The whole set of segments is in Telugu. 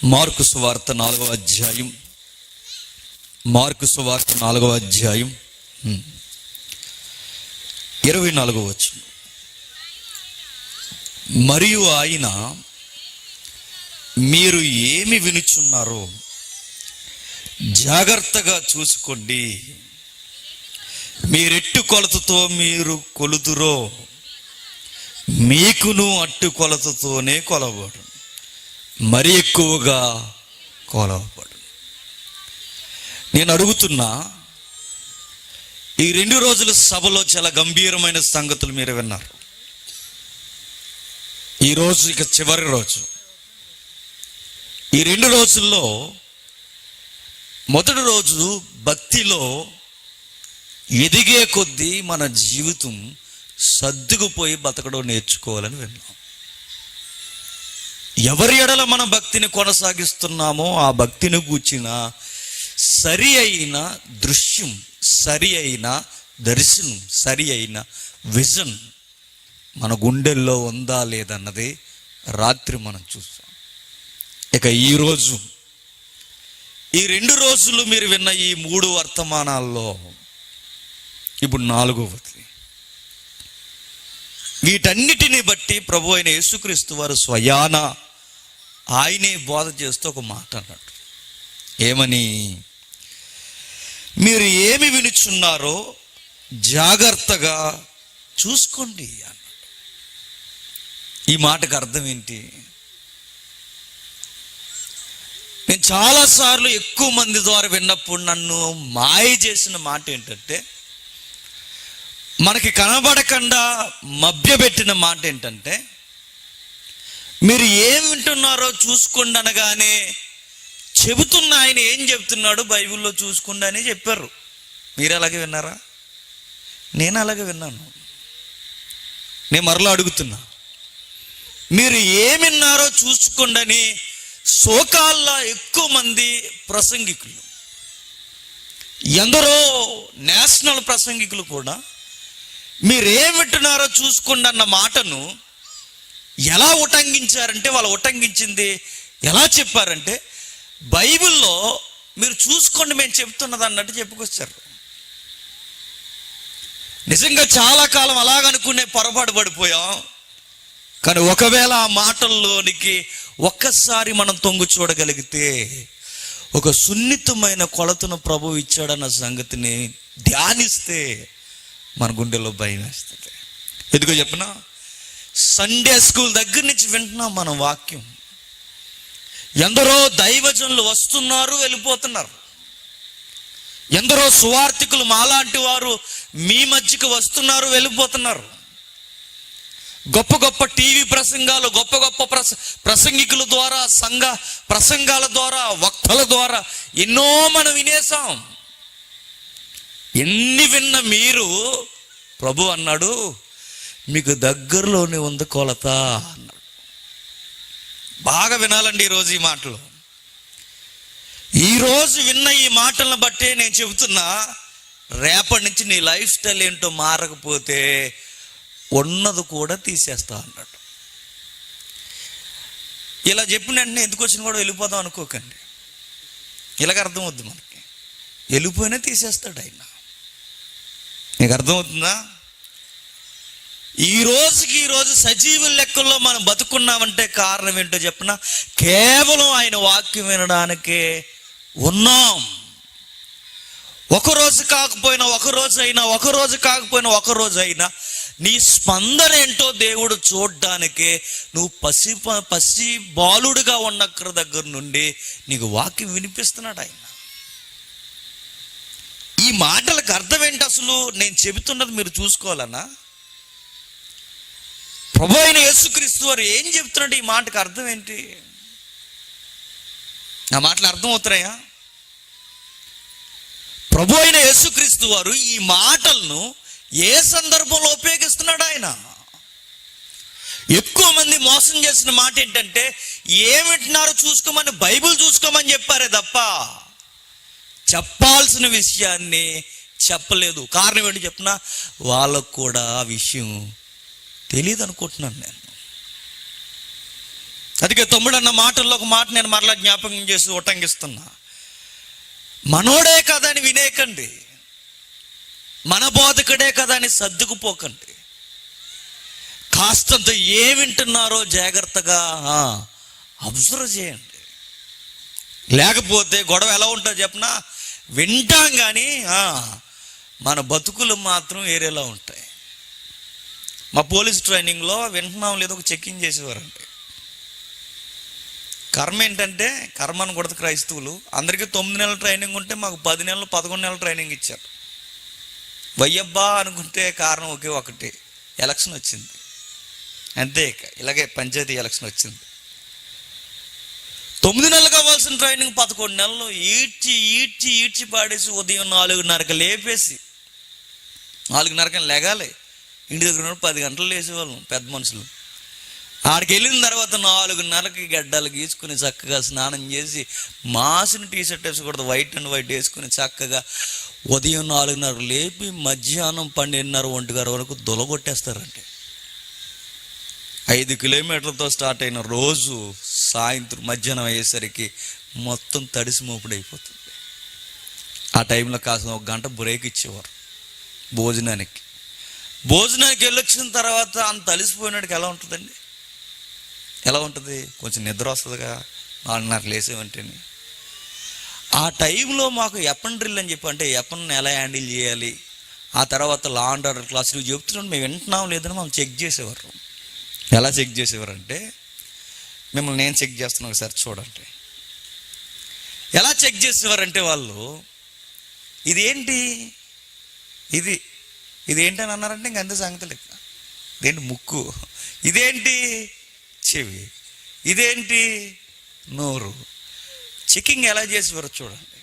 మార్కు సువార్త 4వ అధ్యాయం. మార్కు సువార్త 4వ అధ్యాయం 24వ వచనం. మరియు ఆయన, మీరు ఏమి వినుచున్నారో జాగ్రత్తగా చూసుకోండి. మీరెట్టు కొలతతో మీరు కొలుదురో మీకును అట్టు కొలతతోనే కొలవబడు, మరి ఎక్కువగా కొలవబడు. నేను అడుగుతున్నా, ఈ 2 రోజుల సభలో చాలా గంభీరమైన సంగతులు మీరు విన్నారు. ఈరోజు ఇక చివరి రోజు. ఈ 2 రోజుల్లో మొదటి రోజు భక్తిలో ఎదిగే కొద్దీ మన జీవితం సర్దుకుపోయి బతకడం నేర్చుకోవాలని విన్నాం. ఎవరి ఎడల మన భక్తిని కొనసాగిస్తున్నామో ఆ భక్తిని గూర్చిన సరి అయిన దృశ్యం, సరి అయిన దర్శనం, సరి అయిన విజన్ మన గుండెల్లో ఉందా లేదన్నది రాత్రి మనం చూస్తాం. ఇక ఈరోజు ఈ 2 రోజులు మీరు విన్న ఈ 3 వర్తమానాల్లో ఇప్పుడు 4వది. వీటన్నిటిని బట్టి ప్రభు అయిన యేసుక్రీస్తు వారు స్వయాన ఆయనే బోధ చేస్తూ ఒక మాట అన్నాడు. ఏమని? మీరు ఏమి వినుచున్నారో జాగ్రత్తగా చూసుకోండి అన్నాడు. ఈ మాటకు అర్థం ఏంటి? నేను చాలాసార్లు ఎక్కువ మంది ద్వారా విన్నప్పుడు నన్ను మాయ చేసిన మాట ఏంటంటే, మనకి కనబడకుండా మభ్యపెట్టిన మాట ఏంటంటే, మీరు ఏం వింటున్నారో చూసుకోండి అనగానే చెబుతున్న ఆయన ఏం చెబుతున్నాడు బైబిల్లో చూసుకోండి అని చెప్పారు. మీరు అలాగే విన్నారా? నేను అలాగే విన్నాను. నేను మరలా అడుగుతున్నా, మీరు ఏం విన్నారో చూసుకోండి అని సోకాల్లో ఎక్కువ మంది ప్రసంగికులు, ఎందరో నేషనల్ ప్రసంగికులు కూడా మీరేం వింటున్నారో చూసుకోండి అన్న మాటను ఎలా ఉటంకించారంటే, వాళ్ళు ఉటంకించింది ఎలా చెప్పారంటే, బైబిల్లో మీరు చూసుకోండి మేము చెప్తున్నది అన్నట్టు చెప్పుకొచ్చారు. నిజంగా చాలా కాలం అలాగనుకునే పొరపాటు పడిపోయాం. కానీ ఒకవేళ ఆ మాటల్లోనికి ఒక్కసారి మనం తొంగి చూడగలిగితే ఒక సున్నితమైన కొలతను ప్రభువు ఇచ్చాడన్న సంగతిని ధ్యానిస్తే మన గుండెలో భయం వేస్తుంది. ఎందుకో చెప్పనా? సండే స్కూల్ దగ్గర నుంచి వింటున్నాం మనం వాక్యం. ఎందరో దైవజనులు వస్తున్నారు, వెళ్ళిపోతున్నారు. ఎందరో సువార్థికులు మాలాంటి వారు మీ మధ్యకి వస్తున్నారు, వెళ్ళిపోతున్నారు. గొప్ప గొప్ప టీవీ ప్రసంగాలు, గొప్ప గొప్ప ప్రసంగికుల ద్వారా, సంఘ ప్రసంగాల ద్వారా, వక్తల ద్వారా ఎన్నో మనం వినేసాం. ఎన్ని విన్న మీరు, ప్రభు అన్నాడు మీకు దగ్గరలోనే ఉంది కొలత అన్నాడు. బాగా వినాలండి ఈరోజు ఈ మాటలు. ఈరోజు విన్న ఈ మాటలను బట్టే నేను చెబుతున్నా, రేపటి నుంచి నీ లైఫ్ స్టైల్ ఏంటో మారకపోతే ఉన్నది కూడా తీసేస్తా అన్నాడు. ఇలా చెప్పిన వెంటనే ఎందుకు వచ్చిన కూడా వెళ్ళిపోదాం అనుకోకండి. ఇలాగ అర్థమవుద్ది మనకి. వెళ్ళిపోయినా తీసేస్తాడు ఆయన. నీకు అర్థమవుతుందా? ఈరోజు సజీవుల లెక్కల్లో మనం బతుకున్నామంటే కారణం ఏంటో చెప్పిన, కేవలం ఆయన వాక్యం వినడానికే ఉన్నాం. ఒకరోజు కాకపోయినా ఒకరోజు అయినా నీ స్పందన ఏంటో దేవుడు చూడ్డానికే నువ్వు పసి బాలుడుగా ఉన్నక్కడ దగ్గర నుండి నీకు వాక్యం వినిపిస్తున్నాడు ఆయన. ఈ మాటలకు అర్థం ఏంటి అసలు? నేను చెబుతున్నది మీరు చూసుకోవాలన్నా. ప్రభు అయిన యేసుక్రీస్తు వారు ఏం చెప్తున్నాడు? ఈ మాటకు అర్థం ఏంటి? నా మాటలు అర్థం అవుతున్నాయా? ప్రభు అయిన యేసుక్రీస్తు వారు ఈ మాటలను ఏ సందర్భంలో ఉపయోగిస్తున్నాడు? ఆయన ఎక్కువ మంది మోసం చేసిన మాట ఏంటంటే, ఏమింటున్నారో చూసుకోమని బైబిల్ చూసుకోమని చెప్పారే తప్ప చెప్పాల్సిన విషయాన్ని చెప్పలేదు. కారణం ఏంటి చెప్పినా, వాళ్ళకు కూడా ఆ విషయం తెలియదు అనుకుంటున్నాను నేను. అందుకే తమ్ముడు అన్న మాటల్లో ఒక మాట నేను మరలా జ్ఞాపకం చేసి ఉటంకిస్తున్నా. మనోడే కదా అని వినేకండి, మన బోధకుడే కదా అని సర్దుకుపోకండి. కాస్తంత ఏ వింటున్నారో జాగ్రత్తగా అబ్జర్వ్ చేయండి. లేకపోతే గొడవ ఎలా ఉంటుందో చెప్పనా, వింటాం కానీ మన బతుకులు మాత్రం ఏరేలా ఉంటాయి. మా పోలీస్ ట్రైనింగ్లో వింటున్నాం లేదో ఒక చెక్కింగ్ చేసేవారండి. కర్మ ఏంటంటే, కర్మ అనకూడదు క్రైస్తవులు, అందరికీ 9 నెలల ట్రైనింగ్ ఉంటే మాకు 10 నెలలు 11 నెలల ట్రైనింగ్ ఇచ్చారు. వయ్యబ్బా అనుకుంటే కారణం ఒకే ఒకటి, ఎలక్షన్ వచ్చింది అంతే. ఇలాగే పంచాయతీ ఎలక్షన్ వచ్చింది. 9 నెలలు కావాల్సిన ట్రైనింగ్ 11 నెలలు ఈడ్చి ఈడ్చి ఈడ్చి పాడేసి ఉదయం 4:30కి లేపేసి, 4:30 లేగాలి, ఇంటి దగ్గర 10 గంటలు లేసేవాళ్ళం పెద్ద మనుషులు. ఆడికి వెళ్ళిన తర్వాత 4:30కి గడ్డలు గీసుకుని చక్కగా స్నానం చేసి మాసిన టీషర్ట్ వేసుకోకూడదు, వైట్ అండ్ వైట్ వేసుకుని చక్కగా ఉదయం 4:30 లేపి మధ్యాహ్నం 12:30 1 వరకు దొలగొట్టేస్తారండి. 5 కిలోమీటర్లతో స్టార్ట్ అయిన రోజు సాయంత్రం మధ్యాహ్నం అయ్యేసరికి మొత్తం తడిసి మోపుడైపోతుంది. ఆ టైంలో కాస్త 1 గంట బ్రేక్ ఇచ్చేవారు భోజనానికి. భోజనానికి వెళ్ళొచ్చిన తర్వాత అంత అలిసిపోయినాడికి ఎలా ఉంటుందండి? ఎలా ఉంటుంది? కొంచెం నిద్ర వస్తుందిగా 4:30 లేసేవంటేనే. ఆ టైంలో మాకు ఎప్పన్ డ్రిల్ అని చెప్పి, అంటే ఎప్పన్ ఎలా హ్యాండిల్ చేయాలి, ఆ తర్వాత లా అండ్ ఆర్డర్ క్లాసులు చెప్తున్నాడు. మేము వింటున్నాం లేదని మనం చెక్ చేసేవారు. ఎలా చెక్ చేసేవారంటే, మిమ్మల్ని నేను చెక్ చేస్తున్నాను ఒకసారి చూడండి. ఎలా చెక్ చేసేవారంటే వాళ్ళు, ఇదేంటి ఇదేంటి అని అన్నారంటే ఇంక అంతే సంగతి లెక్క. ఇదేంటి ముక్కు, ఇదేంటి చెవి, ఇదేంటి నోరు. చెకింగ్ ఎలా చేసేవారు చూడండి.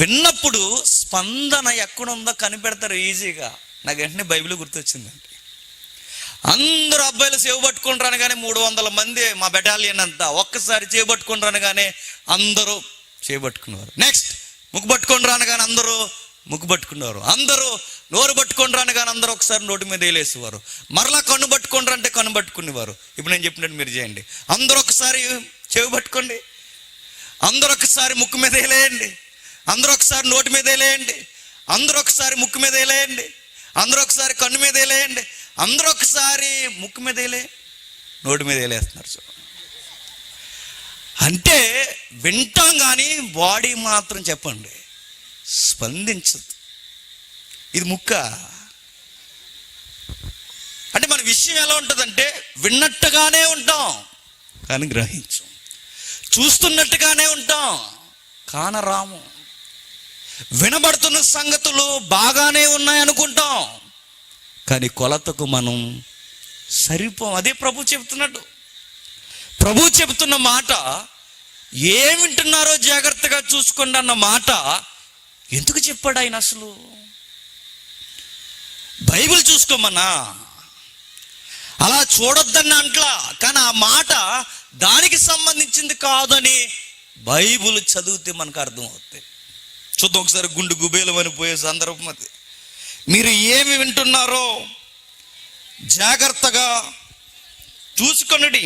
విన్నప్పుడు స్పందన ఎక్కడుందో కనిపెడతారు ఈజీగా. నాకు వెంటనే బైబిల్ గుర్తొచ్చిందండి. అందరూ అబ్బాయిలు సేవ పట్టుకుని రానగానే 300 మంది మా బెటాలియన్ అంతా ఒక్కసారి చేపట్టుకుని రానగానే అందరూ చేపట్టుకునేవారు. నెక్స్ట్ ముక్కు పట్టుకొని రానగానే అందరూ ముక్కు పట్టుకునేవారు. అందరూ నోరు పట్టుకొని రానగానే అందరూ ఒకసారి నోటి మీద వేలేసేవారు. మరలా కన్ను పట్టుకొని రంటే కన్ను పట్టుకునేవారు. ఇప్పుడు నేను చెప్పినట్టు మీరు చేయండి. అందరూ ఒకసారి చెవి పట్టుకోండి, అందరూ ఒకసారి ముక్కు మీద వేలేయండి, అందరూ ఒకసారి నోటి మీద వేలేయండి, అందరూ ఒకసారి ముక్కు మీద వేలేయండి, అందరూ ఒకసారి కన్ను మీద వేలేయండి, అందరూ ఒకసారి ముక్కు మీద వేలే, నోటి మీద వేలేస్తున్నారు. చూడండి, అంటే వింటాం కానీ బాడీ మాత్రం చెప్పండి స్పందించదు. ఇది ముక్క. అంటే మన విషయం ఎలా ఉంటుందంటే, విన్నట్టుగానే ఉంటాం కానీ గ్రహించం, చూస్తున్నట్టుగానే ఉంటాం కానరాము, వినబడుతున్న సంగతులు బాగానే ఉన్నాయనుకుంటాం కానీ కొలతకు మనం సరిపోం. అదే ప్రభు చెబుతున్నాడు. ప్రభు చెబుతున్న మాట, ఏం వింటున్నారో జాగ్రత్తగా చూసుకోండి అన్న మాట ఎందుకు చెప్పాడు ఆయన? అసలు బైబిల్ చూసుకోమన్నా, అలా చూడొద్దన్న అంట్లా, కానీ ఆ మాట దానికి సంబంధించింది కాదని బైబిల్ చదివితే మనకు అర్థమవుతుంది. చూద్దాం ఒకసారి. గుండు గుబేలమని పోయే సందర్భం అది. మీరు ఏమి వింటున్నారో జాగ్రత్తగా చూసుకొనుడి.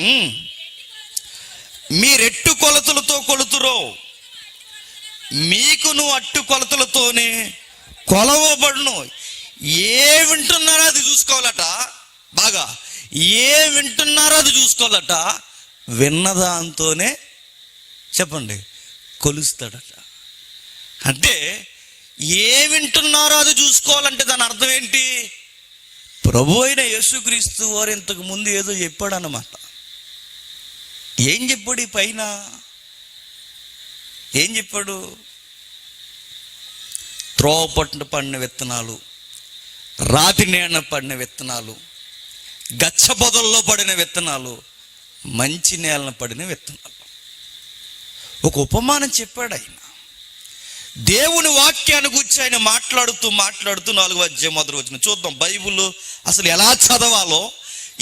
మీరెట్టు కొలతలతో కొలుతురో మీకును అట్టు కొలతలతోనే కొలవబడును. ఏ వింటున్నారో అది చూసుకోవాలట. బాగా ఏ వింటున్నారో అది చూసుకోవాలట. విన్నదాంతోనే చెప్పండి కొలుస్తాడట. అంటే ఏ వింటున్నారో అది చూసుకోవాలంటే దాని అర్థం ఏంటి? ప్రభు అయిన యేసుక్రీస్తు వారు ఇంతకు ముందు ఏదో చెప్పాడు అన్నమాట. ఏం చెప్పాడు? ఈ పైన ఏం చెప్పాడు? త్రోవ పట్టున పడిన విత్తనాలు, రాతి నేన పడిన విత్తనాలు, గచ్చ పొదల్లో పడిన విత్తనాలు, మంచి నేలను పడిన విత్తనాలు. ఒక ఉపమానం చెప్పాడు ఆయన. దేవుని వాక్యాన్ని గురించి ఆయన మాట్లాడుతూ 4వ అధ్యాయం 1వ వచనం చూద్దాం. బైబిల్ అసలు ఎలా చదవాలో.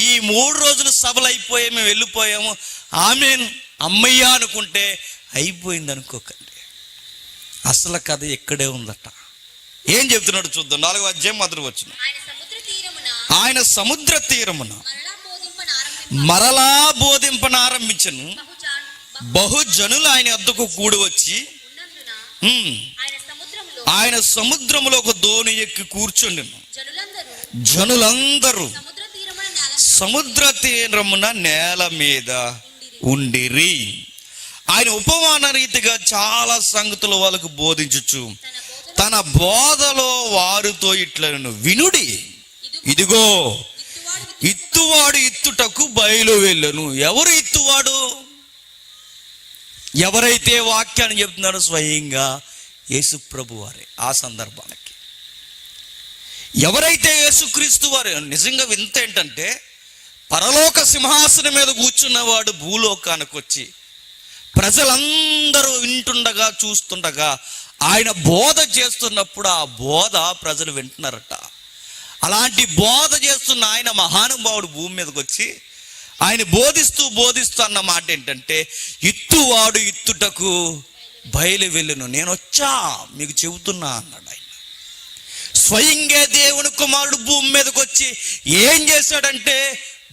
ఈ 3 రోజులు సభలు అయిపోయాయి, మేము వెళ్ళిపోయాము, ఆమెన్ అమ్మయ్య అనుకుంటే అయిపోయింది అనుకోకండి. అసలు కథ ఇక్కడే ఉందట. ఏం చెప్తున్నాడు చూద్దాం. 4వ అధ్యాయం 1వ వచనం. ఆయన సముద్ర తీరమున మరలా బోధింపనారంభింప వచ్చెను. బహుజనులు ఆయన వద్దకు కూడి వచ్చి ఆయన సముద్రములో ఒక దోణి ఎక్కి కూర్చుండెను. జనులందరూ సముద్ర తీరమున నేల మీద ఉండిరి. ఆయన ఉపమాన రీతిగా చాలా సంగతులు వాళ్ళకు బోధించుచు తన బోధలో వారితో ఇట్లను వినుడి, ఇదిగో ఇత్తువాడు ఇత్తుటకు బయలు వెళ్ళను. ఎవరు ఇత్తువాడు? ఎవరైతే వాక్యాన్ని చెప్తున్నారో స్వయంగా యేసు ప్రభు వారే. ఆ సందర్భానికి ఎవరైతే యేసుక్రీస్తు వారే. నిజంగా వింత ఏంటంటే పరలోక సింహాసనం మీద కూర్చున్నవాడు భూలోకానికి వచ్చి ప్రజలందరూ వింటుండగా చూస్తుండగా ఆయన బోధ చేస్తున్నప్పుడు ఆ బోధ ప్రజలు వింటున్నారట. అలాంటి బోధ చేస్తున్న ఆయన మహానుభావుడు భూమి మీదకి వచ్చి ఆయన బోధిస్తూ అన్న మాట ఏంటంటే ఇత్తువాడు ఇత్తుటకు బయలు వెళ్ళును. నేను వచ్చా మీకు చెబుతున్నా అన్నాడు ఆయన. స్వయంగా దేవుని కుమారుడు భూమి మీదకి వచ్చి ఏం చేశాడంటే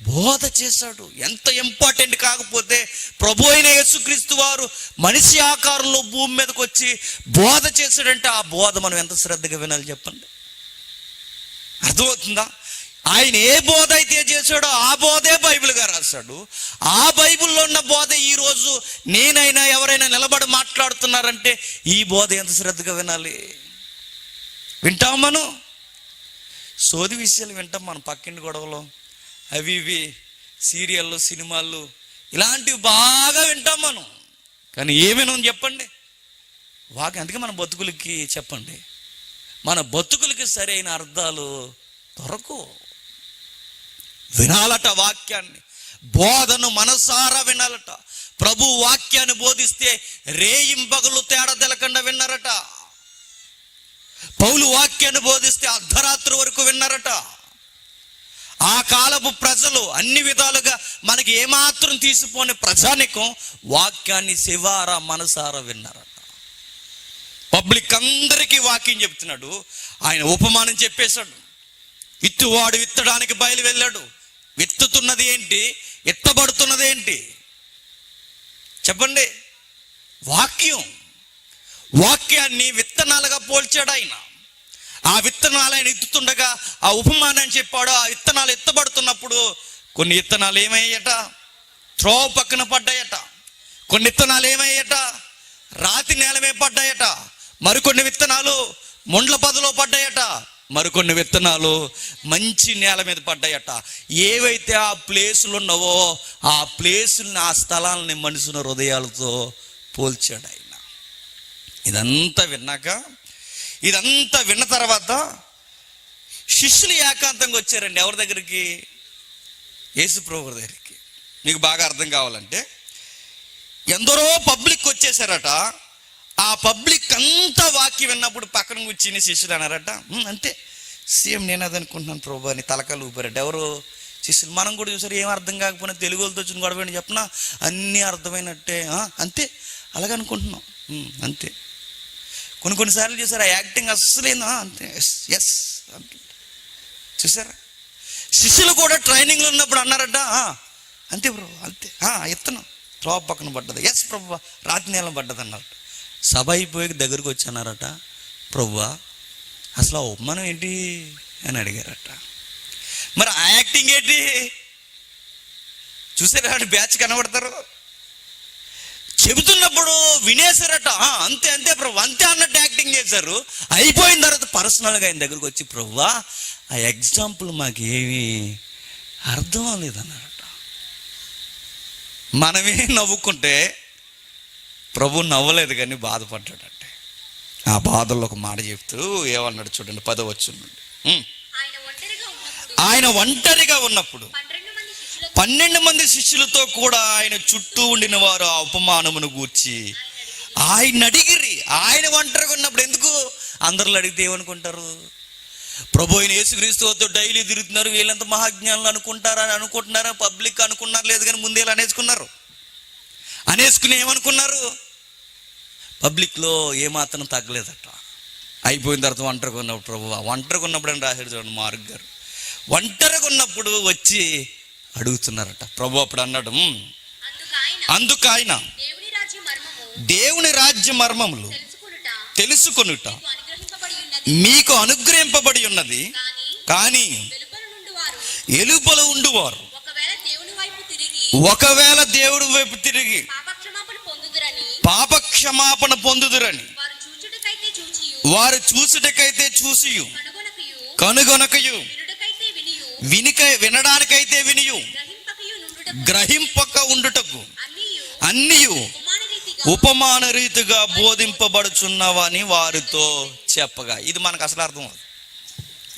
బోధ చేశాడు. ఎంత ఇంపార్టెంట్ కాకపోతే ప్రభు అయిన యేసుక్రీస్తు వారు మనిషి ఆకారంలో భూమి మీదకి వచ్చి బోధ చేశాడంటే ఆ బోధ మనం ఎంత శ్రద్ధగా వినాలి చెప్పండి. అర్థమవుతుందా? ఆయన ఏ బోధ అయితే చేశాడో ఆ బోధే బైబిల్గా రాశాడు. ఆ బైబిల్లో ఉన్న బోధ ఈరోజు నేనైనా ఎవరైనా నిలబడి మాట్లాడుతున్నారంటే ఈ బోధ ఎంత శ్రద్ధగా వినాలి. వింటాం మనం సోది విషయాలు వింటాం, మన పక్కింటి గొడవలు అవి ఇవి సీరియళ్ళు సినిమాలు ఇలాంటివి బాగా వింటాం మనం. కానీ ఏమైనా చెప్పండి అందుకే మన బతుకులకి చెప్పండి, మన బతుకులకి సరైన అర్థాలు దొరకు. వినాలట వాక్యాన్ని, బోధను మనసారా వినాలట. ప్రభు వాక్యాన్ని బోధిస్తే రేయింబగలు తేడా తెలకుండా విన్నారట. పౌలు వాక్యాన్ని బోధిస్తే అర్ధరాత్రి వరకు విన్నారట. ఆ కాలపు ప్రజలు అన్ని విధాలుగా మనకి ఏమాత్రం తీసిపోని ప్రజానికం వాక్యాన్ని శివారా మనసారా విన్నారట. పబ్లిక్ అందరికీ వాక్యం చెప్తున్నాడు. ఆయన ఉపమానం చెప్పేశాడు. విత్తువాడు విత్తడానికి బయలు వెళ్ళాడు. విత్తుతున్నది ఏంటి, ఎత్తబడుతున్నది ఏంటి చెప్పండి? వాక్యాన్ని విత్తనాలుగా పోల్చాడు ఆయన. ఆ విత్తనాలు ఆయన ఎత్తుతుండగా ఆ ఉపమానం చెప్పాడు. ఆ విత్తనాలు ఎత్తబడుతున్నప్పుడు కొన్ని విత్తనాలు ఏమయ్యట, త్రోవ పక్కన పడ్డాయట. కొన్ని విత్తనాలు ఏమయ్యట, రాతి నేల మీద పడ్డాయట. మరికొన్ని విత్తనాలు ముండ్ల పదలో పడ్డాయట. మరికొన్ని విత్తనాలు మంచి నేల మీద పడ్డాయట. ఏవైతే ఆ ప్లేసులు ఉన్నావో ఆ ప్లేసుల్ని, ఆ స్థలాలని మనుషుల హృదయాలతో పోల్చాడు ఆయన. ఇదంతా విన్న తర్వాత శిష్యులు ఏకాంతంగా వచ్చారండి. ఎవరి దగ్గరికి? యేసు ప్రభు దగ్గరికి. మీకు బాగా అర్థం కావాలంటే ఎందరో పబ్లిక్ వచ్చేసారట. ఆ పబ్లిక్ అంతా వాక్యం విన్నప్పుడు పక్కన కూర్చుని శిష్యులు అన్నారట, అంతే సేమ్ నేను అది అనుకుంటున్నాను ప్రభు అని తలకాలు ఊపారట. ఎవరు? శిష్యులు. మనం కూడా చూసారు, ఏం అర్థం కాకపోయినా తెలుగు వాళ్ళతో వచ్చిన గొడవ చెప్పినా అన్నీ అర్థమైనట్టే, అంతే అలాగనుకుంటున్నాం, అంతే. కొన్నిసార్లు చూసారా యాక్టింగ్ అస్సలేనా, అంతే ఎస్ అంతే. చూసారా శిష్యులు కూడా ట్రైనింగ్లో ఉన్నప్పుడు అన్నారట, అంతే బ్రో అంతే, ఎత్తనం త్రోవ పక్కన పడ్డది, ఎస్ ప్రభు రాతి నేల పడ్డది అన్నారట. సభ అయిపోయి దగ్గరకు వచ్చి అన్నారట, ప్రభువా అసలు ఆ ఉపమానం ఏంటి అని అడిగారట. మరి ఆ యాక్టింగ్ ఏంటి చూసారా? బ్యాచ్ కనబడతారు. చెబుతున్నప్పుడు వినేశారట, అంతే అంతే ప్రభు అంతే అన్నట్టు యాక్టింగ్ చేశారు. అయిపోయిన తర్వాత పర్సనల్గా ఆయన దగ్గరకు వచ్చి, ప్రభువా ఆ ఎగ్జాంపుల్ మాకేమీ అర్థం అవ్వలేదన్నారట. మనమే నవ్వుకుంటే ప్రభు నవ్వలేదు కానీ బాధపడ్డాడంటే. ఆ బాధల్లో ఒక మాట చెప్తూ ఏమన్నాడు చూడండి, 10వ వచనం నుండి. ఆయన ఒంటరిగా ఉన్నప్పుడు 12 మంది శిష్యులతో కూడా ఆయన చుట్టూ ఉండిన వారు ఆ ఉపమానమును గూర్చి ఆయన అడిగిరి. ఆయన ఒంటరిగా ఉన్నప్పుడు, ఎందుకు అందరిలో అడిగితే ఏమనుకుంటారు? ప్రభు అయిన యేసుక్రీస్తుతో డైలీ తిరుగుతున్నారు, వీళ్ళంత మహాజ్ఞానులు అనుకుంటున్నారా పబ్లిక్ అనుకున్నారు, లేదు కానీ ముందే అనేసుకుని ఏమనుకున్నారు? పబ్లిక్లో ఏమాత్రం తగ్గలేదట. అయిపోయిన తర్వాత ఒంటరిగా ఉన్నప్పుడు, ప్రభు ఒంటరిగా ఉన్నప్పుడు అని రాశాడు చూడండి మార్క్ గారు. ఒంటరిగా ఉన్నప్పుడు వచ్చి అడుగుతున్నారట. ప్రభు అప్పుడు అన్నాడు, అందుకు ఆయన దేవుని రాజ్య మర్మములు తెలుసుకొనుట మీకు అనుగ్రహింపబడి ఉన్నది, కానీ ఎలుపల ఉండువారు ఒకవేళ దేవుడి వైపు తిరిగి పాపక్షమాపణ పొందుదురని వారు చూచుటకైతే చూసియు కనుగొనకయు వినడానికైతే వినియు గ్రహింపక ఉండుటకు అన్నియు ఉపమాన రీతిగా బోధింపబడుచున్నవని వారితో చెప్పగా. ఇది మనకు అసలు అర్థం.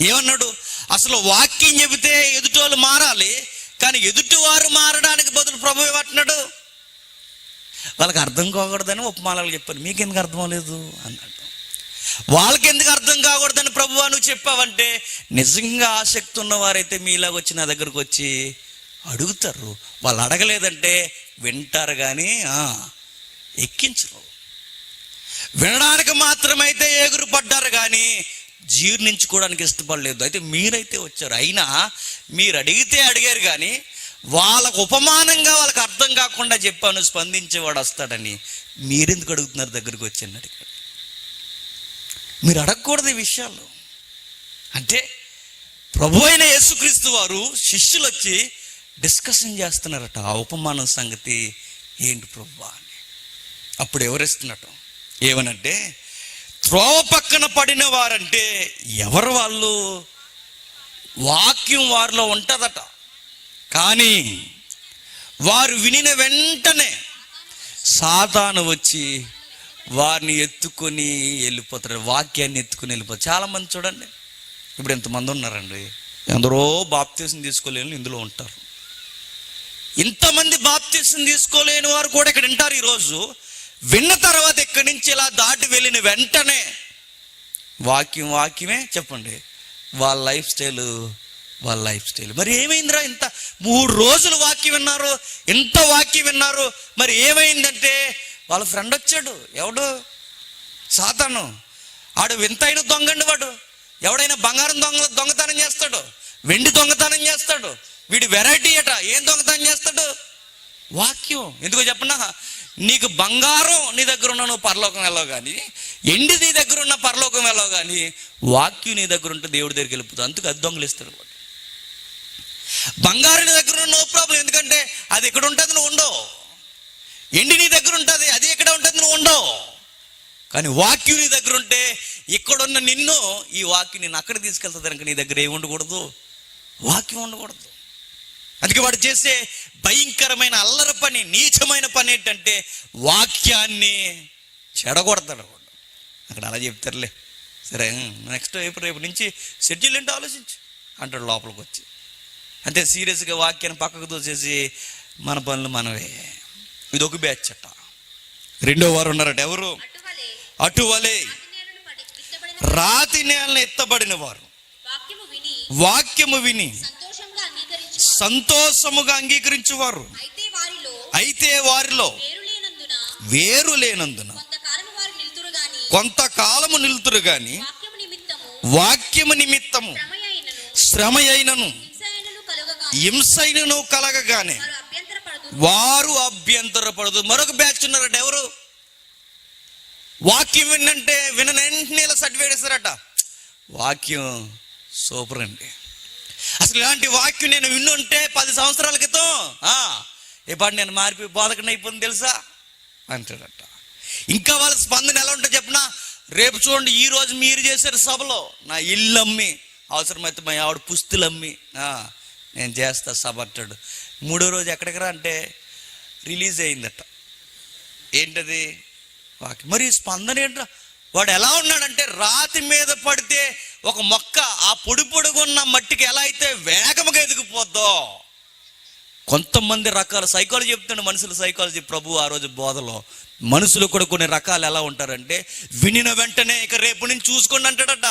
ఏమన్నాడు? అసలు వాక్యం చెబితే ఎదుటోళ్ళు మారాలి, కానీ ఎదుటివారు మారడానికి బదులు ప్రభు ఏమంటున్నాడు? వాళ్ళకి అర్థం కాకూడదని ఉపమానాలు చెప్పాను. మీకెందుకు అర్థం లేదు అన్నాడు. వాళ్ళకి ఎందుకు అర్థం కాకూడదని ప్రభువా నువ్వు చెప్పావంటే, నిజంగా ఆసక్తి ఉన్నవారైతే మీలాగా వచ్చి నా దగ్గరకు వచ్చి అడుగుతారు. వాళ్ళు అడగలేదంటే వింటారు కానీ ఎక్కించరు. వినడానికి మాత్రమైతే ఎగురు పడ్డారు కానీ జీర్ణించుకోవడానికి ఇష్టపడలేదు. అయితే మీరైతే వచ్చారు, అయినా మీరు అడిగితే అడిగారు కానీ వాళ్ళకు ఉపమానంగా వాళ్ళకి అర్థం కాకుండా చెప్పాను స్పందించేవాడు వస్తాడని మీరెందుకు అడుగుతున్నారు దగ్గరికి వచ్చి అడిగాడు. మీరు అడగకూడదు ఈ విషయాలు. అంటే ప్రభు అయిన యేసుక్రీస్తు వారు శిష్యులు వచ్చి డిస్కషన్ చేస్తున్నారట, ఆ ఉపమానం సంగతి ఏంటి ప్రభువా అని. అప్పుడు ఎవరిస్తున్నట్టు ఏమనంటే, త్రోవ పక్కన పడిన వారంటే ఎవరు? వాళ్ళు వాక్యం వారిలో ఉంటుందట, కానీ వారు వినిన వెంటనే సాతాను వచ్చి వారిని ఎత్తుకొని వెళ్ళిపోతారు. వాక్యాన్ని ఎత్తుకొని వెళ్ళిపోతారు. చాలామంది చూడండి, ఇప్పుడు ఎంతమంది ఉన్నారండి, ఎందరో బాప్తీసం తీసుకోలేని ఇందులో ఉంటారు. ఇంతమంది బాప్తీసం తీసుకోలేని వారు కూడా ఇక్కడ ఉంటారు. ఈరోజు విన్న తర్వాత ఇక్కడి నుంచి ఇలా దాటి వెళ్ళిన వెంటనే వాక్యమే చెప్పండి, వాళ్ళ లైఫ్ స్టైల్ మరి ఏమైందిరా? ఇంత 3 రోజులు వాక్యం విన్నారు, ఇంత వాక్యం విన్నారు, మరి ఏమైందంటే వాళ్ళ ఫ్రెండ్ వచ్చాడు. ఎవడు? సాతాను. ఆడు వింతైన దొంగండి వాడు. ఎవడైనా బంగారం దొంగతనం చేస్తాడు, వెండి దొంగతనం చేస్తాడు. వీడి వెరైటీ అట. ఏం దొంగతనం చేస్తాడు? వాక్యం. ఎందుకో చెప్పనా? నీకు బంగారం నీ దగ్గర ఉన్న నువ్వు పరలోకం వెళ్ళవు కానీ, ఎండి నీ దగ్గర ఉన్న పరలోకం వెళ్ళవు కానీ, వాక్యం నీ దగ్గర ఉంటే దేవుడి దగ్గరికి వెళ్ళిపోతుంది. అందుకు అది దొంగలిస్తాడు వాడు. బంగారం నీ దగ్గర ఉన్న నో ప్రాబ్లం, ఎందుకంటే అది ఎక్కడ ఉంటుంది నువ్వు ఉండవు. ఎండి నీ దగ్గర ఉంటుంది, అది ఎక్కడ ఉంటుంది నువ్వు ఉండవు. కానీ వాక్యం నీ దగ్గర ఉంటే ఇక్కడున్న నిన్ను ఈ వాక్యం నిన్ను అక్కడ తీసుకెళ్తుంది. కనుక నీ దగ్గర ఏమి ఉండకూడదు? వాక్యం ఉండకూడదు. అందుకే వాడు చేసే భయంకరమైన అల్లరి పని, నీచమైన పని ఏంటంటే వాక్యాన్ని చెడగొడతాడు వాడు. అక్కడ అలా చెప్తారులే, సరే నెక్స్ట్ రేపు నుంచి షెడ్యూల్ ఏంటో ఆలోచించు అంటాడు లోపలికి వచ్చి. అంతే సీరియస్గా వాక్యాన్ని పక్కకు తోసేసి మన పనులు మనవే. ఇది ఒక బ్యాచ్ అట్ట. 2వ వారు ఉన్నారట. ఎవరు? అటువలే రాతి నేలను ఎత్తబడిన వారు వాక్యము విని సంతోషముగా అంగీకరించువారు, అయితే వారిలో వేరు లేనందున కొంతకాలము నిలుతురు గాని వాక్యము నిమిత్తము శ్రమ అయినను హింసైనను కలగగానే వారు అభ్యంతరపడదు. మరొక బ్యాచ్ ఉన్నారట. ఎవరు? వాక్యం విన్నంటే వినని వెంటనే సర్టిఫికేట్ ఇస్తారట. వాక్యం సూపర్ అండి, అసలు ఇలాంటి వాక్యం నేను విన్నుంటే 10 సంవత్సరాల క్రితం ఎప్పుడు నేను మారిపోయి బోధకుని అయిపోయింది తెలుసా అంటాడట. ఇంకా వాళ్ళ స్పందన ఎలా ఉంటుందో చెప్పనా? రేపు చూడండి, ఈరోజు మీరు చేశారు సభలో నా ఇల్లు అమ్మి, అవసరమైతే మా ఆవిడ పుస్తులు అమ్మి నేను చేస్తా సభ అంటాడు. 3వ రోజు ఎక్కడికి రా అంటే రిలీజ్ అయిందట. ఏంటది? వాక్యం. మరి స్పందన ఏంట్రా? వాడు ఎలా ఉన్నాడంటే రాతి మీద పడితే ఒక మొక్క ఆ పొడుగున్న మట్టికి ఎలా అయితే వేగముగా ఎదిగిపోద్దో, కొంతమంది రకాల సైకాలజీ చెప్తాడు, మనుషుల సైకాలజీ. ప్రభు ఆ రోజు బోధలో మనుషులు కూడా కొన్ని రకాలు ఎలా ఉంటారంటే వినిన వెంటనే ఇక రేపు నుంచి చూసుకోండి అంటాడట.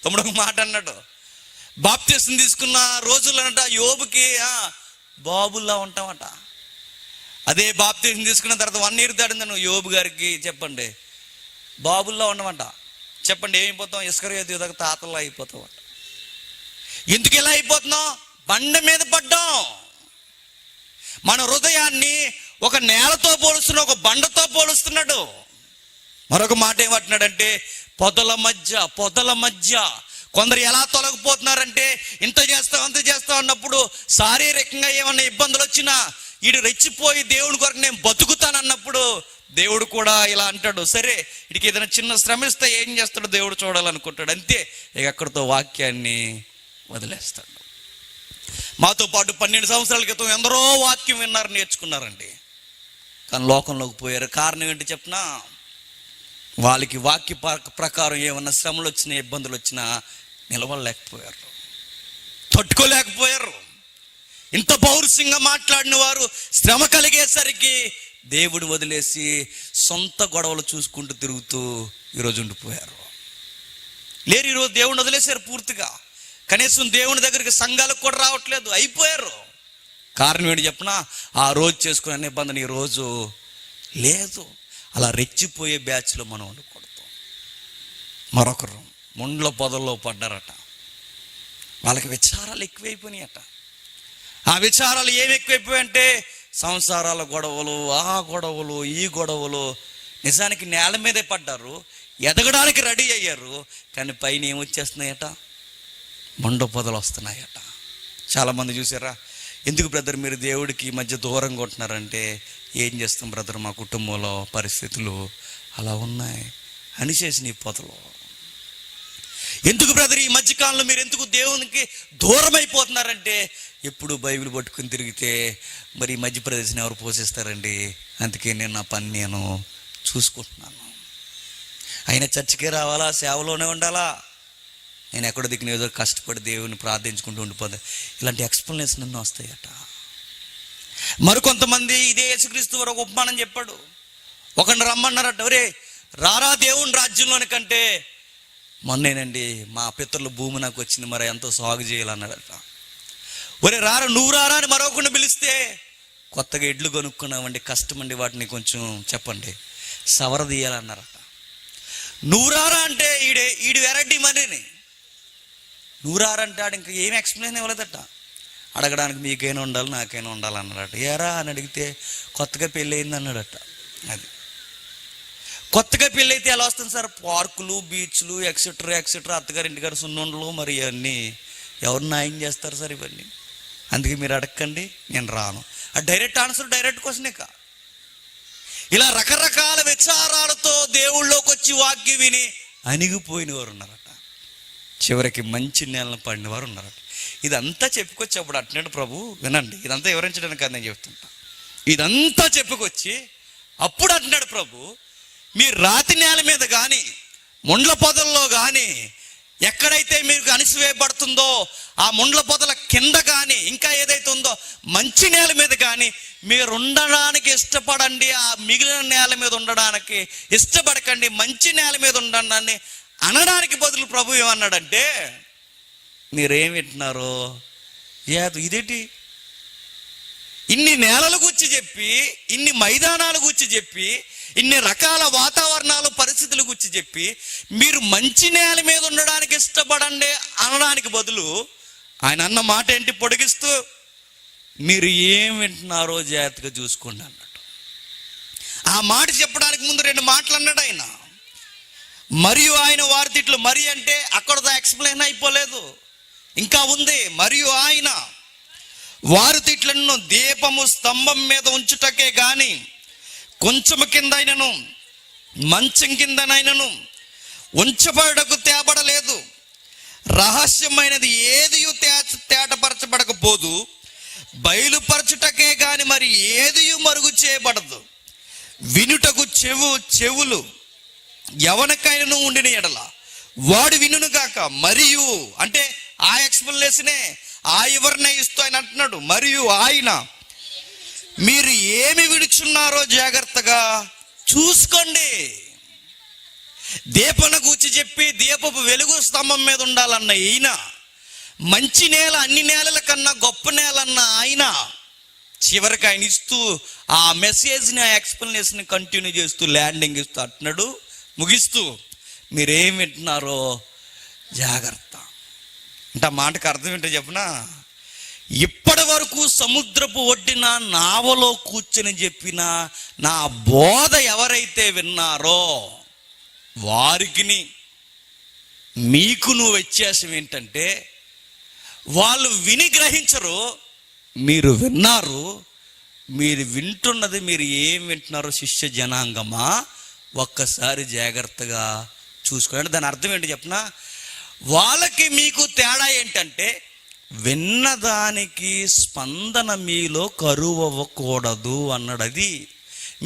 తమ్ముడు ఒక మాట అన్నాడు, బాప్తిసం తీసుకున్న రోజులనట యోబుకి బాబుల్లా ఉంటామట. అదే బాప్తిసం తీసుకున్న తర్వాత 1 year దాడింది నువ్వు యోబు గారికి చెప్పండి, బాబుల్లా ఉండమంట. చెప్పండి ఏమైపోతాం? ఇస్కరియోతు యూదా తాతల్లో అయిపోతాం అంట. ఎందుకు ఇలా అయిపోతున్నావు? బండ మీద పడ్డాం. మన హృదయాన్ని ఒక నేలతో పోలుస్తున్నాడు, ఒక బండతో పోలుస్తున్నాడు. మరొక మాట ఏమంటున్నాడంటే పొదల మధ్య కొందరు ఎలా తొలగిపోతున్నారంటే ఇంత చేస్తాం అంత చేస్తాం అన్నప్పుడు శారీరకంగా ఏమన్నా ఇబ్బందులు వచ్చినా వీడు రెచ్చిపోయి దేవుడి కొరకు నేను బతుకుతానన్నప్పుడు దేవుడు కూడా ఇలా అంటాడు, సరే వీడికి ఏదైనా చిన్న శ్రమ ఇస్తే ఏం చేస్తాడు, దేవుడు చూడాలనుకుంటాడు, అంతే ఇక అక్కడితో వాక్యాన్ని వదిలేస్తాడు. మాతో పాటు 12 సంవత్సరాల క్రితం ఎందరో వాక్యం విన్నారు, నేర్చుకున్నారండి, కానీ లోకంలోకి పోయారు. కారణం ఏంటి చెప్పనా? వాళ్ళకి వాక్య ప్రకారం ఏమన్నా శ్రమలు వచ్చినా ఇబ్బందులు వచ్చినా నిలవలేకపోయారు, తట్టుకోలేకపోయారు. ఇంత పౌరుషంగా మాట్లాడిన వారు శ్రమ కలిగేసరికి దేవుడు వదిలేసి సొంత గొడవలు చూసుకుంటూ తిరుగుతూ ఈరోజు ఉండిపోయారు. లేరు, ఈరోజు దేవుడిని వదిలేశారు పూర్తిగా. కనీసం దేవుని దగ్గరికి సంఘాలకు కూడా రావట్లేదు, అయిపోయారు. కారణం ఏంటి చెప్పనా? ఆ రోజు చేసుకునే నిబంధన ఈ రోజు లేదు. అలా రెచ్చిపోయే బ్యాచ్లో మనం ఉండకూడదు. మరొకరు ముండ్ల పొదల్లో పడ్డారట, వాళ్ళకి విచారాలు ఎక్కువైపోయినాయట. ఆ విచారాలు ఏమి ఎక్కువైపోయాయంటే సంసారాల గొడవలు, ఆ గొడవలు, ఈ గొడవలు. నిజానికి నేల మీదే పడ్డారు, ఎదగడానికి రెడీ అయ్యారు, కానీ పైన ఏమొచ్చేస్తున్నాయట, మొండ పొదలు వస్తున్నాయట. చాలామంది చూసారా, ఎందుకు బ్రదర్ మీరు దేవుడికి ఈ మధ్య దూరంగా ఉంటున్నారంటే, ఏం చేస్తాం బ్రదర్ మా కుటుంబంలో పరిస్థితులు అలా ఉన్నాయి అని చేసిన ఈ పొదలు. ఎందుకు బ్రదర్ ఈ మధ్యకాలంలో మీరు ఎందుకు దేవునికి దూరం అయిపోతున్నారంటే, ఎప్పుడు బైబిల్ పట్టుకుని తిరిగితే మరి ఈ మధ్య ప్రదేశం ఎవరు పోషిస్తారండి, అందుకే నేను నా పని నేను చూసుకుంటున్నాను. అయినా చర్చికే రావాలా, సేవలోనే ఉండాలా, నేను ఎక్కడో దిక్కున ఏదో కష్టపడి దేవుని ప్రార్థించుకుంటూ ఉండిపోతా, ఇలాంటి ఎక్స్ప్లెనేషన్ అన్నీ వస్తాయట. మరికొంతమంది ఇదే యేసుక్రీస్తు వారు ఒక ఉపమానం చెప్పాడు. ఒకరిని రమ్మన్నారట, ఒరే రారా దేవుని రాజ్యంలోని కంటే, మొన్నేనండి మా పితరుల భూమి నాకు వచ్చింది, మరి ఎంతో సాగు చేయాలన్నాడట. ఒరే రారా, నువ్వు రారా అని మరొకరిని పిలిస్తే, కొత్తగా ఎడ్లు కొనుక్కున్నామండి, కష్టమండి, వాటిని కొంచెం చెప్పండి సవర తీయాలన్నారట. నువ్వు రారా అంటే ఈడు వెరైటీ మనీని, నువ్వు రారంటే ఆడు ఇంకా ఏమి ఎక్స్ప్లెయిన్ ఇవ్వలేదట. అడగడానికి మీకైనా ఉండాలి నాకైనా ఉండాలి అన్నాడట. ఏరా అని అడిగితే కొత్తగా పెళ్ళి అయింది అన్నాడట. అది కొత్తగా పెళ్ళి అయితే ఎలా వస్తుంది సార్, పార్కులు, బీచ్లు, ఎక్సెట్రా ఎక్సెట్రా, అత్తగారి ఇంటిగారు సున్నుండలు, మరి ఇవన్నీ ఎవరు న్యాయం చేస్తారు సార్ ఇవన్నీ, అందుకే మీరు అడగండి నేను రాను. ఆ డైరెక్ట్ ఆన్సర్, డైరెక్ట్ క్వశ్చనే కా. ఇలా రకరకాల విచారాలతో దేవుళ్ళలోకి వచ్చి వాక్యం విని అణిగిపోయిన వారు ఉన్నారట. చివరికి మంచి నేలను పడిన వారు ఉన్నారట. ఇదంతా చెప్పుకొచ్చి అప్పుడు అంటున్నాడు ప్రభు, వినండి, ఇదంతా వివరించడానికి కాదు నేను చెప్తుంటా, ఇదంతా చెప్పుకొచ్చి అప్పుడు అంటున్నాడు ప్రభు, మీరు రాతి నేల మీద కానీ ముండ్ల పొదల్లో కానీ ఎక్కడైతే మీకు అణిసివేయబడుతుందో ఆ ముండ్ల పొదల కింద కానీ ఇంకా ఏదైతే ఉందో మంచి నేల మీద కానీ మీరు ఉండడానికి ఇష్టపడండి, ఆ మిగిలిన నేల మీద ఉండడానికి ఇష్టపడకండి, మంచి నేల మీద ఉండండి అని అనడానికి బదులు ప్రభు ఏమన్నాడంటే, మీరేం వింటున్నారో ఇదేంటి, ఇన్ని నేలల గురించి చెప్పి, ఇన్ని మైదానాల గురించి చెప్పి, ఇన్ని రకాల వాతావరణాలు పరిస్థితుల గురించి చెప్పి మీరు మంచి నేల మీద ఉండడానికి ఇష్టపడండి అనడానికి బదులు ఆయన అన్న మాట ఏంటి, పొడిగిస్తూ మీరు ఏం వింటున్నారో జాగ్రత్తగా చూసుకోండి అన్నట్టు. ఆ మాట చెప్పడానికి ముందు 2 మాటలు అన్నాడు ఆయన. మరియు ఆయన వారి తిట్లు, మరి అంటే అక్కడతో ఎక్స్ప్లెయిన్ అయిపోలేదు, ఇంకా ఉంది. మరియు ఆయన వారి తిట్లను దీపము స్తంభం మీద ఉంచుటకే గాని కొంచెము కిందైనను మంచం కిందనైనను ఉంచబడకు తేబడలేదు. రహస్యమైనది ఏది తేటపరచబడకపోదు, బయలుపరచుటకే గాని మరి ఏది మరుగు చేయబడదు. వినుటకు చెవులు ఎవరికైనా ఉండిన ఎడల వాడు వినును గాక. మరియు అంటే ఆ ఎక్స్ప్లెనేషనే, ఆ వివరణ ఇస్తూ ఆయన అంటున్నాడు, మరియు ఆయన మీరు ఏమి విడుచున్నారో జాగ్రత్తగా చూసుకోండి. దీపన గూర్చి చెప్పి దీపపు వెలుగు స్తంభం మీద ఉండాలన్న ఈయన, మంచి నేల అన్ని నేలల కన్నా గొప్ప నేల అన్న ఆయన, చివరికి ఆయన ఇస్తూ ఆ మెసేజ్ని, ఆ ఎక్స్ప్లెనేషన్ కంటిన్యూ చేస్తూ ల్యాండింగ్ ఇస్తూ అంటున్నాడు, ముగిస్తూ మీరేం వింటున్నారో జాగ్రత్త. అంటే ఆ మాటకు అర్థం ఏంటో చెప్పనా, ఇప్పటి వరకు సముద్రపు ఒడ్డిన నావలో కూర్చొని చెప్పిన నా బోధ ఎవరైతే విన్నారో వారికిని మీకును వ్యత్యాసం ఏంటంటే, వాళ్ళు విని గ్రహించరు, మీరు విన్నారు. మీరు వింటున్నది మీరు ఏం వింటున్నారో శిష్య జనాంగమా ఒక్కసారి జాగ్రత్తగా చూసుకోండి. దాని అర్థం ఏంటి చెప్పనా? వాళ్ళకి మీకు తేడా ఏంటంటే, విన్నదానికి స్పందన మీలో కరువు అవ్వకూడదు అన్నాడు. అది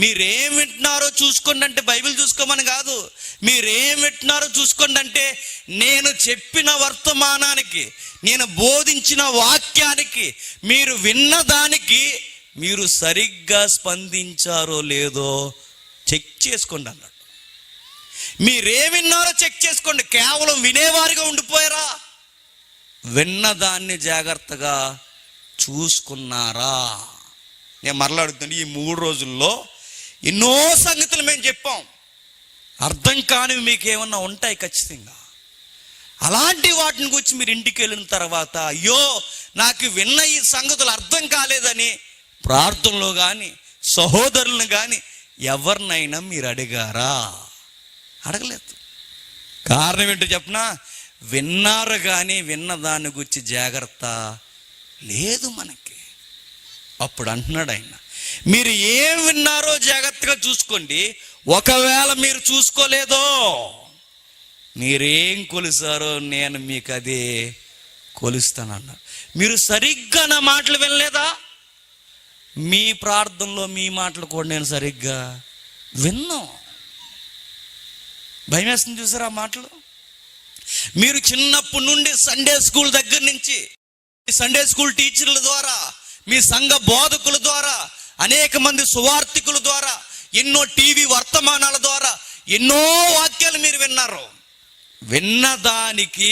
మీరేం వింటున్నారో చూసుకోండి అంటే బైబిల్ చూసుకోమని కాదు. మీరేం వింటున్నారో చూసుకోండి అంటే నేను చెప్పిన వర్తమానానికి, నేను బోధించిన వాక్యానికి, మీరు విన్నదానికి మీరు సరిగ్గా స్పందించారో లేదో చెక్ చేసుకోండి అన్నాడు. మీరేం విన్నారో చెక్ చేసుకోండి. కేవలం వినేవారిగా ఉండిపోయారా? విన్నదాన్ని జాగ్రత్తగా చూసుకున్నారా? నేను మరలాడుతాను, ఈ 3 రోజుల్లో ఎన్నో సంగతులు మేము చెప్పాం. అర్థం కానివి మీకు ఏమన్నా ఉంటాయి ఖచ్చితంగా. అలాంటి వాటిని గురించి మీరు ఇంటికి వెళ్ళిన తర్వాత అయ్యో నాకు విన్న ఈ సంగతులు అర్థం కాలేదని ప్రార్థనలో కానీ సహోదరులను కానీ ఎవరినైనా మీరు అడిగారా? అడగలేదు. కారణం ఏంటో చెప్పనా? విన్నారు కానీ విన్నదాన్ని గురించి జాగ్రత్త లేదు మనకి. అప్పుడు అంటున్నాడు ఆయన, మీరు ఏం విన్నారో జాగ్రత్తగా చూసుకోండి. ఒకవేళ మీరు చూసుకోలేదో, మీరేం కొలిసారో నేను మీకు అదే కొలుస్తానన్నాడు. మీరు సరిగ్గా నా మాటలు వినలేదా? మీ ప్రార్థనలో మీ మాటలు కూడా నేను సరిగ్గా విన్నాం. భయం వేస్తుంది చూసారా ఆ మాటలు? మీరు చిన్నప్పటి నుండి సండే స్కూల్ దగ్గర నుంచి సండే స్కూల్ టీచర్ల ద్వారా, మీ సంఘ బోధకుల ద్వారా, అనేక మంది సువార్థికుల ద్వారా, ఎన్నో టీవీ వర్తమానాల ద్వారా ఎన్నో వాక్యాలు మీరు విన్నారు. విన్నదానికి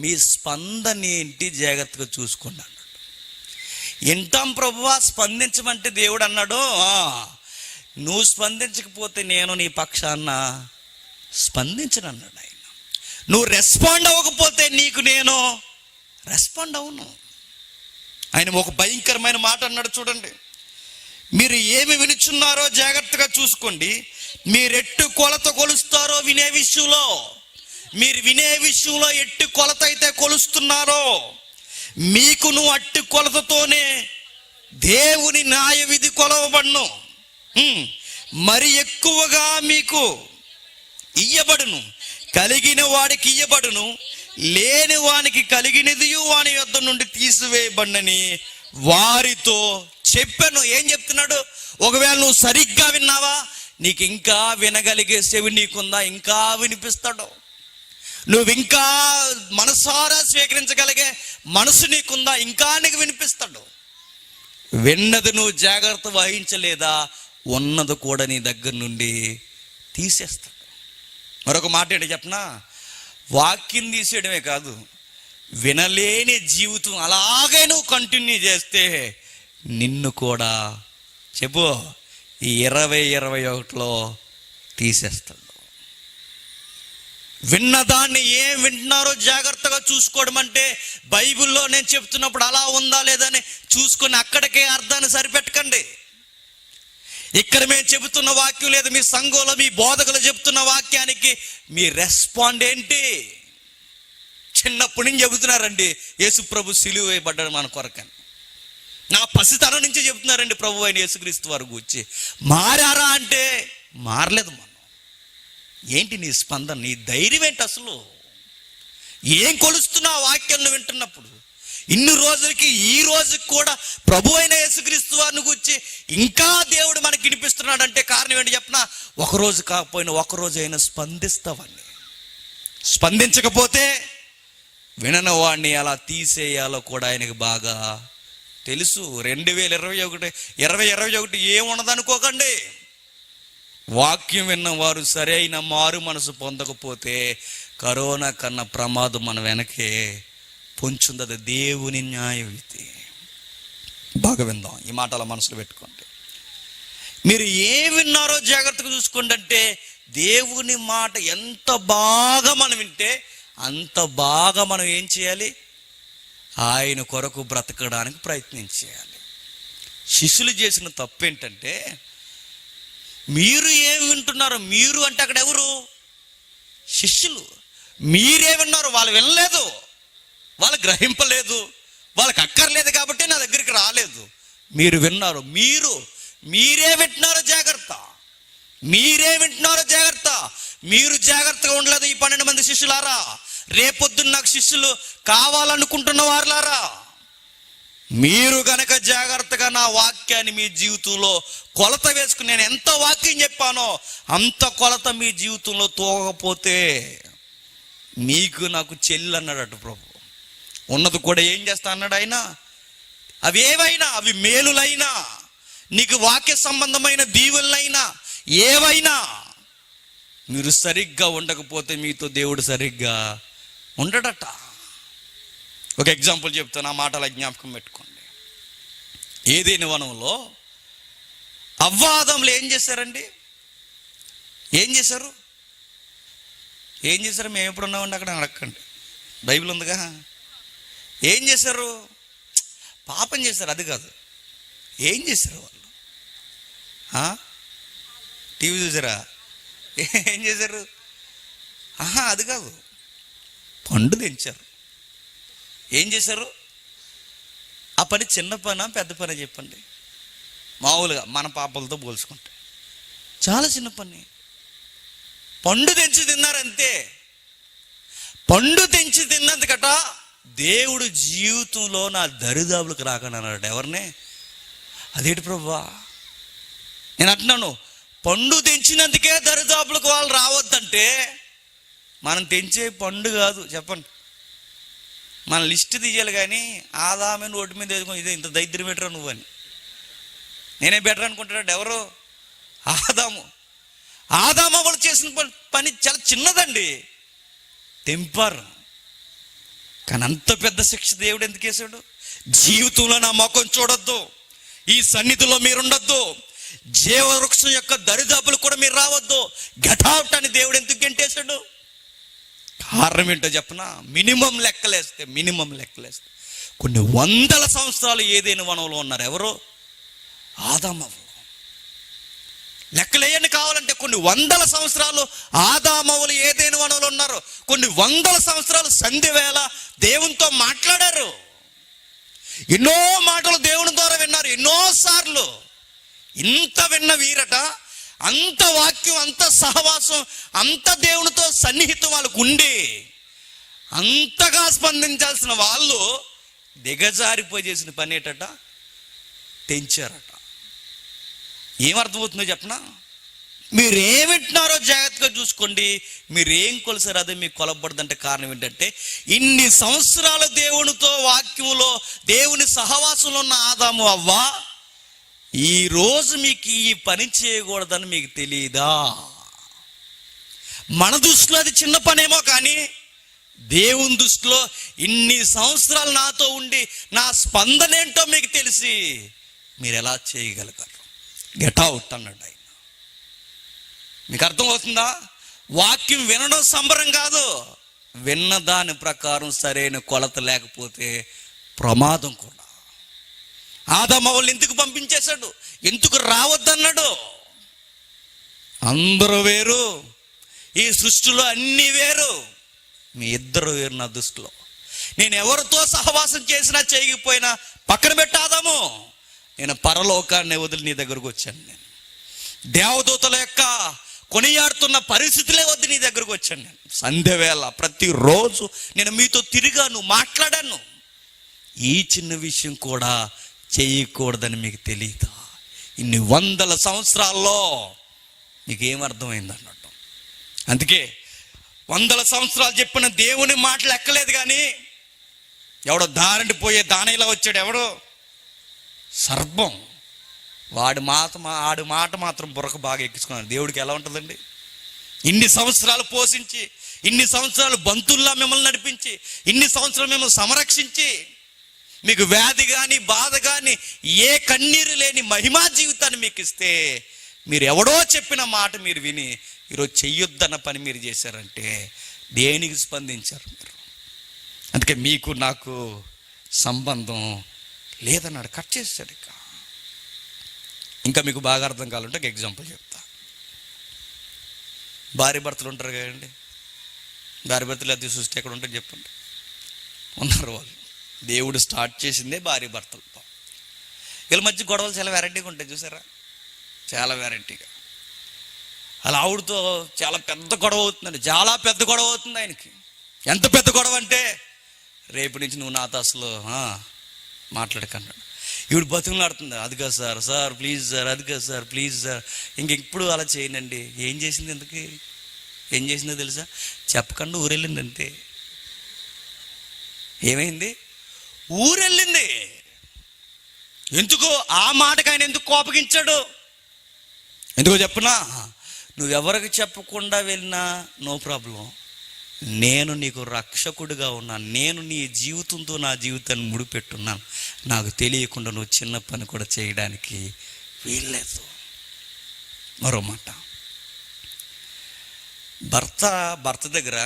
మీ స్పందన ఏంటి జాగ్రత్తగా చూసుకోండి అన్నాడు. వింటాం ప్రభువా, స్పందించమంటే దేవుడు అన్నాడు, నువ్వు స్పందించకపోతే నేను నీ పక్షాన స్పందించను అన్నాడు ఆయన. నువ్వు రెస్పాండ్ అవ్వకపోతే నీకు నేను రెస్పాండ్ అవును. ఆయన ఒక భయంకరమైన మాట అన్నాడు చూడండి. మీరు ఏమి వినుచున్నారో జాగ్రత్తగా చూసుకోండి. మీరెట్టు కొలత కొలుస్తారో వినే విషయంలో, మీరు వినే విషయంలో ఎట్టు కొలత అయితే కొలుస్తున్నారో మీకును అట్టు కొలతతోనే దేవుని న్యాయ విధి కొలవబడును. మరి ఎక్కువగా మీకు ఇయ్యబడును, కలిగిన వాడికి ఇయ్యబడును, లేని వానికి కలిగినది వాని యొద్ద నుండి తీసివేయబడని వారితో చెప్పాను. ఏం చెప్తున్నాడు? ఒకవేళ నువ్వు సరిగ్గా విన్నావా, నీకు ఇంకా వినగలిగే చెవి నీకుందా, ఇంకా వినిపిస్తాడు. నువ్వు ఇంకా మనసారా స్వీకరించగలిగే మనసు నీకుందా, ఇంకా నీకు వినిపిస్తాడు. విన్నది నువ్వు జాగ్రత్త వహించలేదా, ఉన్నది కూడా నీ దగ్గర నుండి తీసేస్తాడు. మరొక మాట ఏంటి చెప్పనా? వాక్యం తీసేయడమే కాదు, వినలేని జీవితం అలాగే నువ్వు కంటిన్యూ చేస్తే నిన్ను కూడా చెప్పు ఈ 2021లో తీసేస్తాడు. విన్నదాన్ని ఏం వింటున్నారో జాగ్రత్తగా చూసుకోవడం అంటే బైబిల్లో నేను చెప్తున్నప్పుడు అలా ఉందా లేదని చూసుకొని అక్కడికే అర్థాన్ని సరిపెట్టకండి. ఇక్కడ మేము చెబుతున్న వాక్యం లేదు, మీ సంఘంలో మీ బోధకులు చెబుతున్న వాక్యానికి మీ రెస్పాండ్ ఏంటి? చిన్నప్పటి నుంచి చెబుతున్నారండి యేసు ప్రభు సిలువ వేయబడ్డాడు మన కొరకని. నా పసితనం నుంచి చెబుతున్నారండి ప్రభు అయిన యేసుక్రీస్తు వారు గురించి. మారారా అంటే మారలేదు. మనం ఏంటి నీ స్పందన, నీ ధైర్యం ఏంటి? అసలు ఏం కొలుస్తున్నా వాక్యాలను వింటున్నప్పుడు? ఇన్ని రోజులకి ఈ రోజుకి కూడా ప్రభు అయిన యేసుక్రీస్తు వారిని గురించి ఇంకా దేవుడు మనకి వినిపిస్తున్నాడంటే కారణం ఏంటి చెప్పనా? ఒకరోజు కాకపోయినా ఒకరోజు అయినా స్పందిస్తావని. స్పందించకపోతే వినని వాడిని ఎలా తీసేయాలో కూడా ఆయనకు బాగా తెలుసు. 2021 ఏమున్నదనుకోకండి. వాక్యం విన్నవారు సరైన మారు మనసు పొందకపోతే కరోనా కన్నా ప్రమాదం మన వెనకే పొంచుంది. అది దేవుని న్యాయ విధి. బాగా విందాం, ఈ మాట అలా మనసులో పెట్టుకోండి. మీరు ఏం విన్నారో జాగ్రత్తగా చూసుకోండి అంటే దేవుని మాట ఎంత బాగా మనం వింటే అంత బాగా మనం ఏం చేయాలి? ఆయన కొరకు బ్రతకడానికి ప్రయత్నం చేయాలి. శిష్యులు చేసిన తప్పు ఏంటంటే, మీరు ఏమి వింటున్నారు, మీరు అంటే అక్కడ ఎవరు? శిష్యులు. మీరే విన్నారు, వాళ్ళు వినలేదు, వాళ్ళు గ్రహింపలేదు, వాళ్ళకి అక్కర్లేదు కాబట్టి నా దగ్గరికి రాలేదు. మీరు విన్నారు, మీరే వింటున్నారో జాగ్రత్త, మీరే వింటున్నారో జాగ్రత్త. మీరు జాగ్రత్తగా ఉండలేదు ఈ 12 మంది శిష్యులారా, రేపొద్దున్న నాకు శిష్యులు కావాలనుకుంటున్న వారులారా, మీరు గనక జాగ్రత్తగా నా వాక్యాన్ని మీ జీవితంలో కొలత వేసుకుని, నేను ఎంత వాక్యం చెప్పానో అంత కొలత మీ జీవితంలో తోగపోతే మీకు నాకు చెల్లి అన్నాడట ప్రభు. ఉన్నది కూడా ఏం చేస్తా అన్నాడు ఆయన. అవి ఏవైనా, అవి మేలులైనా, నీకు వాక్య సంబంధమైన దీవులైనా, ఏవైనా మీరు సరిగ్గా ఉండకపోతే మీతో దేవుడు సరిగ్గా ఉండడట. ఒక ఎగ్జాంపుల్ చెప్తాను, ఆ మాటల జ్ఞాపకం పెట్టుకోండి. ఏదైనా వనంలో అవ్వాదములు ఏం చేశారండి? ఏం చేశారు? మేము ఎప్పుడు ఉన్నామండి అక్కడ అడగండి, బైబిల్ ఉందిగా. ఏం చేశారు? పాపం చేశారు, అది కాదు. ఏం చేశారు వాళ్ళు? టీవీ చూసారా? ఏం చేశారు? అది కాదు, పండు తెంచారు. ఏం చేశారు? ఆ పని చిన్న పనా పెద్ద పని చెప్పండి? మామూలుగా మన పాపలతో పోల్చుకుంటే చాలా చిన్న పని. పండు తెంచి తిన్నారంతే. పండు తెంచి తిన్నందుకట దేవుడు జీవితంలో నా దరిదాపులకు రాకుండా అన్నాడు. ఎవరిని? అదేంటి ప్రభువా, నేను అంటున్నాను, పండు తెంచినందుకే దరిదాపులకు వాళ్ళు రావద్దంటే మనం తెంచే పండు కాదు చెప్పండి. మన లిస్ట్ తీయాలి కానీ ఆదామని రోడ్డు మీద వేసుకొని ఇదే ఇంత దరిద్రం బెటరా నువ్వని, నేనే బెటర్ అనుకుంటాడు. ఎవరు? ఆదాము. వాళ్ళు చేసిన పని చాలా చిన్నదండి, తెంపారు. కానీ అంత పెద్ద శిక్ష దేవుడు ఎందుకు వేసాడు? జీవితంలో నా ముఖం చూడొద్దు, ఈ సన్నిధిలో మీరుండొద్దు, జీవవృక్షం యొక్క దరిదాపులు కూడా మీరు రావద్దు, గటాట్ అని దేవుడు ఎందుకు గంటేశాడు? కారణం ఏంటో చెప్పనా? మినిమం లెక్కలేస్తే కొన్ని 100 సంవత్సరాలు ఏదైనా వనంలో ఉన్నారు. ఎవరు? ఆదామవ్వ. లెక్కలేయని కావాలంటే కొన్ని 100 సంవత్సరాలు ఆదామవ్వలు ఏదైనా వనంలో ఉన్నారు. కొన్ని 100 సంవత్సరాలు సంధ్య వేళ దేవునితో మాట్లాడారు. ఎన్నో మాటలు దేవుని ద్వారా విన్నారు, ఎన్నోసార్లు. ఇంత విన్న వీరట, అంత వాక్యం, అంత సహవాసం, అంత దేవునితో సన్నిహితం వాళ్ళకు ఉండి అంతగా స్పందించాల్సిన వాళ్ళు దిగజారిపోయి చేసిన పని ఏంటట? తెంచారట. ఏమర్థమవుతుందో చెప్పనా? మీరేమింటున్నారో జాగ్రత్తగా చూసుకోండి. మీరేం కొలిసారు అదే మీకు కొలబడదంటే కారణం ఏంటంటే, ఇన్ని సంవత్సరాలు దేవునితో వాక్యంలో దేవుని సహవాసంలో ఉన్న ఆదాము అవ్వ ఈరోజు మీకు ఈ పని చేయకూడదని మీకు తెలియదా? మన దృష్టిలో అది చిన్న పనేమో, కానీ దేవుని దృష్టిలో ఇన్ని సంవత్సరాలు నాతో ఉండి నా స్పందన ఏంటో మీకు తెలిసి మీరు ఎలా చేయగలుగుతారు? గెట్ అవుట్ అన్నాడు ఆయన. మీకు అర్థమవుతుందా? వాక్యం వినడం సంబరం కాదు, విన్న దాని ప్రకారం సరైన కొలత లేకపోతే ప్రమాదం కూడా. ఆదామవ్వలు ఎందుకు పంపించేశాడు? ఎందుకు రావద్దన్నాడు? అందరూ వేరు, ఈ సృష్టిలో అన్నీ వేరు, మీ ఇద్దరు వేరు నా దృష్టిలో. నేను ఎవరితో సహవాసం చేసినా చేయకపోయినా పక్కన పెట్టాదాము, నేను పరలోకాన్ని వదిలి నీ దగ్గరకు వచ్చాను. నేను దేవదూతల యొక్క కొనియాడుతున్న పరిస్థితులే వద్దు నీ దగ్గరకు వచ్చాను. నేను సంధ్య వేళ ప్రతిరోజు నేను మీతో తిరిగాను, మాట్లాడాను. ఈ చిన్న విషయం కూడా చేయకూడదని మీకు తెలియదా? ఇన్ని 100 సంవత్సరాల్లో మీకు ఏమర్థమైంది అన్నట్టు. అందుకే 100 సంవత్సరాలు చెప్పిన దేవుని మాటలు ఎక్కలేదు. కానీ ఎవడో దారిని పోయే దానిలా వచ్చాడు. ఎవడో? సర్పం. ఆడి మాట మాత్రం బుర్రకు బాగా ఎక్కించుకున్నాడు. దేవుడికి ఎలా ఉంటుందండి? ఇన్ని సంవత్సరాలు పోషించి, ఇన్ని సంవత్సరాలు బంతుల్లా మిమ్మల్ని నడిపించి, ఇన్ని సంవత్సరాలు మిమ్మల్ని సంరక్షించి, మీకు వ్యాధి కానీ బాధ కానీ ఏ కన్నీరు లేని మహిమా జీవితాన్ని మీకు ఇస్తే, మీరు ఎవడో చెప్పిన మాట మీరు విని ఈరోజు చెయ్యొద్దన్న పని మీరు చేశారంటే దేనికి స్పందించారు మీరు? అందుకే మీకు నాకు సంబంధం లేదన్నాడు, కట్ చేశాడు. ఇంకా మీకు బాగా అర్థం కావాలంటే ఒక ఎగ్జాంపుల్ చెప్తా. భార్య భర్తలు ఉంటారు కదండి, భార్య భర్తలు అది సృష్టి ఎక్కడ ఉంటుంది చెప్పండి, ఉన్నారు వాళ్ళు. దేవుడు స్టార్ట్ చేసిందే భార్య భర్తలు. వీళ్ళ మధ్య గొడవలు చాలా వెరైటీగా ఉంటాయి, చూసారా, చాలా వెరైటీగా. అలా ఆవిడతో చాలా పెద్ద గొడవ అవుతుందండి, చాలా పెద్ద గొడవ అవుతుంది ఆయనకి. ఎంత పెద్ద గొడవ అంటే, రేపు నుంచి నువ్వు నాతో అసలు మాట్లాడకన్నాడు. ఈవిడ బతుకులాడుతుంది, అది కాదు సార్, సార్ ప్లీజ్ సార్, అది కాదు సార్ ప్లీజ్ సార్, ఇంకెప్పుడు అలా చేయనండి. ఏం చేసింది, ఎందుకు ఏం చేసిందో తెలుసా, చెప్పకుండా ఊరెళ్ళింది అంతే. ఏమైంది, ఊరెళ్ళింది. ఎందుకో ఆ మాటకు ఆయన ఎందుకు కోపగించాడు, ఎందుకో చెప్పనా, నువ్వెవరికి చెప్పకుండా వెళ్ళినా నో ప్రాబ్లం, నేను నీకు రక్షకుడిగా ఉన్నాను, నేను నీ జీవితంతో నా జీవితాన్ని ముడిపెట్టున్నాను, నాకు తెలియకుండా నువ్వు చిన్న పని కూడా చేయడానికి వీల్లేదు. మరో మాట, భర్త దగ్గర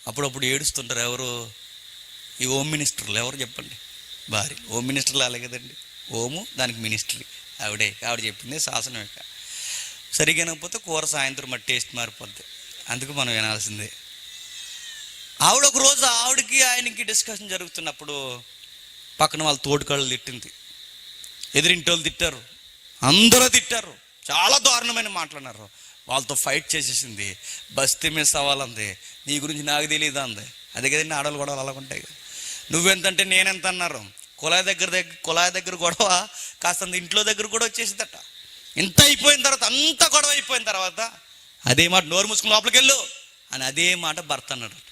అప్పుడప్పుడు ఏడుస్తుంటారు ఎవరు, ఈ హోమ్ మినిస్టర్లు. ఎవరు చెప్పండి, భార్య. హోమ్ మినిస్టర్లు అలాగే కదండి, హోము దానికి మినిస్ట్రీ, ఆవిడ చెప్పింది శాసనం. యొక్క సరిగ్గా వినకపోతే కూర సాయంత్రం మరి టేస్ట్ మారిపోద్ది, అందుకు మనం వినాల్సిందే. ఆవిడ ఒక రోజు ఆవిడకి ఆయనకి డిస్కషన్ జరుగుతున్నప్పుడు పక్కన వాళ్ళ తోడుకాళ్ళు తిట్టింది, ఎదురింటి వాళ్ళు తిట్టారు, అందరూ తిట్టారు, చాలా దారుణమైన మాట్లాడినారు. వాళ్ళతో ఫైట్ చేసేసింది, బస్తీ మిస్ అవ్వాలంది, నీ గురించి నాకు తెలియదా అంది. అదే కదండి ఆడవాళ్ళు గొడవలు అలా ఉంటాయి కదా, నువ్వెంతంటే నేనెంత అన్నారు. కుళాయి దగ్గర గొడవ కాస్త ఇంట్లో దగ్గర కూడా వచ్చేసిందట. ఇంత అయిపోయిన తర్వాత, అంత గొడవ అయిపోయిన తర్వాత అదే మాట, నోరు మూసుకుని లోపలికి వెళ్ళు అని అదే మాట భర్త అన్నాడట.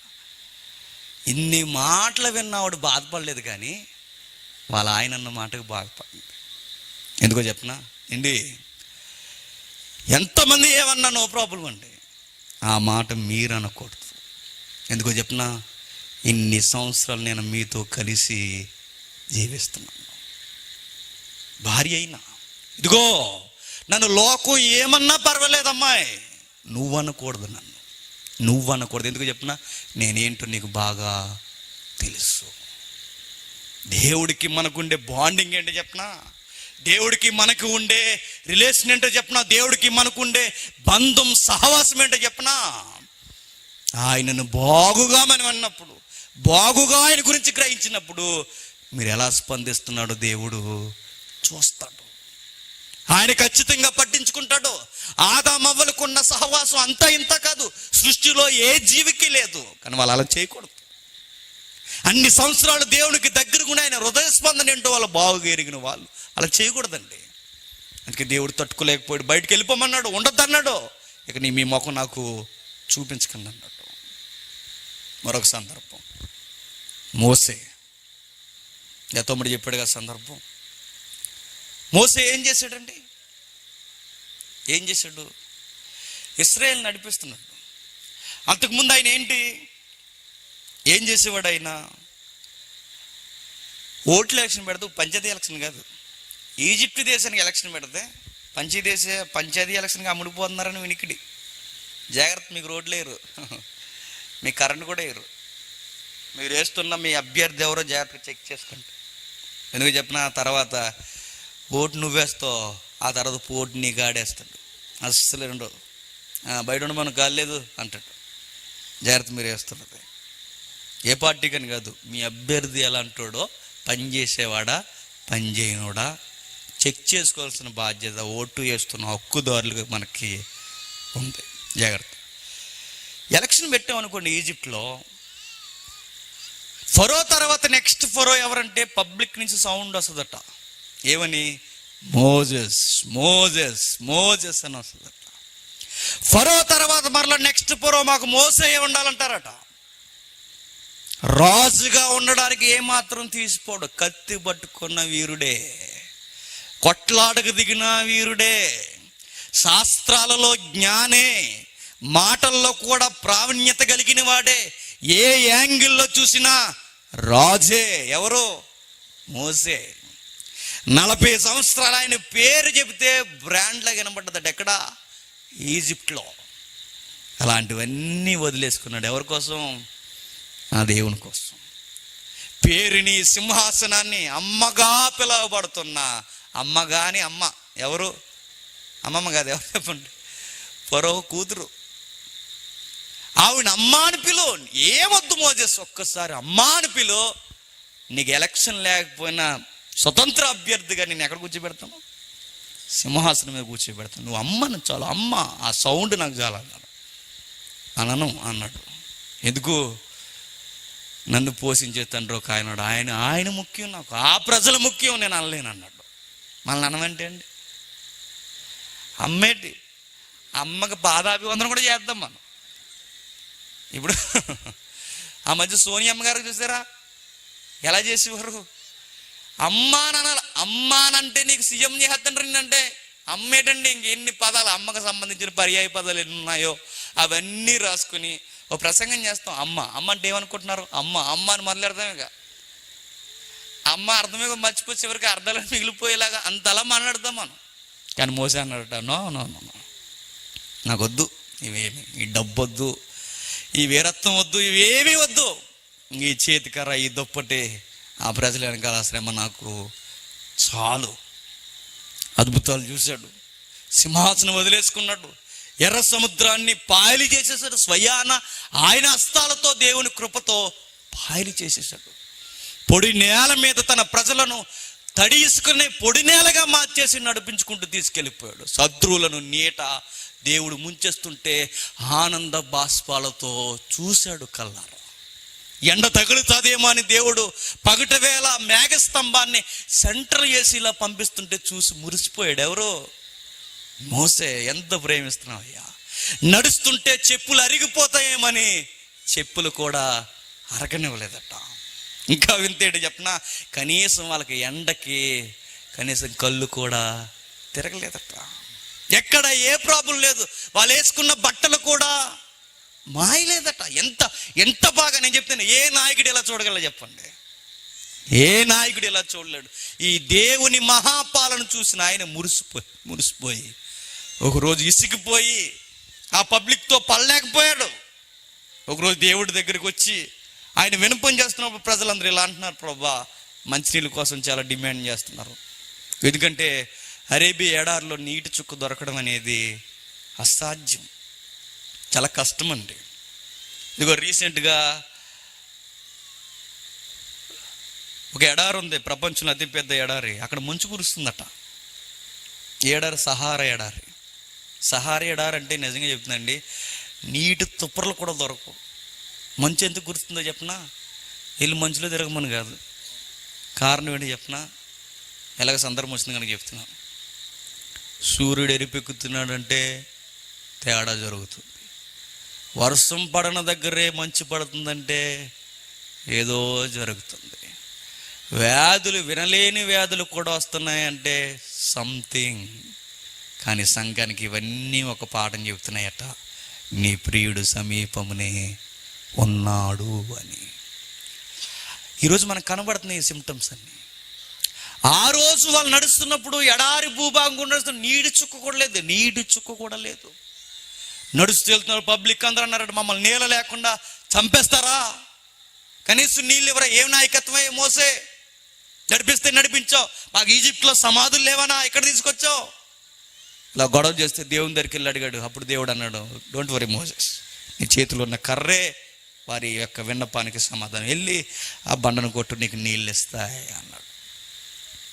ఇన్ని మాటలు విన్నావాడు బాధపడలేదు, కానీ వాళ్ళ ఆయన అన్న మాటకు బాధపడింది. ఎందుకో చెప్పనా అండి, ఎంతమంది ఏమన్నా నో ప్రాబ్లం అండి, ఆ మాట మీరు అనకూడదు. ఎందుకో చెప్పనా, ఇన్ని సంవత్సరాలు నేను మీతో కలిసి జీవిస్తున్నాను, భార్య అయినా, ఇదిగో నన్ను లోకం ఏమన్నా పర్వాలేదమ్మాయి, నువ్వనకూడదు, నువ్వనకూడదు. ఎందుకు చెప్పినా, నేనేంటో నీకు బాగా తెలుసు. దేవుడికి మనకుండే బాండింగ్ ఏంటో చెప్పనా, దేవుడికి మనకు ఉండే రిలేషన్ ఏంటో చెప్పనా, దేవుడికి మనకు ఉండే బంధం సహవాసం ఏంటో చెప్పనా, ఆయనను బాగుగా మనం అన్నప్పుడు, బాగుగా ఆయన గురించి గ్రహించినప్పుడు మీరు ఎలా స్పందిస్తున్నాడో దేవుడు చూస్తాడు, ఆయన ఖచ్చితంగా పట్టించుకుంటాడు. ఆదామవ్వలకున్న సహవాసం అంతా ఇంత కాదు, సృష్టిలో ఏ జీవికి లేదు, కానీ వాళ్ళు అలా చేయకూడదు. అన్ని సంవత్సరాలు దేవునికి దగ్గరగా ఆయన హృదయ స్పందన ఏంటో వాళ్ళు బాగుగా ఎరిగిన వాళ్ళు అలా చేయకూడదండి. అందుకే దేవుడు తట్టుకోలేకపోయాడు, బయటికి వెళ్ళిపోమన్నాడు, ఉండొద్దు అన్నాడు, ఇక మీ ముఖం నాకు చూపించకండి అన్నాడు. మరొక సందర్భం, మోసే, తమ్ముడు చెప్పాడు కదా సందర్భం. మోసే ఏం చేశాడండి, ఏం చేశాడు, ఇశ్రాయేలు నడిపిస్తున్నాడు. అంతకుముందు ఆయన ఏం చేసేవాడు, ఆయన ఓట్ల ఎలక్షన్ పెడితే, పంచాయతీ ఎలక్షన్ కాదు, ఈజిప్ట్ దేశానికి ఎలక్షన్ పెడితే పంచాయతీ ఎలక్షన్కి అమ్ముడిపోతున్నారని వినికిడి. జాగ్రత్త, మీకు రోడ్లు వేయరు, మీకు కరెంట్ కూడా వేయరు, మీరు వేస్తున్న మీ అభ్యర్థి ఎవరో జాగ్రత్తగా చెక్ చేసుకోండి. ఎందుకు చెప్పిన, తర్వాత ఓటు నువ్వేస్తావు, ఆ తర్వాత ఓటు నీ గాడేస్తాడు, అస్సలు ఉండవు, బయట ఉండి మనకు కాలేదు అంటాడు. జాగ్రత్త, మీరు వేస్తున్నది ఏ పార్టీకి అని కాదు, మీ అభ్యర్థి ఎలా అంటాడో, పని చేసేవాడా పని చేయనోడా చెక్ చేసుకోవాల్సిన బాధ్యత ఓటు వేస్తున్న హక్కుదారులుగా మనకి ఉంది. జాగ్రత్త. ఎలక్షన్ పెట్టామనుకోండి ఈజిప్ట్లో, ఫరో తర్వాత నెక్స్ట్ ఫరో ఎవరంటే పబ్లిక్ నుంచి సౌండ్ వస్తుందట, ఏమని, మోజెస్ మోజెస్ మోజెస్ అని వస్తుందట. ఫరో తర్వాత మరలా నెక్స్ట్ ఫరో మాకు మోసే ఉండాలంటారట. రాజుగా ఉండడానికి ఏమాత్రం తీసిపోడు, కత్తి పట్టుకున్న వీరుడే, కొట్లాడకు దిగిన వీరుడే, శాస్త్రాలలో జ్ఞానే, మాటల్లో కూడా ప్రావీణ్యత కలిగిన వాడే, ఏ యాంగిల్లో చూసినా రాజే. ఎవరు, మోసే. 40 సంవత్సరాలు ఆయన పేరు చెబితే బ్రాండ్లా కనబడ్డదట, ఎక్కడ, ఈజిప్ట్లో. అలాంటివన్నీ వదిలేసుకున్నాడు, ఎవరి కోసం, ఆ దేవుని కోసం. పేరుని సింహాసనాన్ని అమ్మగా పిలువబడుతున్న అమ్మగాని అమ్మ ఎవరు? అమ్మమ్మ కాదు, ఎవరు చెప్పండి? ఫరో కూతురు. ఆవిడ అమ్మా అని పిలు. ఏమొద్దు మోజెస్, ఒక్కసారి అమ్మా అని పిలు. నీకు ఎలక్షన్ లేకపోయినా స్వతంత్ర అభ్యర్థిగా నేను ఎక్కడ కూర్చోబెడతాను? సింహాసనం మీద కూర్చోబెడతాను. నువ్వు అమ్మను చాలు, అమ్మ ఆ సౌండ్ నాకు చాలా అన్నాడు. అనను అన్నాడు. ఎందుకు? నన్ను పోషించే తండ్రి ఒక ఆయన ముఖ్యం, నాకు ఆ ప్రజలు ముఖ్యం, నేను అనలేను అన్నాడు. మళ్ళీ అనమంటే అండి అమ్మేంటి? అమ్మకి పాదాభివందనం కూడా చేద్దాం మనం. ఇప్పుడు ఆ మధ్య సోనియమ్మ గారికి చూసారా ఎలా చేసేవారు? అమ్మాననాలి. అమ్మానంటే నీకు సీఎం చేద్దంటారు. అంటే అమ్మేటండి ఇంకెన్ని పదాలు, అమ్మకు సంబంధించిన పర్యాయ పదాలు ఎన్ని ఉన్నాయో అవన్నీ రాసుకుని ఓ ప్రసంగం చేస్తాం. అమ్మ అమ్మ అంటే ఏమనుకుంటున్నారు? అమ్మ అమ్మ అని మొదలెడతాం. ఇక అమ్మ అర్థమే మర్చిపోయి చివరికి అర్థాలు మిగిలిపోయేలాగా అంతలా మాట్లాడతాం మనం. కానీ మోసే అన్నాడట, నో నో నో నాకు వద్దు ఇవేమి, ఈ డబ్బు వద్దు, ఈ వీరత్వం వద్దు, ఇవేమీ వద్దు. ఈ చేతికర్ర, ఈ దుప్పటి, ఆ ప్రజల వెనకాల శ్రమ నాకు చాలు. అద్భుతాలు చూశాడు. సింహాసనం వదిలేసుకున్నాడు. ఎర్ర సముద్రాన్ని పాయలు చేసేసాడు. స్వయాన ఆయన హస్తాలతో దేవుని కృపతో పాయలు చేసేసాడు. పొడి నేల మీద తన ప్రజలను తడి ఇసుకనే పొడి నేలగా మార్చేసి నడిపించుకుంటూ తీసుకెళ్ళిపోయాడు. శత్రువులను నీట దేవుడు ముంచేస్తుంటే ఆనంద బాష్పాలతో చూశాడు కల్లారా. ఎండ తగులుతుందేమో అని దేవుడు పగట వేళ మేఘస్తంభాన్ని సెంటర్ ఏసీలా పంపిస్తుంటే చూసి మురిసిపోయాడు. ఎవరో? మోసే. ఎంత ప్రేమిస్తున్నావయ్యా. నడుస్తుంటే చెప్పులు అరిగిపోతాయేమని చెప్పులు కూడా అరగనివ్వలేదట. ఇంకా వింతేడు చెప్పిన, కనీసం వాళ్ళకి ఎండకి కనీసం కళ్ళు కూడా తిరగలేదట. ఎక్కడ ఏ ప్రాబ్లం లేదు. వాళ్ళు వేసుకున్న బట్టలు కూడా మాయలేదట. ఎంత బాగా నేను చెప్తాను. ఏ నాయకుడు ఇలా చూడగల చెప్పండి? ఏ నాయకుడు ఇలా చూడలేడు. ఈ దేవుని మహాపాలన చూసిన ఆయన మురిసిపోయి ఒకరోజు ఇసిగిపోయి ఆ పబ్లిక్తో పడలేకపోయాడు. ఒకరోజు దేవుడి దగ్గరికి వచ్చి ఆయన వినపం చేస్తున్నప్పుడు ప్రజలందరూ ఇలా అంటున్నారు, ప్రభా మంచినీళ్ళ కోసం చాలా డిమాండ్ చేస్తున్నారు. ఎందుకంటే అరేబియా ఎడారిలో నీటి చుక్క దొరకడం అనేది అసాధ్యం, చాలా కష్టం అండి. ఇదిగో రీసెంట్గా ఒక ఎడారి ఉంది, ప్రపంచంలో అతిపెద్ద ఎడారి. అక్కడ మంచు కురుస్తుందట. ఎడారి సహారా ఎడారి. సహారా ఎడారి అంటే నిజంగా చెప్తుందండి, నీటి తుప్పర్లు కూడా దొరకవు. మంచు ఎందుకు కురుస్తుందో చెప్పనా? వీళ్ళు మంచులో తిరగమని కాదు, కారణం ఏంటి చెప్పనా? ఎలాగ సందర్భం వచ్చింది కనుక చెప్తున్నాను. సూర్యుడు ఎరిపెక్కుతున్నాడంటే తేడా జరుగుతుంది. వర్షం పడన దగ్గరే మంచు పడుతుందంటే ఏదో జరుగుతుంది. వ్యాధులు, వినలేని వ్యాధులు కూడా వస్తున్నాయంటే సంథింగ్. కానీ సంఘానికి ఇవన్నీ ఒక పాఠం చెబుతున్నాయట, నీ ప్రియుడు సమీపమునే ఉన్నాడు అని. ఈరోజు మనకు కనబడుతున్నాయి ఈ సిమ్టమ్స్ అన్నీ. ఆ రోజు వాళ్ళు నడుస్తున్నప్పుడు ఎడారి భూభాగం నడుస్తున్న నీటి చుక్క కూడా లేదు. నడుస్తూ వెళ్తున్నారు. పబ్లిక్ అందరూ అన్నారట, మమ్మల్ని నీళ్ళ లేకుండా చంపేస్తారా, కనీసం నీళ్ళు ఎవరా? ఏం నాయకత్వమే మోసే, నడిపిస్తే నడిపించావు, మాకు ఈజిప్ట్లో సమాధులు లేవనా, ఇక్కడ తీసుకొచ్చావు. ఇలా గొడవ చేస్తే దేవుని దగ్గరికి వెళ్ళి అడిగాడు. అప్పుడు దేవుడు అన్నాడు, డోంట్ వరీ మోసెస్, నీ చేతిలో ఉన్న కర్రే వారి యొక్క విన్నపానికి సమాధానం. వెళ్ళి ఆ బండను కొట్టు, నీకు నీళ్ళు ఇస్తాయి అన్నాడు.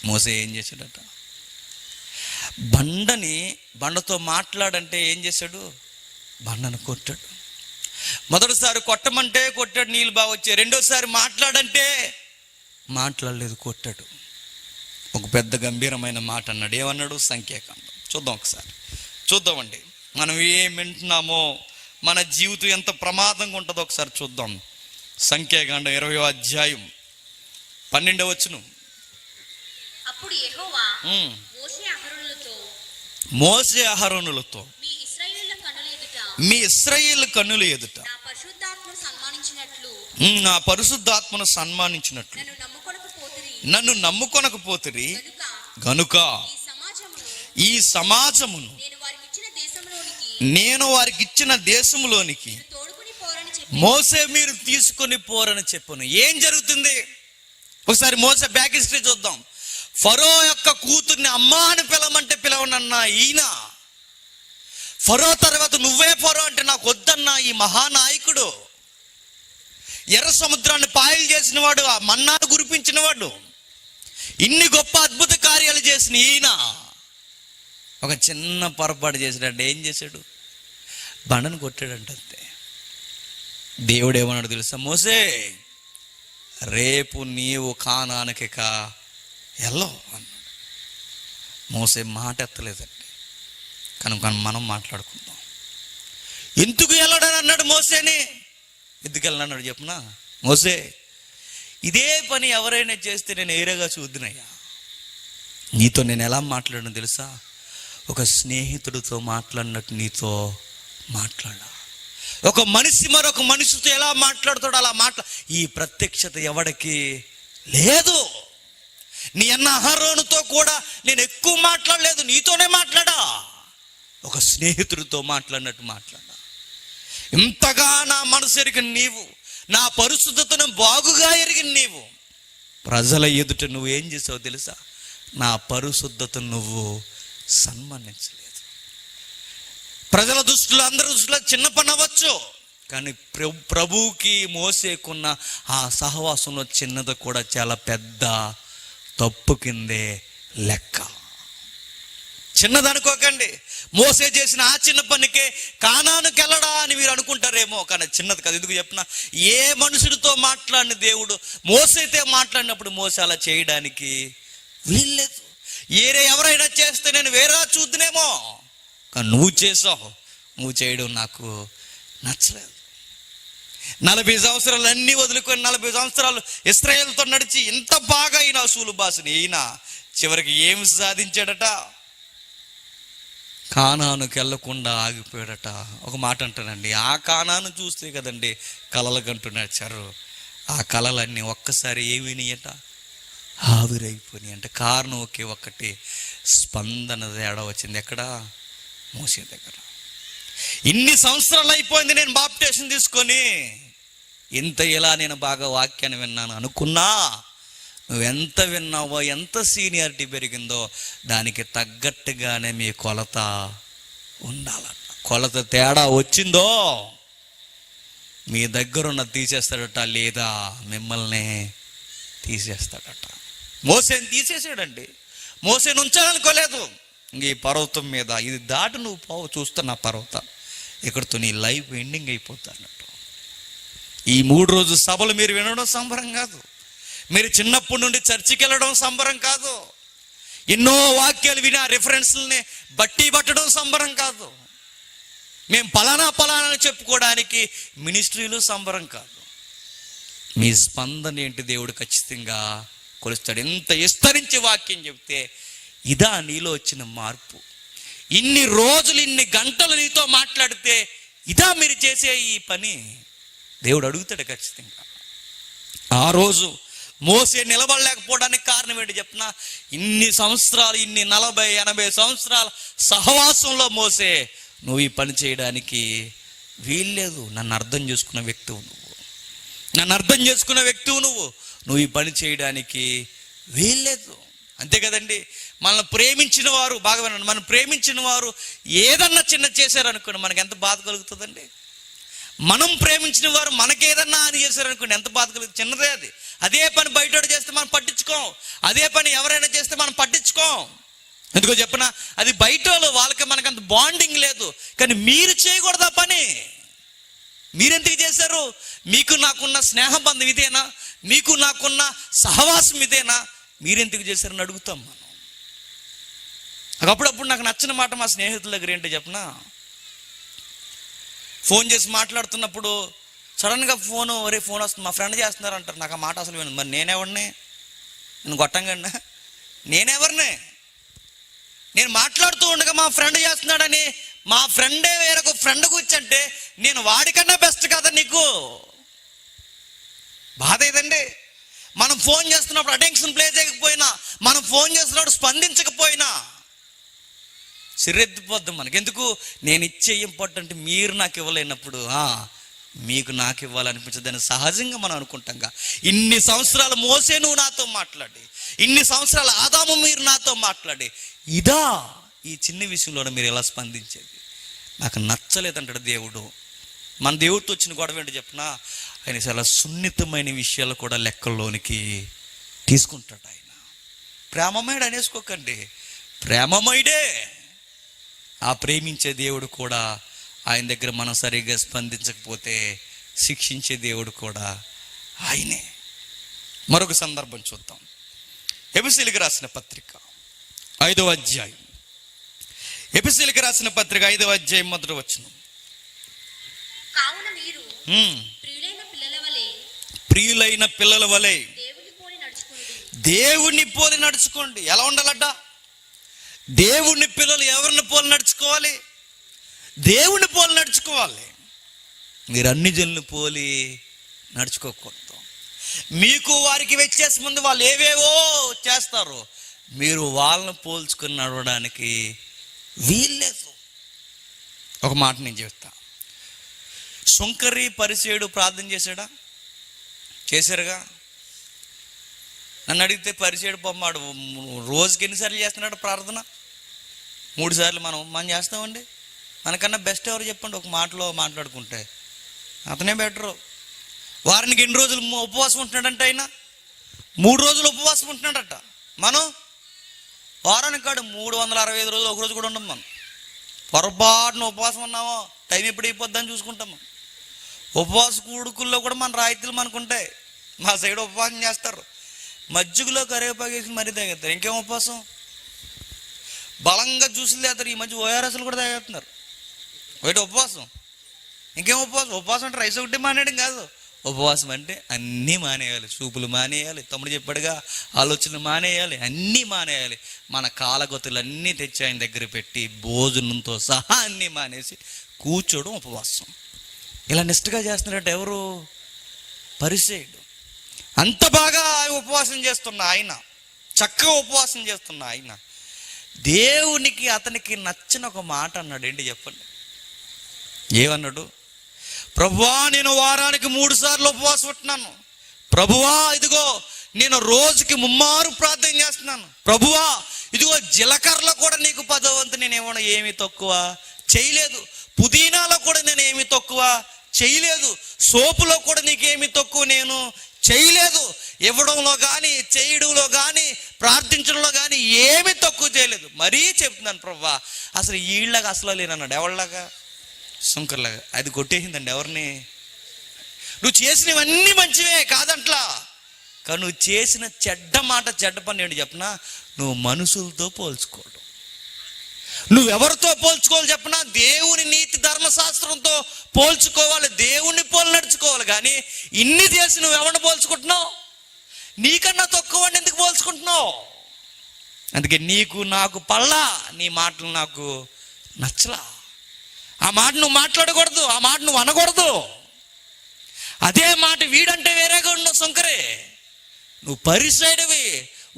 మోసే ఏం చేశాడట? బండతో మాట్లాడంటే ఏం చేశాడు? బండను కొట్టాడు. మొదటిసారి కొట్టమంటే కొట్టాడు, నీళ్ళు బాగా వచ్చాయి. రెండోసారి మాట్లాడంటే మాట్లాడలేదు, కొట్టాడు. ఒక పెద్ద గంభీరమైన మాట అన్నాడు. ఏమన్నాడు? సంఖ్యాకాండం చూద్దాం ఒకసారి. చూద్దామండి మనం ఏం వింటున్నామో, మన జీవితం ఎంత ప్రమాదంగా ఉంటుందో ఒకసారి చూద్దాం. సంఖ్యాకాండం 20వ అధ్యాయం 12వ వచనం. అప్పుడు యెహోవా మోసే అహరోనులతో మీ ఇశ్రాయేలు కన్నుల ఎదుట నా పరిశుద్ధాత్మను సన్మానించినట్లు నన్ను నమ్ముకొనకపోతిరి గనుక ఈ సమాజమును నేను వారికి ఇచ్చిన దేశంలోనికి మోసే మీరు తీసుకొని పోరని చెప్పను. ఏం జరుగుతుంది? ఒకసారి మోసే బ్యాక్ హిస్టరీ చూద్దాం. ఫరో యొక్క కూతుర్ని అమ్మా అని పిలవమంటే పిలవనన్నా ఈయన. ఫరో తర్వాత నువ్వే ఫరో అంటే నాకు వద్దన్నా ఈ మహానాయకుడు. ఎర్ర సముద్రాన్ని పాయలు చేసిన వాడు, ఆ మన్నాను కురిపించిన వాడు, ఇన్ని గొప్ప అద్భుత కార్యాలు చేసిన ఈయన ఒక చిన్న పొరపాటు చేశాడంటే ఏం చేశాడు? బండను కొట్టాడంట అంతే. దేవుడు ఏమన్నాడు తెలుసా? మోసే, రేపు నీవు కానానికి వెళ్ళవు అన్నాడు. మోసే మాట ఎత్తలేదండి. కనుక మనం మాట్లాడుకుందాం. ఎందుకు వెళ్ళడని అన్నాడు మోసేని. ఎందుకు వెళ్ళన్నాడు చెప్పునా? మోసే, ఇదే పని ఎవరైనా చేస్తే నేను ఏరేగా చూద్దునయ్యా. నీతో నేను ఎలా మాట్లాడను తెలుసా? ఒక స్నేహితుడితో మాట్లాడినట్టు నీతో మాట్లాడా. ఒక మనిషి మరొక మనిషితో ఎలా మాట్లాడుతాడో అలా ఈ ప్రత్యక్షత ఎవడికి లేదు. నీ అన్న అహరోనుతో కూడా నేను ఎక్కువ మాట్లాడలేదు, నీతోనే మాట్లాడా. ఒక స్నేహితుడితో మాట్లాడినట్టు మాట్లాడా. ఇంతగా నా మనసు ఎరిగిన నీవు, నా పరిశుద్ధతను బాగుగా ఎరిగిన నీవు, ప్రజల ఎదుట నువ్వు ఏం చేసావు తెలుసా? నా పరిశుద్ధతను నువ్వు సన్మానించలేదు. ప్రజల దృష్టిలో, అందరి దృష్టిలో చిన్న పని అవ్వచ్చు, కానీ ప్రభువుకి మోసేకున్న ఆ సహవాసంలో చిన్నది కూడా చాలా పెద్ద తప్పు కిందే లెక్క. చిన్నది అనుకోకండి. మోసే చేసిన ఆ చిన్న పనికే కానానుకి వెళ్ళడా అని మీరు అనుకుంటారేమో, కానీ చిన్నది కాదు. ఎందుకు చెప్పినా, ఏ మనుషుడితో మాట్లాడిన దేవుడు మోసైతే మాట్లాడినప్పుడు మోసే అలా చేయడానికి వీల్లేదు. ఎవరైనా చేస్తే నేను వేరే చూద్దునేమో, కానీ నువ్వు చేసావు, నువ్వు చేయడం నాకు నచ్చలేదు. 40 సంవత్సరాలు అన్నీ వదులుకొని 40 సంవత్సరాలు ఇశ్రాయేలుతో నడిచి ఇంత బాగా అయిన అసూలు బాసుని ఈయన చివరికి ఏమి సాధించాడట? కానానుకి వెళ్ళకుండా ఆగిపోయాడట. ఒక మాట అంటానండి, ఆ కానాను చూస్తే కదండి కలలు కంటూ నడిచారు. ఆ కలలన్నీ ఒక్కసారి ఏమినాయట? ఆవిరైపోయినాయి. అంటే కారణం ఒకే ఒక్కటి, స్పందన తేడా వచ్చింది. ఎక్కడ? మోసే దగ్గర. ఇన్ని సంవత్సరాలు అయిపోయింది నేను బాప్టిజం తీసుకొని, ఇలా నేను బాగా వాక్యాన్ని విన్నాను అనుకున్నా, నువ్వెంత విన్నావో, ఎంత సీనియారిటీ పెరిగిందో దానికి తగ్గట్టుగానే మీ కొలత ఉండాలట. కొలత తేడా వచ్చిందో మీ దగ్గరున్న తీసేస్తాడట, లేదా మిమ్మల్ని తీసేస్తాడట. మోసేని తీసేసాడండి. మోసేని ఉంచాలనుకోలేదు. ఇంక ఈ పర్వతం మీద ఇది దాటి నువ్వు పోవు, చూస్తున్న పర్వతం ఇక్కడితో నీ లైఫ్ ఎండింగ్ అయిపోతా అన్నట్టు. ఈ 3 రోజు సభలు మీరు వినడం సంబరం కాదు. మీరు చిన్నప్పటి నుండి చర్చికి వెళ్ళడం సంబరం కాదు. ఎన్నో వాక్యాలు విని ఆ రిఫరెన్స్లని బట్టి పట్టడం సంబరం కాదు. మేము పలానా అని చెప్పుకోవడానికి మినిస్ట్రీలు సంబరం కాదు. మీ స్పందన ఏంటి దేవుడు ఖచ్చితంగా కొలుస్తాడు. ఎంత విస్తరించి వాక్యం చెప్తే ఇదా నీలో వచ్చిన మార్పు. ఇన్ని రోజులు, ఇన్ని గంటలు నీతో మాట్లాడితే ఇదా మీరు చేసే ఈ పని? దేవుడు అడుగుతాడు ఖచ్చితంగా. ఆ రోజు మోసే నిలబడలేకపోవడానికి కారణం ఏంటి చెప్పిన? ఇన్ని సంవత్సరాలు, ఇన్ని 40-80 సంవత్సరాల సహవాసంలో మోసే నువ్వు ఈ పని చేయడానికి వీల్లేదు. నన్ను అర్థం చేసుకున్న వ్యక్తివు నువ్వు ఈ పని చేయడానికి వీల్లేదు. అంతే కదండి. మనల్ని ప్రేమించిన వారు, బాగా వినండి, మనం ప్రేమించిన వారు ఏదన్నా చిన్న చేశారనుకోండి మనకి ఎంత బాధ కలుగుతుందండి. మనం ప్రేమించిన వారు మనకేదన్నా అని చేశారనుకోండి ఎంత బాధ కలుగుతుంది. చిన్నదే అది. అదే పని బయట చేస్తే మనం పట్టించుకోం. అదే పని ఎవరైనా చేస్తే మనం పట్టించుకోం. ఎందుకో చెప్పనా? అది బయట వాళ్ళకి మనకంత బాండింగ్ లేదు. కానీ మీరు చేయకూడదు ఆ పని. మీరెందుకు చేశారు? మీకు నాకున్న స్నేహబంధం ఇదేనా? మీకు నాకున్న సహవాసం ఇదేనా? మీరెందుకు చేశారని అడుగుతాం మనం. అప్పుడప్పుడు నాకు నచ్చిన మాట మా స్నేహితుల దగ్గర ఏంటో చెప్పనా, ఫోన్ చేసి మాట్లాడుతున్నప్పుడు సడన్గా ఫోన్ వస్తుంది, మా ఫ్రెండ్ చేస్తున్నారు అంటారు. నాకు ఆ మాట అసలు వినదు. మరి నేనెవరిని? నేను గొట్టంగా నేనెవరిని? నేను మాట్లాడుతూ ఉండగా మా ఫ్రెండ్ చేస్తున్నాడని, మా ఫ్రెండే వేరొక ఫ్రెండ్ కూర్చంటే నేను వాడికన్నా బెస్ట్ కదా నీకు? బాధ ఏదండి. మనం ఫోన్ చేస్తున్నప్పుడు అటెన్షన్ ప్లే చేయకపోయినా, మనం ఫోన్ చేస్తున్నప్పుడు స్పందించకపోయినా సిరెత్తిపోద్దాం మనకి. ఎందుకు? నేను ఇచ్చే ఇంపార్టెంట్ మీరు నాకు ఇవ్వలేనప్పుడు మీకు నాకు ఇవ్వాలనిపించదని సహజంగా మనం అనుకుంటాంగా. ఇన్ని సంవత్సరాలు మోసే నువ్వు నాతో మాట్లాడి, ఇన్ని సంవత్సరాలు ఆదాము మీరు నాతో మాట్లాడి, ఇదా ఈ చిన్న విషయంలో మీరు ఎలా స్పందించేది? నాకు నచ్చలేదంటాడు దేవుడు. మన దేవుడితో వచ్చిన గొడవ ఏంటి చెప్పినా, ఆయన చాలా సున్నితమైన విషయాలు కూడా లెక్కల్లోనికి తీసుకుంటాడు. ఆయన ప్రేమమయుడు అనేసుకోకండి, ప్రేమమయుడే. ఆ ప్రేమించే దేవుడు కూడా ఆయన దగ్గర మనం సరిగ్గా స్పందించకపోతే శిక్షించే దేవుడు కూడా ఆయనే. మరొక సందర్భం చూద్దాం. ఎఫెసీయులకు రాసిన పత్రిక 5వ అధ్యాయం. ఎఫెసీయులకు రాసిన పత్రిక 5వ అధ్యాయం మొదటి వచనం. కావున మీరు ప్రియులైన పిల్లల వలె దేవుణ్ణి పోలి నడుచుకోండి. ఎలా ఉండాలట? దేవుణ్ణి పిల్లలు ఎవరిని పోలి నడుచుకోవాలి? దేవుని పోలి నడుచుకోవాలి. మీరు అన్ని జనులు పోలి నడుచుకోకూడదు. మీకు వారికి వ్యత్యాసం ముందు వాళ్ళు ఏవేవో చేస్తారు, మీరు వాళ్ళని పోల్చుకుని నడవడానికి వీల్లేదు. ఒక మాట నేను చెప్తా. సుంకరి పరిసేయుడు ప్రార్థన చేశాడా? చేశారుగా. నన్ను అడిగితే పరిసేయుడు పొమ్మాడు రోజుకి ఎన్నిసార్లు చేస్తున్నాడు ప్రార్థన? 3 సార్లు. మనం చేస్తామండి. మనకన్నా బెస్ట్ ఎవరు చెప్పండి? ఒక మాటలో మాట్లాడుకుంటే అతనే బెటరు. వారానికి ఎన్ని రోజులు ఉపవాసం ఉంటున్నాడంటే ఆయన 3 రోజులు ఉపవాసం ఉంటున్నాడట. మనం వారానికి కాడు 365 రోజులు ఒక రోజు కూడా ఉండం. మనం పొరపాటున ఉపవాసం ఉన్నామో టైం ఎప్పుడు అయిపోద్దని చూసుకుంటాం. మనం ఉపవాస కూడుకుల్లో కూడా మన రాయితీలు మనకుంటాయి. మా సైడ్ ఉపవాసం చేస్తారు, మజ్జిగలో కరివేపాకు వేసి మరీ తాగేస్తారు. ఇంకేం ఉపవాసం? బలంగా జ్యూసులు తాగుతారు. ఈ మధ్య ఓఆర్ఎస్లు కూడా తాగేస్తున్నారు. ఒకటి ఉపవాసం. ఇంకేం ఉపవాసం? ఉపవాసం అంటే రైస్ ఒకటి మానేయడం కాదు. ఉపవాసం అంటే అన్నీ మానేయాలి. చూపులు మానేయాలి, తమ్ముడు చెప్పాడుగా, ఆలోచనలు మానేయాలి, అన్నీ మానేయాలి. మన కాలగొత్తులు అన్నీ తెచ్చి ఆయన దగ్గర పెట్టి భోజనంతో సహా అన్నీ మానేసి కూర్చోవడం ఉపవాసం. ఇలా నిష్ఠగా చేస్తున్నారట ఎవరు? పరిసేయుడు. అంత బాగా ఉపవాసం చేస్తున్న ఆయన, చక్కగా ఉపవాసం చేస్తున్న ఆయన, దేవునికి అతనికి నచ్చిన ఒక మాట అన్నాడు. ఏంటి చెప్పండి? ఏమన్నాడు? ప్రభువా, నేను వారానికి 3 సార్లు ఉపవాసం ఉంటున్నాను. ప్రభువా, ఇదిగో నేను రోజుకి 3 మారు ప్రార్థన చేస్తున్నాను. ప్రభువా, ఇదిగో జీలకర్రలో కూడా నీకు 10వ వంతు నేను ఏమీ తక్కువ చేయలేదు. పుదీనాలో కూడా నేను ఏమి తక్కువ చేయలేదు. సోపులో కూడా నీకేమి తక్కువ నేను చేయలేదు. ఇవ్వడంలో కానీ, చేయడంలో కానీ, ప్రార్థించడంలో కానీ ఏమి తక్కువ చేయలేదు. మరీ చెప్తున్నాను ప్రభువా, అసలు వీళ్ళగా అసలు లేనన్నాడు. ఎవరిలాగా? సుంకర్లాగా. అది కొట్టేసిందండి ఎవరిని? నువ్వు చేసినవన్నీ మంచివే కాదంట్లా, కానీ నువ్వు చేసిన చెడ్డ మాట, చెడ్డ పని ఏంటి చెప్పనా? నువ్వు మనుషులతో పోల్చుకోవడం. నువ్వెవరితో పోల్చుకోవాలి చెప్పనా? దేవుని నీతి ధర్మశాస్త్రంతో పోల్చుకోవాలి, దేవుణ్ణి పోలి నడుచుకోవాలి. కానీ ఇన్ని చేసి నువ్వు ఎవరిని పోల్చుకుంటున్నావు? నీకన్నా తక్కువ ఎందుకు పోల్చుకుంటున్నావు? అందుకే నీకు నాకు పళ్ళా, నీ మాటలు నాకు నచ్చలా. ఆ మాట నువ్వు మాట్లాడకూడదు, ఆ మాట నువ్వు అనకూడదు. అదే మాట వీడంటే వేరేగా ఉన్నావు. సుంకరే, నువ్వు పరిసైడివి,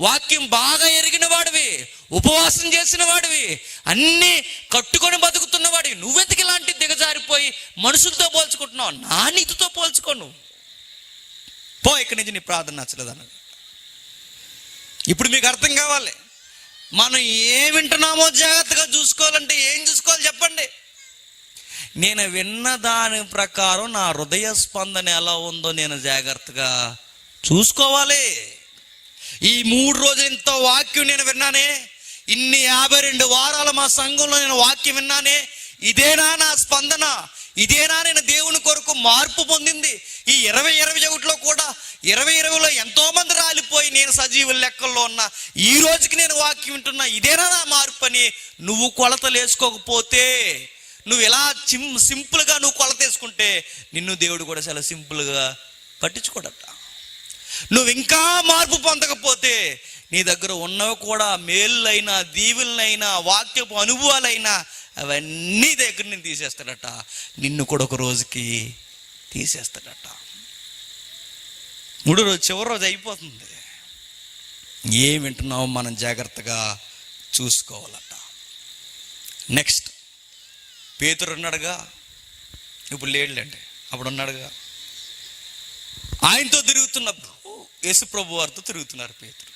వాక్యం బాగా ఎరిగిన వాడివి, ఉపవాసం చేసిన వాడివి, అన్నీ కట్టుకొని బతుకుతున్న వాడివి. నువ్వెందుకు ఇలాంటి దిగజారిపోయి మనుషులతో పోల్చుకుంటున్నావు? నా నీతితో పోల్చుకో. నువ్వు పో ఇక్కడి నుంచి. నీ ప్రార్థన నచ్చలేదు అన్నది. ఇప్పుడు మీకు అర్థం కావాలి, మనం ఏం వింటున్నామో జాగ్రత్తగా చూసుకోవాలంటే ఏం చూసుకోవాలి చెప్పండి? నేను విన్న దాని ప్రకారం నా హృదయ స్పందన ఎలా ఉందో నేను జాగ్రత్తగా చూసుకోవాలి. ఈ 3 రోజులు ఇంత వాక్యం నేను విన్నానే, ఇన్ని 52 వారాలు మా సంఘంలో నేను వాక్యం విన్నానే, ఇదేనా నా స్పందన? ఇదేనా నేను దేవుని కొరకు మార్పు పొందింది? ఈ 2021లో కూడా 2020లో ఎంతో మంది రాలిపోయి నేను సజీవుల లెక్కల్లో ఉన్నా, ఈ రోజుకి నేను వాక్యం వింటున్నా, ఇదేనా నా మార్పు అని నువ్వు కొలతలు వేసుకోకపోతే, నువ్వు ఇలా సింపుల్గా నువ్వు కొలత వేసుకుంటే నిన్ను దేవుడు కూడా చాలా సింపుల్గా పట్టించుకోడట. నువ్వు ఇంకా మార్పు పొందకపోతే నీ దగ్గర ఉన్నవి కూడా మేళ్ళైనా, దీవులైనా, వాక్యపు అనుభవాలైనా అవన్నీ దగ్గర నేను తీసేస్తాడట. నిన్ను కూడా ఒక రోజుకి తీసేస్తాడట. 3వ రోజు, చివరి రోజు అయిపోతుంది. ఏం వింటున్నావో మనం జాగ్రత్తగా చూసుకోవాలట. నెక్స్ట్, పేతురు అన్నాడుగా, ఇప్పుడు లేడులేండి, అప్పుడు ఉన్నాడుగా. ఆయనతో తిరుగుతున్నప్పుడు యేసుప్రభు వారితో తిరుగుతున్నారు పేతురు.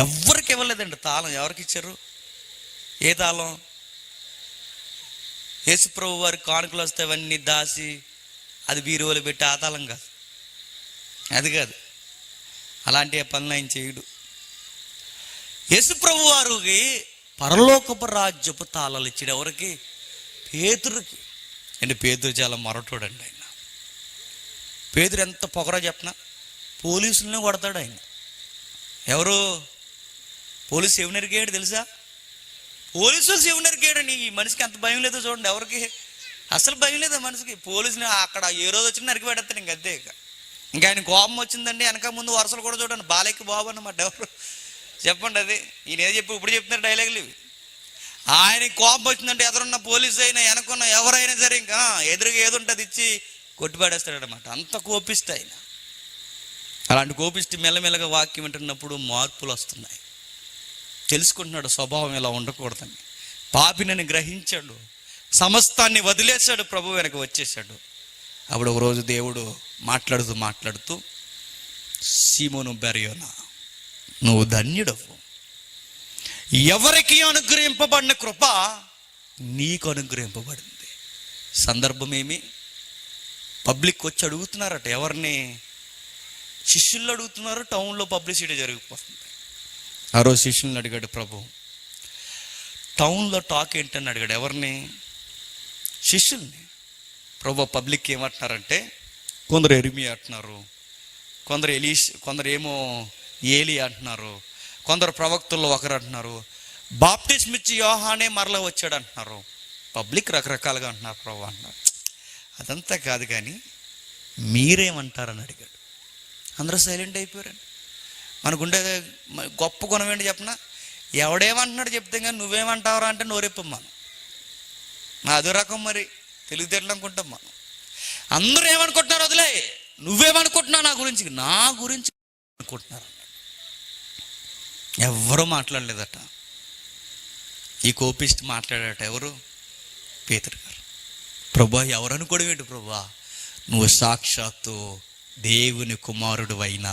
ఎవరికి ఇవ్వలేదండి తాళం. ఎవరికి ఇచ్చారు? ఏ తాళం? యేసుప్రభు వారి కానుకలు వస్తే అవన్నీ దాసి అది బీరువాలో పెట్టి ఆ తాళం కాదు, అది కాదు. అలాంటి పనులు ఆయన చేయడు. యేసుప్రభు వారికి పరలోకపు రాజ్యపు తాళాలు ఇచ్చాడు. ఎవరికి? పేతురుకి. అంటే పేతురు చాలా మొరటోడండి. ఆయన పేతురు ఎంత పొగరో చెప్పనా, పోలీసులను కొడతాడు ఆయన. ఎవరు? పోలీసు ఎవరు నరికాడు తెలుసా? పోలీసులు ఎవరు నరికాడని. ఈ మనిషికి అంత భయం లేదో చూడండి. ఎవరికి అసలు భయం లేదు మనిషికి. పోలీసుని అక్కడ ఏ రోజు వచ్చినా నరికి పెడతాడు. ఇంక అంతే. ఇంకా ఆయన కోపం వచ్చిందండి, వెనక ముందు వరుసలు కూడా చూడండి. బాలెక్కి బాబు అన్నమాట. ఎవరు చెప్పండి? అది ఈయన ఏదో చెప్పి ఇప్పుడు చెప్తున్నారు డైలాగులు ఇవి. ఆయనకి కోపం వచ్చిందంటే ఎదురున్న పోలీసు అయినా వెనకున్న ఎవరైనా సరే ఇంకా ఎదురుగా ఏది ఉంటుంది ఇచ్చి కొట్టిపాడేస్తాడనమాట. అంత కోపిస్తే ఆయన. అలాంటి కోపిస్తే మెల్లమెల్లగా వాక్యం వింటున్నప్పుడు మార్పులు వస్తున్నాయి. తెలుసుకుంటున్నాడు స్వభావం ఇలా ఉండకూడదని. పాపినని గ్రహించాడు, సమస్తాన్ని వదిలేశాడు, ప్రభు వెనక వచ్చేసాడు. అప్పుడు ఒకరోజు దేవుడు మాట్లాడుతూ సీమోను బెరయోనా, నువ్వు ధన్యుడవు. ఎవరికి అనుగ్రహింపబడిన కృప నీకు అనుగ్రహింపబడింది. సందర్భం ఏమి? పబ్లిక్ వచ్చి అడుగుతున్నారట. ఎవరిని? శిష్యులు అడుగుతున్నారు. టౌన్లో పబ్లిసిటీ జరిగిపోతుంది. ఆ రోజు శిష్యుల్ని అడిగాడు ప్రభు. టౌన్లో టాక్ ఏంటని అడిగాడు. ఎవరిని? శిష్యుల్ని. ప్రభు పబ్లిక్ ఏమంటున్నారంటే, కొందరు ఎరిమియా అంటున్నారు, కొందరు ఏమో ఏలి అంటున్నారు, కొందరు ప్రవక్తల్లో ఒకరు అంటున్నారు, బాప్టిస్మ్ ఇచ్చి యోహానే మరలా వచ్చాడు అంటున్నారు. పబ్లిక్ రకరకాలుగా అంటున్నారు. ప్రభు అంటున్నారు. అదంతా కాదు కానీ మీరేమంటారని అడిగాడు. అందరూ సైలెంట్ అయిపోయారండి. మనకుండే గొప్ప గుణం ఏంటి చెప్పనా? ఎవడేమంటున్నాడు చెప్తే కానీ నువ్వేమంటావరా అంటే నోరెప్పం. అదో రకం మరి తెలివితేటలు అనుకుంటాం మనం. అందరూ ఏమనుకుంటున్నారు వదిలే, నువ్వేమనుకుంటున్నావు నా గురించి అనుకుంటున్నారు. ఎవ్వరూ మాట్లాడలేదట. ఈ కోపిస్ట్ మాట్లాడాట. ఎవరు? పేతురు గారు. ప్రభా ఎవరు అనుకోవడం ఏంటి ప్రభా, నువ్వు సాక్షాత్తు దేవుని కుమారుడు అయిన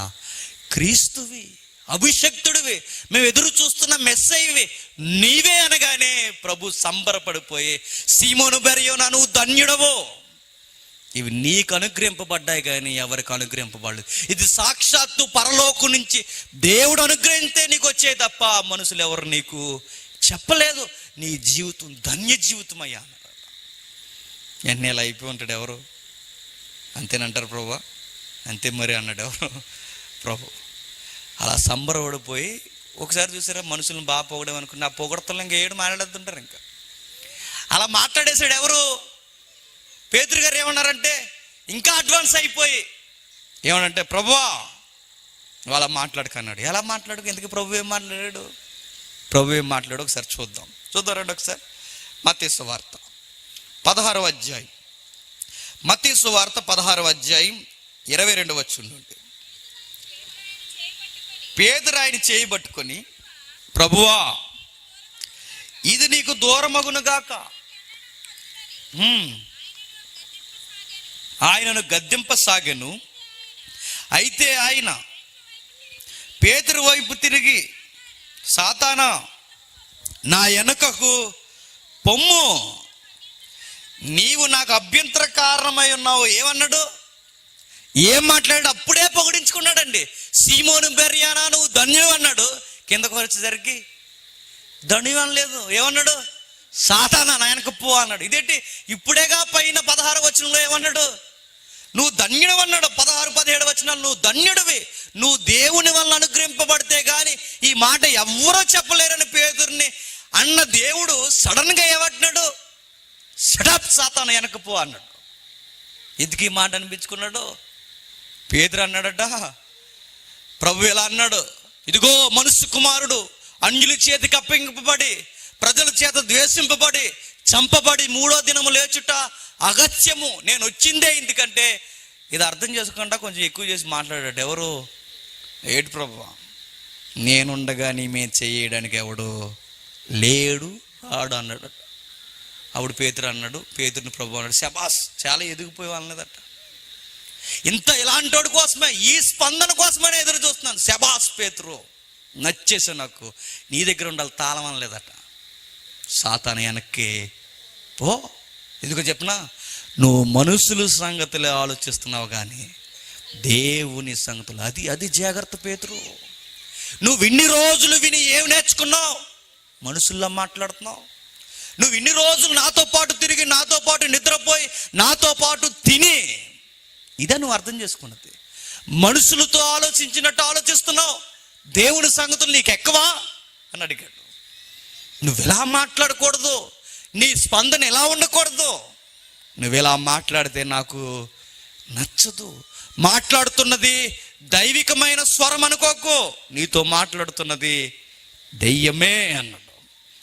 క్రీస్తువి, అభిషక్తుడివి, మేము ఎదురు చూస్తున్న మెస్సయ్యవి నీవే అనగానే ప్రభు సంబరపడిపోయి, సీమోను బెరయోనా నువ్వు ధన్యుడవో, ఇవి నీకు అనుగ్రహింపబడ్డాయి కానీ ఎవరికి అనుగ్రహింపబడలేదు. ఇది సాక్షాత్తు పరలోకం నుంచి దేవుడు అనుగ్రహించే నీకు వచ్చే తప్ప మనుషులు ఎవరు నీకు చెప్పలేదు. నీ జీవితం ధన్య జీవితం అయ్యా అన్నాడు. వెంటనే ఇలా అయిపోయి ఉంటాడు. ఎవరు? అంతేనంటారు ప్రభు. అంతే మరి అన్నాడు. ఎవరు? ప్రభు. అలా సంబరపడిపోయి ఒకసారి చూసారా మనుషులను బాగా పొగడం అనుకుని ఆ పొగడతలు ఇంకా ఏడు మాట్లాడుతుంటారు. ఇంకా అలా మాట్లాడేశాడు. ఎవరు? పేతురు గారు ఏమన్నారంటే ఇంకా అడ్వాన్స్ అయిపోయి ఏమనంటే, ప్రభువా వాళ్ళ మాట్లాడుకన్నాడు. ఎలా మాట్లాడుకు? ఎందుకు ప్రభు ఏం మాట్లాడాడు? ప్రభు ఏం మాట్లాడు ఒకసారి చూద్దారండి ఒకసారి. మత్తయి సువార్త 16వ అధ్యాయం. మత్తయి సువార్త 16వ అధ్యాయం 22వ వచనం నుండి. పేతురు ఆయన చేయి పట్టుకొని, ప్రభువా ఇది నీకు దూరమగునుగాక. ఆయనను గద్దింపసాగెను. అయితే ఆయన పేతురు వైపు తిరిగి, సాతానా నా వెనుకకు పొమ్ము, నీవు నాకు అభ్యంతర కారణమై ఉన్నావు. ఏమన్నాడు? ఏం మాట్లాడాడు? అప్పుడే పొగిడించుకున్నాడండి. సీమోను బెరయోనా నువ్వు ధన్యుడు అన్నాడు. కిందకు వచ్చేసరికి ధన్యుడు అనలేదు. ఏమన్నాడు? సాతానా నా వెనక పో అన్నాడు. ఇదేంటి ఇప్పుడేగా పైన 16వ వచనంలో ఏమన్నాడు? నువ్వు ధన్యుడు అన్నాడు. 16, 17 వచనాలు నువ్వు ధన్యుడివి, నువ్వు దేవుని వల్ల అనుగ్రహింపబడితే కానీ ఈ మాట ఎవ్వరూ చెప్పలేరని పేతురుని అన్న దేవుడు సడన్ గా ఏమంటున్నాడు? షటప్ సాతాను వెనక పో అన్నాడు. ఎందుకు ఈ మాట అనిపించుకున్నాడు? పేతురు అన్నాడట, ప్రభు ఎలా అన్నాడు, ఇదిగో మనుష్య కుమారుడు అన్యుల చేతికి అప్పగింపబడి ప్రజల చేత ద్వేషింపబడి చంపబడి 3వ దినము లేచుట అగత్యము. నేను వచ్చిందే ఎందుకంటే ఇది అర్థం చేసుకుంటా కొంచెం ఎక్కువ చేసి మాట్లాడాడు. ఎవరు? ఏడు ప్రభువా, నేనుండగా నీ మీద చేయడానికి ఎవడు లేడు ఆడు అన్నాడు. అప్పుడు పేతురు అన్నాడు, పేతురుని ప్రభు అన్నాడు, శబాస్, చాలా ఎదిగిపోయి వాళ్ళదట. ఇలాంటి వాడి కోసమే, ఈ స్పందన కోసమే ఎదురు చూస్తున్నాను. శబాస్ పేతురు, నచ్చేసా, నాకు నీ దగ్గర ఉండాలి తాళం అనలేదట. సాతాను వెనక్కి పో. ఎందుకో చెప్పనా, నువ్వు మనుషుల సంగతులే ఆలోచిస్తున్నావు కానీ దేవుని సంగతులు అది జాగ్రత్త పేతురు. నువ్వు ఇన్ని రోజులు విని ఏమి నేర్చుకున్నావు? మనుషుల్లో మాట్లాడుతున్నావు. నువ్వు ఇన్ని రోజులు నాతో పాటు తిరిగి, నాతో పాటు నిద్రపోయి, నాతో పాటు తిని, ఇదే నువ్వు అర్థం చేసుకున్నది. మనుషులతో ఆలోచించినట్టు ఆలోచిస్తున్నావు. దేవుని సంగతులు నీకు ఎక్కువా అని అడిగాడు. నువ్వు ఎలా మాట్లాడకూడదు, నీ స్పందన ఎలా ఉండకూడదు. నువ్వు ఎలా మాట్లాడితే నాకు నచ్చదు. మాట్లాడుతున్నది దైవికమైన స్వరం అనుకోకు, నీతో మాట్లాడుతున్నది దెయ్యమే అన్నాడు.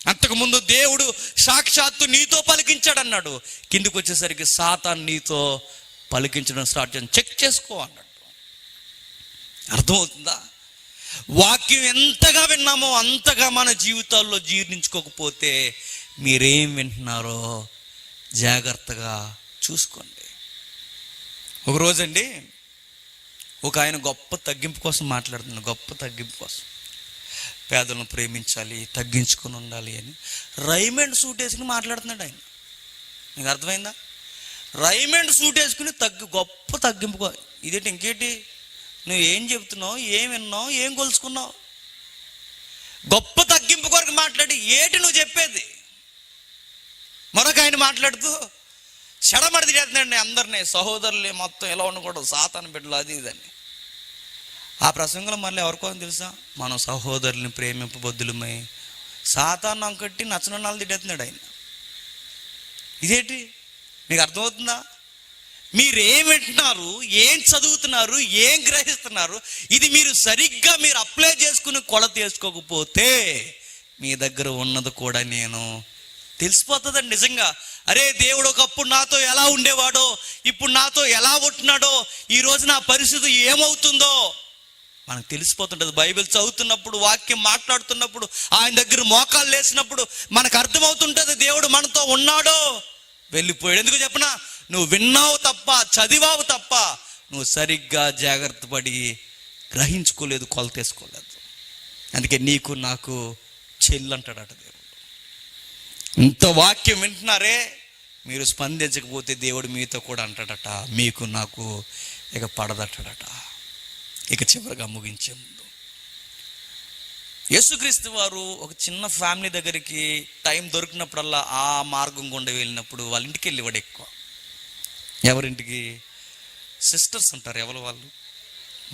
అంతకుముందు దేవుడు సాక్షాత్తు నీతో పలికించాడు అన్నాడు. కిందికి వచ్చేసరికి సాతాను నీతో పలికించడం స్టార్ట్ చేసి చెక్ చేసుకో అన్నాడు. అర్థమవుతుందా? వాక్యం ఎంతగా విన్నామో అంతగా మన జీవితాల్లో జీర్ణించుకోకపోతే మీరేం వింటున్నారో జాగ్రత్తగా చూసుకోండి. ఒకరోజండి ఒక ఆయన గొప్ప తగ్గింపు కోసం మాట్లాడుతున్నాడు. గొప్ప తగ్గింపు కోసం, పేదలను ప్రేమించాలి, తగ్గించుకొని ఉండాలి అని రైమండ్ సూట్ వేసుకుని మాట్లాడుతున్నాడు ఆయన. నీకు అర్థమైందా? రైమండ్ సూట్ వేసుకుని గొప్ప తగ్గింపు. ఇదేంటి, ఇంకేంటి, నువ్వు ఏం చెప్తున్నావు, ఏం విన్నావు, ఏం కొలుసుకున్నావు? గొప్ప తగ్గింపు కొరకు మాట్లాడి ఏటి నువ్వు చెప్పేది? మరొక ఆయన మాట్లాడుతూ చెడమడిది చేస్తున్నాడు అందరినీ, సహోదరులు మొత్తం ఎలా ఉండకూడదు, సాతాను బిడ్డలు, అది ఇదని. ఆ ప్రసంగంలో మళ్ళీ ఎవరికోసం తెలుసా, మనం సహోదరుల్ని ప్రేమింపబద్దులమై సాతాను అంకట్టి నచ్చనాలు తిట్టేస్తున్నాడు ఆయన. ఇదేంటి, మీకు అర్థమవుతుందా? మీరేం వింటున్నారు, ఏం చదువుతున్నారు, ఏం గ్రహిస్తున్నారు, ఇది మీరు సరిగ్గా మీరు అప్లై చేసుకుని కొలత చేసుకోకపోతే మీ దగ్గర ఉన్నది కూడా నేను తెలిసిపోతుందండి నిజంగా. అరే, దేవుడు ఒకప్పుడు నాతో ఎలా ఉండేవాడో, ఇప్పుడు నాతో ఎలా ఉంటున్నాడో, ఈరోజు నా పరిస్థితి ఏమవుతుందో మనకు తెలిసిపోతుంటుంది. బైబిల్ చదువుతున్నప్పుడు, వాక్యం మాట్లాడుతున్నప్పుడు, ఆయన దగ్గర మోకాలు లేసినప్పుడు మనకు అర్థమవుతుంటుంది దేవుడు మనతో ఉన్నాడో వెళ్ళిపోయాడు. ఎందుకు చెప్పనా, నువ్వు విన్నావు తప్ప, చదివావు తప్ప, నువ్వు సరిగ్గా జాగ్రత్త పడి గ్రహించుకోలేదు, కొలతేసుకోలేదు. అందుకే నీకు నాకు చెల్లి అంటాడట దేవుడు. ఇంత వాక్యం వింటున్నారే, మీరు స్పందించకపోతే దేవుడు మీతో కూడా అంటాడట, మీకు నాకు ఇక పడదట్టాడట. ఇక చివరిగా ముగించే ముందు, యేసుక్రీస్తు వారు ఒక చిన్న ఫ్యామిలీ దగ్గరికి టైం దొరికినప్పుడల్లా ఆ మార్గం గుండా వెళ్ళినప్పుడు వాళ్ళ ఇంటికి వెళ్ళేవాడు ఎక్కువ. ఎవరింటికి? సిస్టర్స్ అంటారు. ఎవరు వాళ్ళు?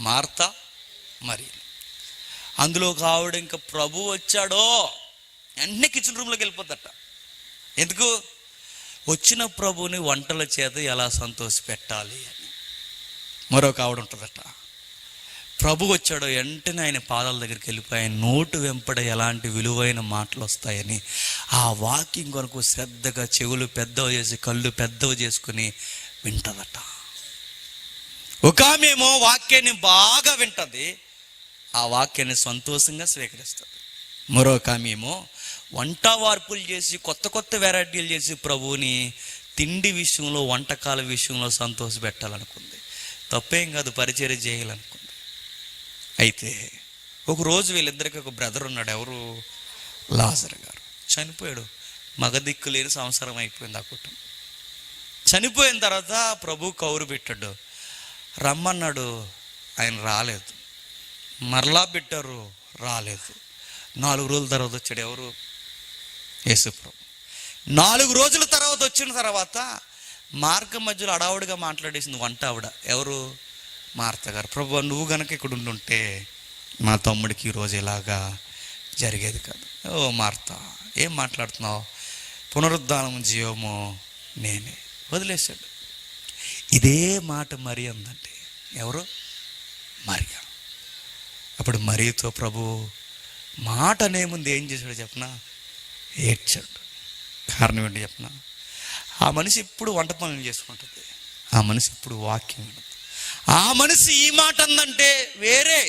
మార్తా, మరి. అందులో ఒక ఆవిడ ఇంకా ప్రభు వచ్చాడో వెంటనే కిచెన్ రూమ్లోకి వెళ్ళిపోద్దట. ఎందుకు? వచ్చిన ప్రభుని వంటల చేత ఎలా సంతోష పెట్టాలి అని. మరొక ఆవిడ ఉంటుందట, ప్రభు వచ్చాడో వెంటనే ఆయన పాదాల దగ్గరికి వెళ్ళిపోయి ఆయన నోటు వెంపడ ఎలాంటి విలువైన మాటలు వస్తాయని ఆ వాక్యం కొరకు శ్రద్ధగా చెవులు పెద్దవి చేసి, కళ్ళు పెద్దవి చేసుకుని వింటదట. ఒక ఆమెమో వాక్యాన్ని బాగా వింటది, ఆ వాక్యాన్ని సంతోషంగా స్వీకరిస్తుంది. మరొక ఆమెమో వంట వార్పులు చేసి, కొత్త కొత్త వెరైటీలు చేసి ప్రభువుని తిండి విషయంలో, వంటకాల విషయంలో సంతోష పెట్టాలనుకుంది. తప్పేం కాదు, పరిచర్య చేయాలనుకుంది. అయితే ఒకరోజు వీళ్ళిద్దరికి ఒక బ్రదర్ ఉన్నాడు. ఎవరు? లాజరు గారు. చనిపోయాడు. మగ దిక్కు లేని సంవత్సరం అయిపోయింది ఆ కుటుంబం. చనిపోయిన తర్వాత ప్రభు కౌరు పెట్టాడు, రమ్మన్నాడు, ఆయన రాలేదు. మరలా పెట్టారు, రాలేదు. 4 రోజుల తర్వాత వచ్చాడు. ఎవరు? యేసు ప్రభు. 4 రోజుల తర్వాత వచ్చిన తర్వాత మార్గం మధ్యలో అడావుడిగా మాట్లాడేసింది వంట ఆవిడ. ఎవరు? మార్త గారు. ప్రభు, నువ్వు గనక ఇక్కడ ఉండుంటే మా తమ్ముడికి ఈరోజు ఇలాగా జరిగేది కాదు. ఓ మార్త, ఏం మాట్లాడుతున్నావు? పునరుద్ధానం జీవము నేనే. వదిలేశాడు. ఇదే మాట మరి అందండి. ఎవరు? మరియ. అప్పుడు మరియతో ప్రభు మాట అనే ముందు ఏం చేశాడు చెప్పనా? ఏడ్చాడు. కారణం ఏంటి చెప్పనా? ఆ మనిషి ఇప్పుడు వంట పనులు చేసుకుంటుంది, ఆ మనిషి ఇప్పుడు వాక్యం వినదు. ఆ మనిషి ఈ మాట అందంటే వేరే,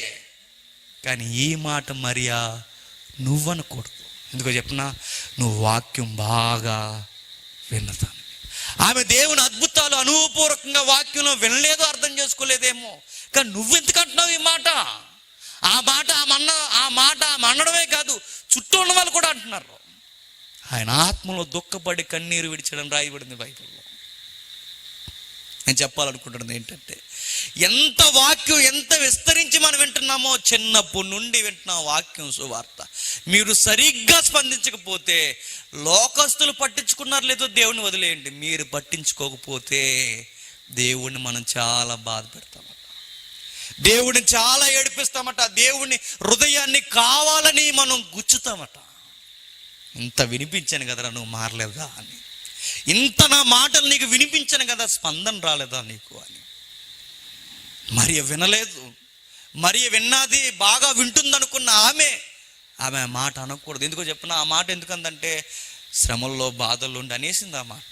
కానీ ఈ మాట మరియా నువ్వనకూడదు. ఎందుకో చెప్పనా? నువ్వు వాక్యం బాగా విన్నదాన్ని. ఆమె దేవుని అద్భుతాలు అనుభవపూర్వకంగా వాక్యంలో వినలేదు, అర్థం చేసుకోలేదేమో. కానీ నువ్వెందుకు అంటున్నావు ఈ మాట? ఆ మాట ఆమె అనడమే కాదు, చుట్టూ ఉన్న వాళ్ళు కూడా అంటున్నారు. ఆయన ఆత్మలో దుఃఖపడి కన్నీరు విడిచడం రాయబడింది బైబిల్లో. నేను చెప్పాలనుకుంటున్నది ఏంటంటే, ఎంత వాక్యం ఎంత విస్తరించి మనం వింటున్నామో, చిన్నప్పటి నుండి వింటున్నాం వాక్యం సువార్త. మీరు సరిగ్గా స్పందించకపోతే, లోకస్తులు పట్టించుకున్నారు లేదో దేవుని వదిలేయండి, మీరు పట్టించుకోకపోతే దేవుణ్ణి మనం చాలా బాధ పెడతామట, దేవుడిని చాలా ఏడిపిస్తామట, దేవుని హృదయాన్ని కావాలని మనం గుచ్చుతామట. ఇంత వినిపించాను కదరా, నువ్వు మారలేదా అని. ఇంత నా మాటలు నీకు వినిపించాను కదా, స్పందన రాలేదా నీకు అని. మరియ వినలేదు. మరియ విన్నది, బాగా వింటుందనుకున్న ఆమె మాట అనకూడదు. ఎందుకో చెప్పిన, ఆ మాట ఎందుకందంటే శ్రమల్లో బాధల్లో ఉండి అనేసింది ఆ మాట.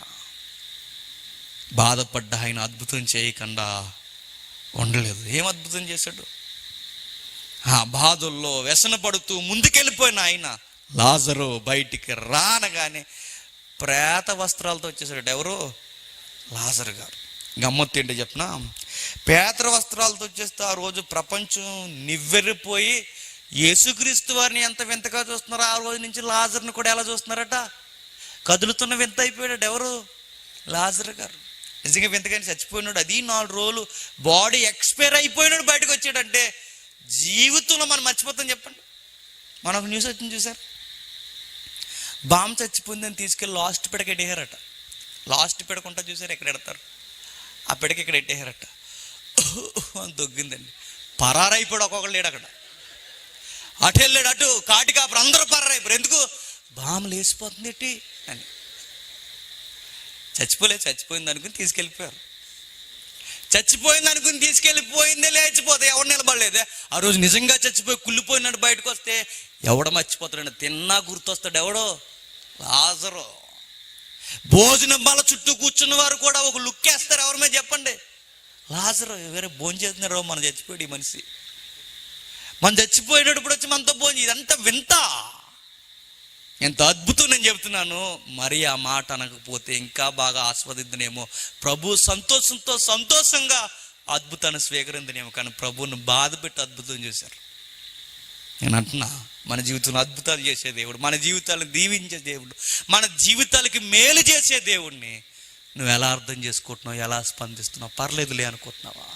బాధపడ్డ ఆయన అద్భుతం చేయకుండా ఉండలేదు. ఏం అద్భుతం చేశాడు? ఆ బాధల్లో వ్యసన పడుతూ ముందుకెళ్ళిపోయిన ఆయన లాజరు బయటికి రానగానే ప్రేత వస్త్రాలతో వచ్చేసాడు. ఎవరు? లాజరు గారు. గమ్మత్తు ఏంటి చెప్పిన, పేతర వస్త్రాలతో వచ్చేస్తే ఆ రోజు ప్రపంచం నివ్వెరిపోయి యేసుక్రీస్తు వారిని ఎంత వింతగా చూస్తున్నారో, ఆ రోజు నుంచి లాజర్ని కూడా ఎలా చూస్తున్నారట, కదులుతున్న వింత అయిపోయాడు. ఎవరు? లాజరు గారు. నిజంగా వింతగానే చచ్చిపోయినాడు. అది 4 రోజులు బాడీ ఎక్స్పైర్ అయిపోయినాడు, బయటకు వచ్చాడంటే జీవితంలో మనం మర్చిపోతాం చెప్పండి. మనకు న్యూస్ వచ్చింది చూసారు, బాంబు చచ్చిపోయిందని తీసుకెళ్ళి లాస్ట్ పిడక ఎట్టేయారట. లాస్ట్ పిడక ఉంటా చూసారు, ఎక్కడ ఎడతారు, ఆ పిడక ఇక్కడ ఎట్టేయారట. అని దొగ్గిందండి, పరారైపోయాడు. ఒక్కొక్కళ్ళు లేడు అక్కడ, అటు వెళ్ళాడు, అటు కాటి కాపురు అందరూ పరారైపోయారు. ఎందుకు? బాంబు లేచిపోతుంది ఏంటి అని. చచ్చిపోయింది అనుకుని తీసుకెళ్ళిపోయారు. చచ్చిపోయింది అనుకుని తీసుకెళ్ళిపోయిందే, లేచిపోతే ఎవరు నిలబడలేదే. ఆ రోజు నిజంగా చచ్చిపోయి కుళ్ళిపోయినాడు, బయటకు వస్తే ఎవడ మర్చిపోతాడు, తిన్నా గుర్తొస్తాడు. ఎవడో? లాజరు. భోజనం బల చుట్టూ కూర్చున్న వారు కూడా ఒక లుక్ వేస్తారు ఎవరి మీద చెప్పండి. లాజరు వేరే భోజనం చేస్తున్నారో, మనం చచ్చిపోయాడు ఈ మనిషి, మనం చచ్చిపోయేటప్పుడు వచ్చి మనతో భోజనం. ఇదంతా వింత, ఎంత అద్భుతం. నేను చెబుతున్నాను, మరి ఆ మాట అనకపోతే ఇంకా బాగా ఆస్వాదిద్దునేమో. ప్రభు సంతోషంగా అద్భుతాన్ని స్వీకరించనేమో. కానీ ప్రభువును బాధ పెట్టి అద్భుతం చేశారు. నేను అంటున్నా, మన జీవితంలో అద్భుతాలు చేసే దేవుడు, మన జీవితాలను దీవించే దేవుడు, మన జీవితాలకి మేలు చేసే దేవుడిని నువ్వు ఎలా అర్థం చేసుకుంటున్నావు, ఎలా స్పందిస్తున్నావు? పర్లేదులే అనుకుంటున్నావా?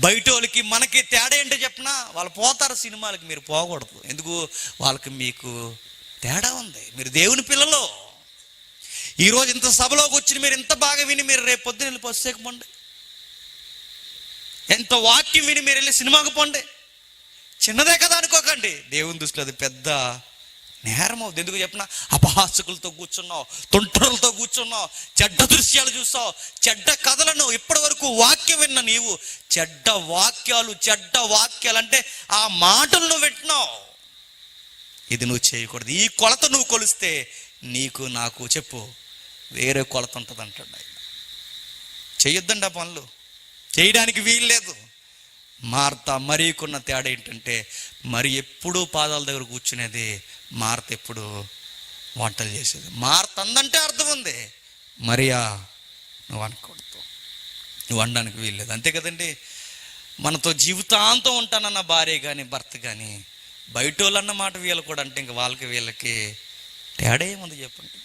బయట వాళ్ళకి మనకి తేడా ఏంటో చెప్పినా, వాళ్ళు పోతారు సినిమాలకి, మీరు పోకూడదు. ఎందుకు? వాళ్ళకి మీకు తేడా ఉంది. మీరు దేవుని పిల్లలు. ఈరోజు ఇంత సభలోకి వచ్చి మీరు ఇంత బాగా విని మీరు రేపు పొద్దున వెళ్ళి బస్సుకి పోండి, ఎంత వాక్యం విని మీరు వెళ్ళి సినిమాకి పోండి. చిన్నదే కదా అనుకోకండి, దేవుని దృష్టిలో అది పెద్ద నేరం అవుతుంది. ఎందుకు చెప్పిన, అపహాసకులతో కూర్చున్నావు, తుంటరులతో కూర్చున్నావు, చెడ్డ దృశ్యాలు చూస్తావు, చెడ్డ కథలను ఇప్పటి వరకు వాక్యం విన్న నీవు చెడ్డ వాక్యాలు అంటే ఆ మాటలు నువ్వు వింటున్నావు. ఇది నువ్వు చేయకూడదు. ఈ కొలత నువ్వు కొలిస్తే నీకు నాకు చెప్పు వేరే కొలత ఉంటుంది అంటాడు ఆయన. చేయొద్దండి ఆ పనులు, చేయడానికి వీలు లేదు. మార్త మరీకున్న తేడా ఏంటంటే, మరి ఎప్పుడూ పాదాల దగ్గర కూర్చునేది, మార్త ఎప్పుడు వంటలు చేసేది. మార్త అందంటే అర్థం ఉంది, మరియా నువ్వు అనకూడదు, నువ్వు అనడానికి వీల్లేదు. అంతే కదండి. మనతో జీవితాంతం ఉంటానన్న భార్య కానీ భర్త కానీ బయట వాళ్ళు అన్న మాట వీళ్ళు కూడా అంటే ఇంక వాళ్ళకి వీళ్ళకి తేడా ఏముంది చెప్పండి.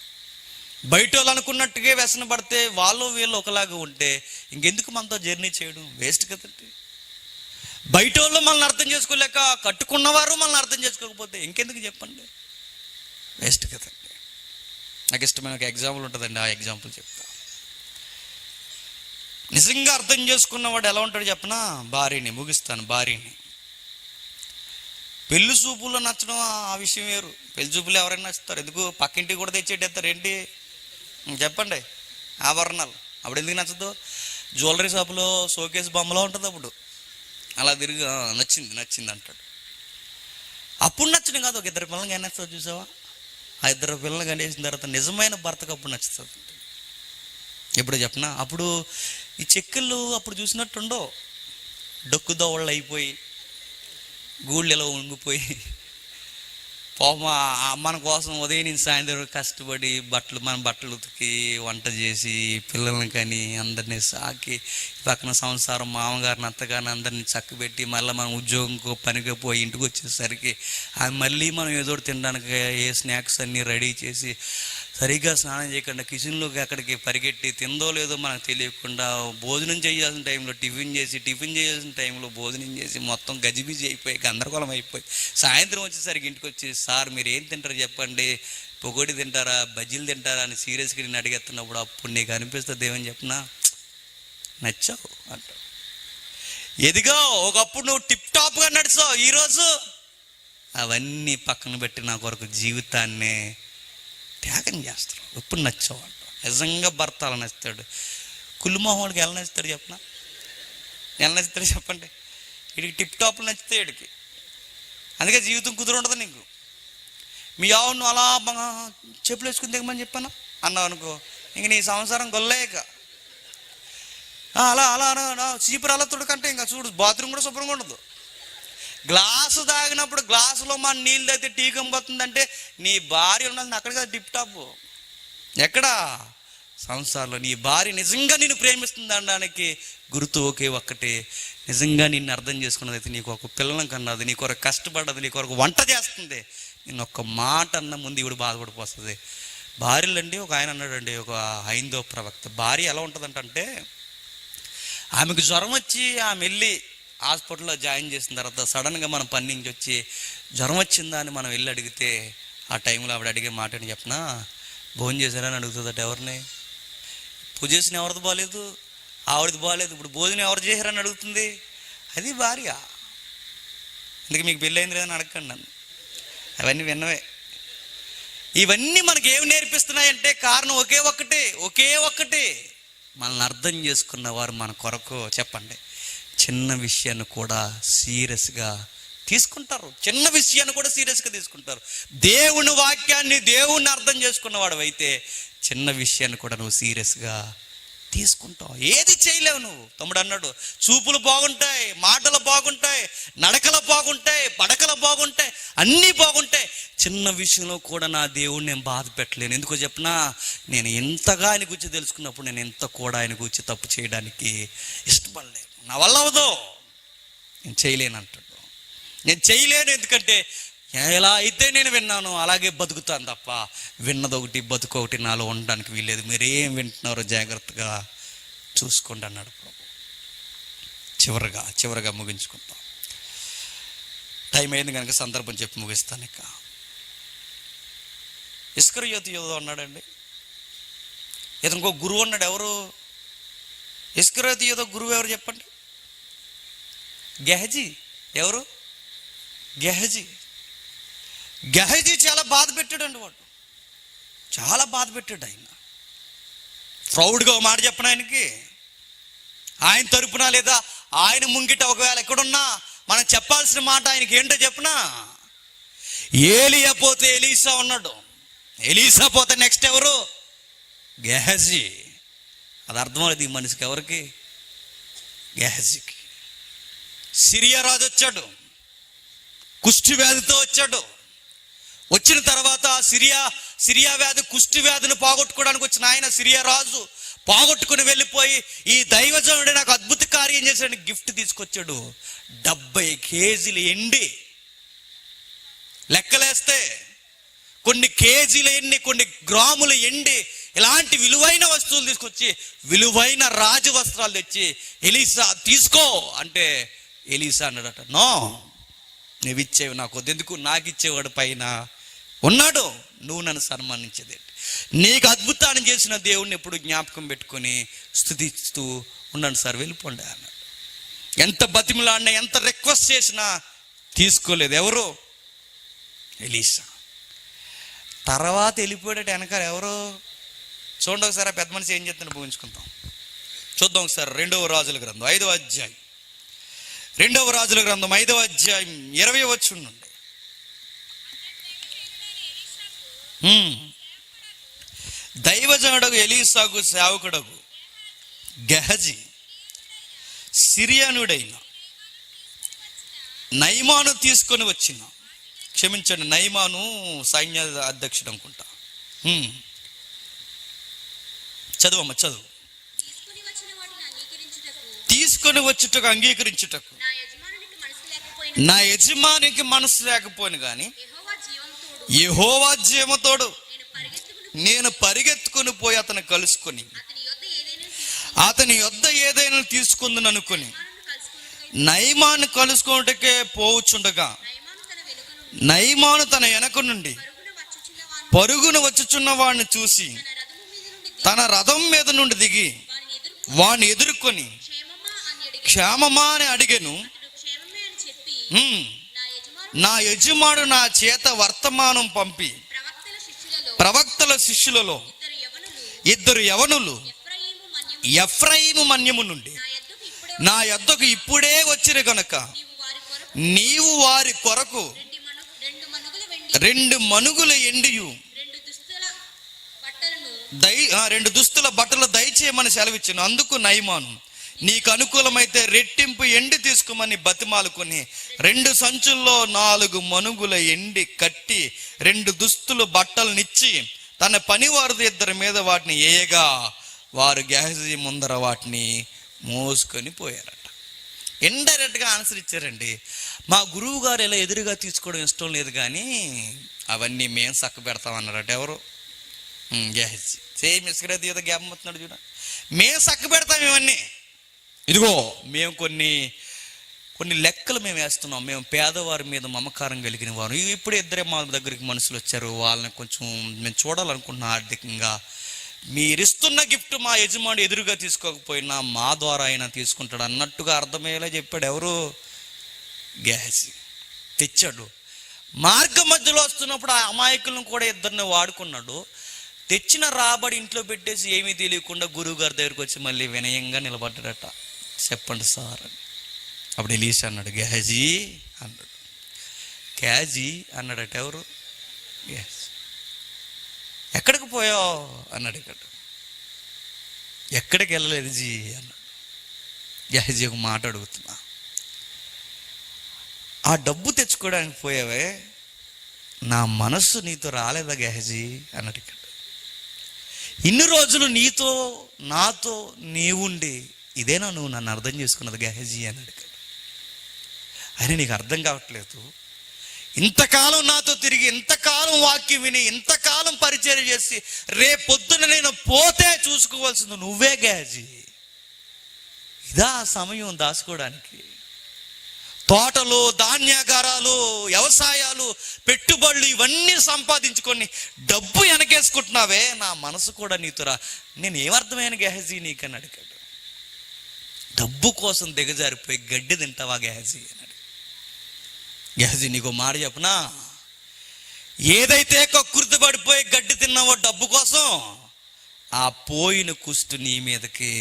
బయట వాళ్ళు అనుకున్నట్టుగా వ్యసన పడితే వాళ్ళు వీళ్ళు ఒకలాగా ఉంటే ఇంకెందుకు మనతో జర్నీ చేయడం? వేస్ట్ కదండి. బయట వాళ్ళు మనల్ని అర్థం చేసుకోలేక కట్టుకున్నవారు మనల్ని అర్థం చేసుకోకపోతే ఇంకెందుకు చెప్పండి? వేస్ట్ కదండి. నాకు ఇష్టమైన ఒక ఎగ్జాంపుల్ ఉంటుందండి, ఆ ఎగ్జాంపుల్ చెప్తా. నిజంగా అర్థం చేసుకున్నవాడు ఎలా ఉంటాడు చెప్పనా? ముగిస్తాను భార్యని. పెళ్లి చూపుల్లో నచ్చడం ఆ విషయం వేరు. పెళ్లి చూపులు ఎవరైనా నచ్చుతారు, ఎందుకు? పక్కింటికి కూడా తెచ్చేటేస్తారు. ఏంటి చెప్పండి? ఆభరణాలు. అప్పుడు ఎందుకు నచ్చదు? జ్యువెలరీ షాపులో షోకేస్ బొమ్మలో ఉంటుంది, అప్పుడు అలా తిరిగి నచ్చింది అంటాడు. అప్పుడు నచ్చడం కాదు, ఒక 2 పిల్లలు కనేస్తుంది చూసావా? ఆ 2 పిల్లలు కనేసిన తర్వాత నిజమైన భర్తకు అప్పుడు నచ్చుతుంది. ఎప్పుడు చెప్పనా? అప్పుడు ఈ చెక్కలు అప్పుడు చూసినట్టుండో, డొక్కు దోవళ్ళు అయిపోయి, గూళ్ళు ఎలా ఉంగిపోయి, పాపం మన కోసం ఉదయం నుంచి సాయంత్రం కష్టపడి మన బట్టలు ఉతికి వంట చేసి పిల్లల్ని కానీ అందరినీ సాకి పక్కన సంసారం మామగారిని అత్తగారిని అందరినీ చక్కబెట్టి మళ్ళీ మనం ఉద్యోగంకో పనికి పోయి ఇంటికి వచ్చేసరికి మళ్ళీ మనం ఏదో తినడానికి ఏ స్నాక్స్ అన్నీ రెడీ చేసి సరిగ్గా స్నానం చేయకుండా కిచెన్లోకి అక్కడికి పరిగెట్టి తిందో లేదో మనకు తెలియకుండా భోజనం చేయాల్సిన టైంలో టిఫిన్ చేయాల్సిన టైంలో భోజనం చేసి మొత్తం గజిబిజి అయిపోయి గందరగోళం అయిపోయి సాయంత్రం వచ్చేసరికి ఇంటికి వచ్చి సార్ మీరు ఏం తింటారు చెప్పండి, పొగోడి తింటారా బజ్జీలు తింటారా అని సీరియస్గా నేను అడిగేస్తున్నప్పుడు అప్పుడు నీకు అనిపిస్తుంది ఏమని చెప్పనా, నచ్చావు అంటావు. ఎదిగో ఒకప్పుడు నువ్వు టిప్ టాప్గా నడిచావు, ఈరోజు అవన్నీ పక్కన పెట్టి నా కొరకు జీవితాన్ని త్యాగం చేస్తారు. ఎప్పుడు నచ్చావు అంటావు. నిజంగా భర్త అలా నచ్చుతాడు. కుళ్ళుమోహోడికి ఎలా నచ్చుతాడు చెప్పనా, ఎలా నచ్చుతాడు చెప్పండి. వీడికి టిప్ టాప్లు నచ్చితే వీడికి, అందుకే జీవితం కుదురుండదు నీకు. మీ ఆవును అలా చెప్పులు వేసుకుని దిగమని చెప్పాను అన్నావు అనుకో, ఇంక నీ సంసారం గొల్లేక అలా అలా చీపురు అలా తుడకంటే ఇంకా చూడు బాత్రూమ్ కూడా శుభ్రంగా ఉండదు. గ్లాసు తాగినప్పుడు గ్లాసులో మన నీళ్ళు అయితే టీ కంపోతుందంటే నీ భార్య ఉన్నది అక్కడ కదా టిప్ టాప్. ఎక్కడా సంసారంలో నీ భార్య నిజంగా నిన్ను ప్రేమిస్తుంది అనడానికి గుర్తు ఒకే ఒక్కటే, నిజంగా నిన్ను అర్థం చేసుకున్నది అయితే నీకు ఒక పిల్లలను కన్నది, నీ కొరకు కష్టపడ్డది, నీ కొరకు వంట చేస్తుంది. నేను ఒక్క మాట అన్న ముందు ఇవిడు బాధపడిపోతుంది. భార్యలండి ఒక ఆయన అన్నాడండి, ఒక హైందవ ప్రవక్త, భార్య ఎలా ఉంటుందంటే ఆమెకు జ్వరం వచ్చి ఆమె వెళ్ళి హాస్పిటల్లో జాయిన్ చేసిన తర్వాత సడన్గా మనం పని నుంచి వచ్చి జ్వరం వచ్చిందా అని మనం వెళ్ళి అడిగితే ఆ టైంలో ఆవిడ అడిగే మాట అని చెప్పినా, భోజనం చేశారని అడుగుతుందట. ఎవరిని పూజ చేసిన ఎవరిది బాగాలేదు, ఆవిడది బాగాలేదు, ఇప్పుడు భోజనం ఎవరు చేశారని అడుగుతుంది. అది భార్య. అందుకే మీకు పెళ్ళైంది లేదని అడగండి నన్ను, అవన్నీ విన్నవే. ఇవన్నీ మనకి ఏమి నేర్పిస్తున్నాయంటే కారణం ఒకే ఒక్కటే మనల్ని అర్థం చేసుకున్న వారు మన కొరకు చెప్పండి చిన్న విషయాన్ని కూడా సీరియస్గా తీసుకుంటారు. చిన్న విషయాన్ని కూడా సీరియస్గా తీసుకుంటారు. దేవుని వాక్యాన్ని దేవుణ్ణి అర్థం చేసుకున్నవాడు అయితే చిన్న విషయాన్ని కూడా నువ్వు సీరియస్గా తీసుకుంటావు. ఏది చేయలేవు నువ్వు. తమ్ముడు అన్నాడు, చూపులు బాగుంటాయి, మాటలు బాగుంటాయి, నడకలు బాగుంటాయి, పడకలు బాగుంటాయి, అన్నీ బాగుంటాయి, చిన్న విషయంలో కూడా నా దేవుడిని నేను బాధ పెట్టలేను. ఎందుకో చెప్పనా, నేను ఎంతగా ఆయన గురించి తెలుసుకున్నప్పుడు నేను ఎంత కూడా ఆయన గురించి తప్పు చేయడానికి ఇష్టపడలేను. నా వల్ల అవదు, నేను చేయలేను అంటాడు. నేను చేయలేను ఎందుకంటే ఎలా అయితే నేను విన్నాను అలాగే బతుకుతాను తప్ప విన్నదొకటి బతుకొకటి నాలో ఉండడానికి వీల్లేదు. మీరేం వింటున్నారో జాగ్రత్తగా చూసుకోండి అన్నాడు ప్రభు. చివరగా ముగించుకుంటాం. టైం అయింది కనుక సందర్భం చెప్పి ముగిస్తాను. ఇక ఇస్కరియోతు యోధ అన్నాడండి, ఇతనికి ఒక గురువు అన్నాడు. ఎవరు ఇస్కరియోతు యోధ గురువు ఎవరు చెప్పండి? గెహజీ. ఎవరు? గెహజీ చాలా బాధ పెట్టాడండి. వాడు చాలా బాధ పెట్టాడు. ఆయన ప్రౌడ్గా ఒక మాట చెప్పను ఆయనకి, ఆయన తరపున లేదా ఆయన ముంగిట ఒకవేళ ఎక్కడున్నా మనం చెప్పాల్సిన మాట ఆయనకి ఏంటో చెప్పనా, ఏలియా పోతే ఎలీసా ఉన్నాడు, ఎలీసా పోతే నెక్స్ట్ ఎవరు? గెహజీ. అది అర్థమవుతుంది ఈ మనిషికి. ఎవరికి? గెహజీకి. సిరియా రాజు వచ్చాడు, కుష్టి వ్యాధితో వచ్చాడు. వచ్చిన తర్వాత సిరియా వ్యాధి, కుష్టి వ్యాధిని పోగొట్టుకోవడానికి వచ్చిన ఆయన సిరియా రాజు పోగొట్టుకుని వెళ్ళిపోయి ఈ దైవజనుడు నాకు అద్భుత కార్యం చేశాడని గిఫ్ట్ తీసుకొచ్చాడు. 70 కేజీలు ఎండి, లెక్కలేస్తే కొన్ని కేజీలు ఎండి, కొన్ని గ్రాములు ఎండి, ఇలాంటి విలువైన వస్తువులు తీసుకొచ్చి విలువైన రాజు వస్త్రాలు తెచ్చి ఎలీసా తీసుకో అంటే ఎలీసా అన్నాడట, నో, నువ్వు ఇచ్చేవి నాకు వద్దు. ఎందుకు? నాకు ఇచ్చేవాడు పైన ఉన్నాడు, నువ్వు నన్ను సన్మానించేది. నీకు అద్భుతాన్ని చేసిన దేవుణ్ణి ఎప్పుడు జ్ఞాపకం పెట్టుకొని స్తుతిస్తూ ఉన్నాను సార్, వెళ్ళిపోండి అన్నాడు. ఎంత బతిమలాడినా ఎంత రిక్వెస్ట్ చేసినా తీసుకోలేదు. ఎవరు? ఎలీసా. తర్వాత వెళ్ళిపోయాడట వెనకాల. ఎవరు? చూడండి ఒకసారి ఆ పెద్ద మనిషి ఏం చేస్తాను ఊహించుకుంటాం. చూద్దాం ఒకసారి 2వ రాజుల గ్రంథం 5వ అధ్యాయం, 2వ రాజుల గ్రంథం 5వ అధ్యాయం 20వ వచనం నుండి. దైవజనుడగు ఎలీసాకు సేవకుడగు గెహజీ సిరియానుడైన నయమాను తీసుకొని వచ్చిన క్షమించండి, నయమాను సైన్య అధ్యక్షుడు అనుకుంటా. చదువమ్మ చదువు. తీసుకొని వచ్చుటకు అంగీకరించుటకు నా యజమానికి మనసు లేకపోయిన కానీ యెహోవా జీవముతోడు నేను పరిగెత్తుకొని పోయి అతను కలుసుకొని అతని యొద్ద ఏదైనా తీసుకుందని అనుకుని నయమాను కలుసుకున్నట్టుకే పోవచ్చుండగా నయమాను తన వెనక నుండి పరుగున వచ్చుచున్న వాడిని చూసి తన రథం మీద నుండి దిగి వాడిని ఎదుర్కొని క్షేమమా అని అడిగెను. నా యజమాడు నా చేత వర్తమానం పంపి ప్రవక్తల శిష్యులలో ఇద్దరు యవనులు ఎఫ్రాయిము మన్యము నుండి నా యొద్దకు ఇప్పుడే వచ్చిరు గనుక నీవు వారి కొరకు 2 మనుగుల ఎండియు 2 దుస్తుల బట్టలు దయచేయమని సెలవిచ్చాను. అందుకు నయమాను నీకు అనుకూలమైతే రెట్టింపు ఎండి తీసుకోమని బతిమాలుకొని 2 సంచుల్లో 4 మనుగుల ఎండి కట్టి 2 దుస్తులు బట్టలనిచ్చి తన పనివారు 2 మీద వాటిని వేయగా వారు గెహజీ ముందర వాటిని మోసుకొని పోయారట. ఇండైరెక్ట్గా ఆన్సర్ ఇచ్చారండి. మా గురువు గారు ఇలా ఎదురుగా తీసుకోవడం ఇష్టం లేదు, కానీ అవన్నీ మేము చక్క పెడతామన్నారట. ఎవరు? గెహజీ. సేమ్ ఇసుకరేది ఏదో జ్ఞాపకం అవుతున్నాడు చూడ. మేము చక్క పెడతాం ఇవన్నీ. ఇదిగో మేము కొన్ని లెక్కలు మేము వేస్తున్నాం. మేము పేదవారి మీద మమకారం కలిగిన వారు. ఇప్పుడు 2 మా దగ్గరికి మనుషులు వచ్చారు, వాళ్ళని కొంచెం మేము చూడాలనుకుంటున్నాం ఆర్థికంగా. మీరిస్తున్న గిఫ్ట్ మా యజమాని ఎదురుగా తీసుకోకపోయినా మా ద్వారా అయినా తీసుకుంటాడు అన్నట్టుగా అర్థమయ్యేలా చెప్పాడు. ఎవరు? గెహజీ. తెచ్చాడు. మార్గ మధ్యలో వస్తున్నప్పుడు ఆ అమాయకులను కూడా 2 వాడుకున్నాడు. తెచ్చిన రాబడి ఇంట్లో పెట్టేసి ఏమీ తెలియకుండా గురువు గారి దగ్గరికి వచ్చి మళ్ళీ వినయంగా నిలబడ్డాడట. చెప్పండి సార్ అని. అప్పుడు ఎలీషా అన్నాడు, గెహజీ అన్నాడు. గెహజీ అన్నాడట. ఎవరు? గెహజీ. ఎక్కడికి పోయావు అన్నాడు. ఎక్కడికి వెళ్ళలేదు జీ అన్నాడు. గెహజీ ఒక మాట అడుగుతున్నా, ఆ డబ్బు తెచ్చుకోవడానికి పోయావే, నా మనస్సు నీతో రాలేదా గెహజీ అన్నాడు. ఇన్ని రోజులు నీతో నాతో నీవుండి ఇదేనా నువ్వు నన్ను అర్థం చేసుకున్నది గెహజీ అన్నాడు. అని నీకు అర్థం కావట్లేదు, ఇంతకాలం నాతో తిరిగి ఇంతకాలం వాక్యం విని ఇంతకాలం పరిచయం చేసి రేపొద్దున నేను పోతే చూసుకోవాల్సింది నువ్వే గెహజీ. ఇదా సమయం దాచుకోవడానికి? తోటలు, ధాన్యాగారాలు, వ్యవసాయాలు, పెట్టుబడులు ఇవన్నీ సంపాదించుకొని డబ్బు వెనకేసుకుంటున్నావే, నా మనసు కూడా నీతురా. నేను ఏమర్థమైన గెహజీ నీకని అడిగాడు. డబ్బు కోసం దిగజారిపోయి గడ్డి తింటావా గెహజీ అన్నాడు. గెహజీ నీకు మాట చెప్పనా, ఏదైతే కక్కుర్తి పడిపోయి గడ్డి తిన్నావో డబ్బు కోసం, ఆ పోయిన కుష్టు నీ మీదకి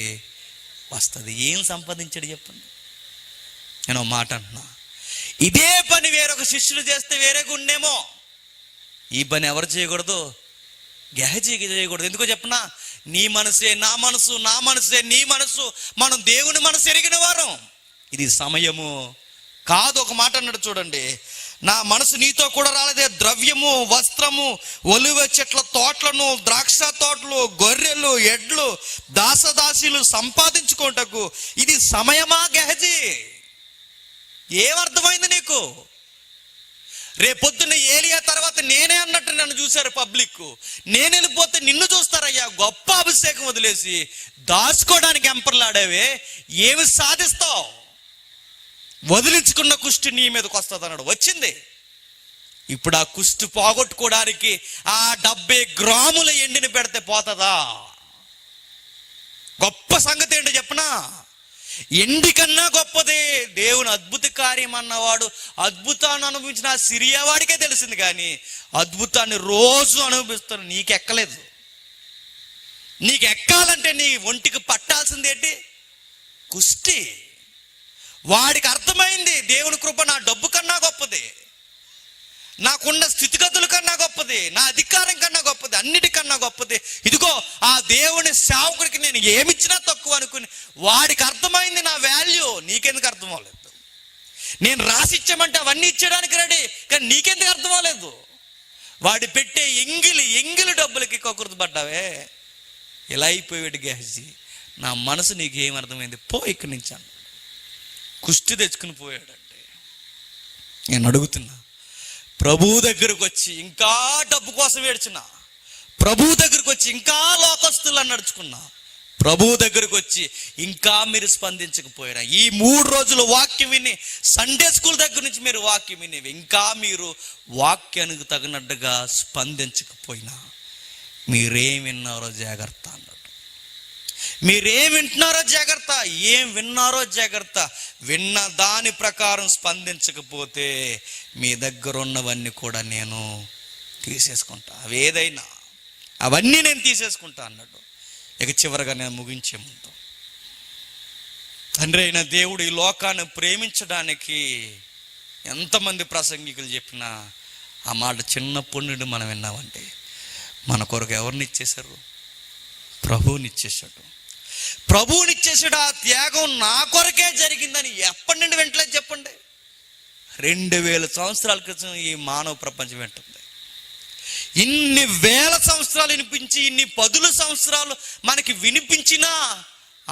వస్తుంది. ఏం సంపాదించాడు చెప్పండి. నేను మాట అంటున్నా, ఇదే పని వేరొక శిష్యులు చేస్తే వేరేగా ఉండేమో. ఈ పని ఎవరు చేయకూడదు? గెహజీకి చేయకూడదు. ఎందుకో చెప్పనా, నీ మనసే నా మనసు, నా మనసే నీ మనసు, మనం దేవుని మనసు ఎరిగిన వారం. ఇది సమయము కాదు. ఒక మాట అన్నాడు చూడండి, నా మనసు నీతో కూడా రాలేదే, ద్రవ్యము, వస్త్రము, ఒలివ చెట్ల తోటలను, ద్రాక్ష తోటలు, గొర్రెలు, ఎడ్లు, దాసదాసీలు సంపాదించుకోటకు ఇది సమయమా గెహజీ? ఏమర్థమైంది నీకు? రేపొద్దున్న ఏలియా తర్వాత నేనే అన్నట్టు నన్ను చూశారు పబ్లిక్. నేను వెళ్ళిపోతే నిన్ను చూస్తారయ్యా. గొప్ప అభిషేకం వదిలేసి దాచుకోవడానికి ఎంపర్లాడావే, ఏమి సాధిస్తావు? వదిలించుకున్న కుష్టి నీ మీదకి వస్తుంది అన్నాడు. వచ్చింది. ఇప్పుడు ఆ కుష్టి పోగొట్టుకోవడానికి ఆ 70 గ్రాముల ఎండిని పెడితే పోతుందా? గొప్ప సంగతి ఏంటో చెప్పనా, ఎండి కన్నా గొప్పది దేవుని అద్భుత కార్యం అన్నవాడు. అద్భుతాన్ని అనుభవించిన ఆ సిరియా వాడికే తెలిసింది, కానీ అద్భుతాన్ని రోజు అనుభవిస్తాను నీకెక్కలేదు. నీకు ఎక్కాలంటే నీ ఒంటికి పట్టాల్సింది ఏంటి? కుష్టి. వాడికి అర్థమైంది దేవుని కృప నా డబ్బు కన్నా గొప్పది, నాకున్న స్థితిగతుల కన్నా గొప్పది, నా అధికారం కన్నా గొప్పది, అన్నిటికన్నా గొప్పది. ఇదిగో ఆ దేవుని సేవకుడికి నేను ఏమిచ్చినా తక్కువ అనుకుని వాడికి అర్థమైంది నా వాల్యూ. నీకెందుకు అర్థం అవ్వలేదు? నేను రాసిచ్చామంటే అవన్నీ ఇచ్చేయడానికి రెడీ, కానీ నీకెందుకు అర్థం అవ్వలేదు? వాడు పెట్టే ఎంగిలి డబ్బులకి కకృతి పడ్డావే. ఇలా అయిపోయాడు గేహజీ. నా మనసు నీకు ఏం అర్థమైంది? పో ఇక్కడి నుంచి అన్న. కుష్టి తెచ్చుకుని పోయాడంటే. నేను అడుగుతున్నా, ప్రభు దగ్గరకు వచ్చి ఇంకా డబ్బు కోసం ఏడ్చున్నా, ప్రభు దగ్గరకు వచ్చి ఇంకా లోకస్తులా నడుచుకున్నా, ప్రభు దగ్గరకు వచ్చి ఇంకా మీరు స్పందించకపోయినా, ఈ 3 రోజులు వాక్యం విని, సండే స్కూల్ దగ్గర నుంచి మీరు వాక్యం విని ఇంకా మీరు వాక్యానికి తగినట్టుగా స్పందించకపోయినా, మీరేం విన్నారో జాగ్రత్త అన్నాడు. మీరేం వింటున్నారో జాగ్రత్త, ఏం విన్నారో జాగ్రత్త. విన్న దాని ప్రకారం స్పందించకపోతే మీ దగ్గర ఉన్నవన్నీ కూడా నేను తీసేసుకుంటా, అవేదైనా అవన్నీ నేను తీసేసుకుంటా అన్నాడు. ఇక చివరిగా నేను ముగించే ముందు, తండ్రి అయిన దేవుడు ఈ లోకాన్ని ప్రేమించడానికి ఎంతమంది ప్రసంగికులు చెప్పినా ఆ మాట చిన్నప్పటి నుండి మనం విన్నామంటే, మన కొరకు ఎవరిని ఇచ్చేశారు? ప్రభువునిచ్చేశాడు. ప్రభువునిచ్చేసాడు. ఆ త్యాగం నా కొరకే జరిగిందని ఎప్పటి నుండి వింటలేదు చెప్పండి? 2000 సంవత్సరాల క్రితం ఈ మానవ ప్రపంచం వింటుంది. ఇన్ని వేల సంవత్సరాలు వినిపించి, ఇన్ని 10 సంవత్సరాలు మనకి వినిపించినా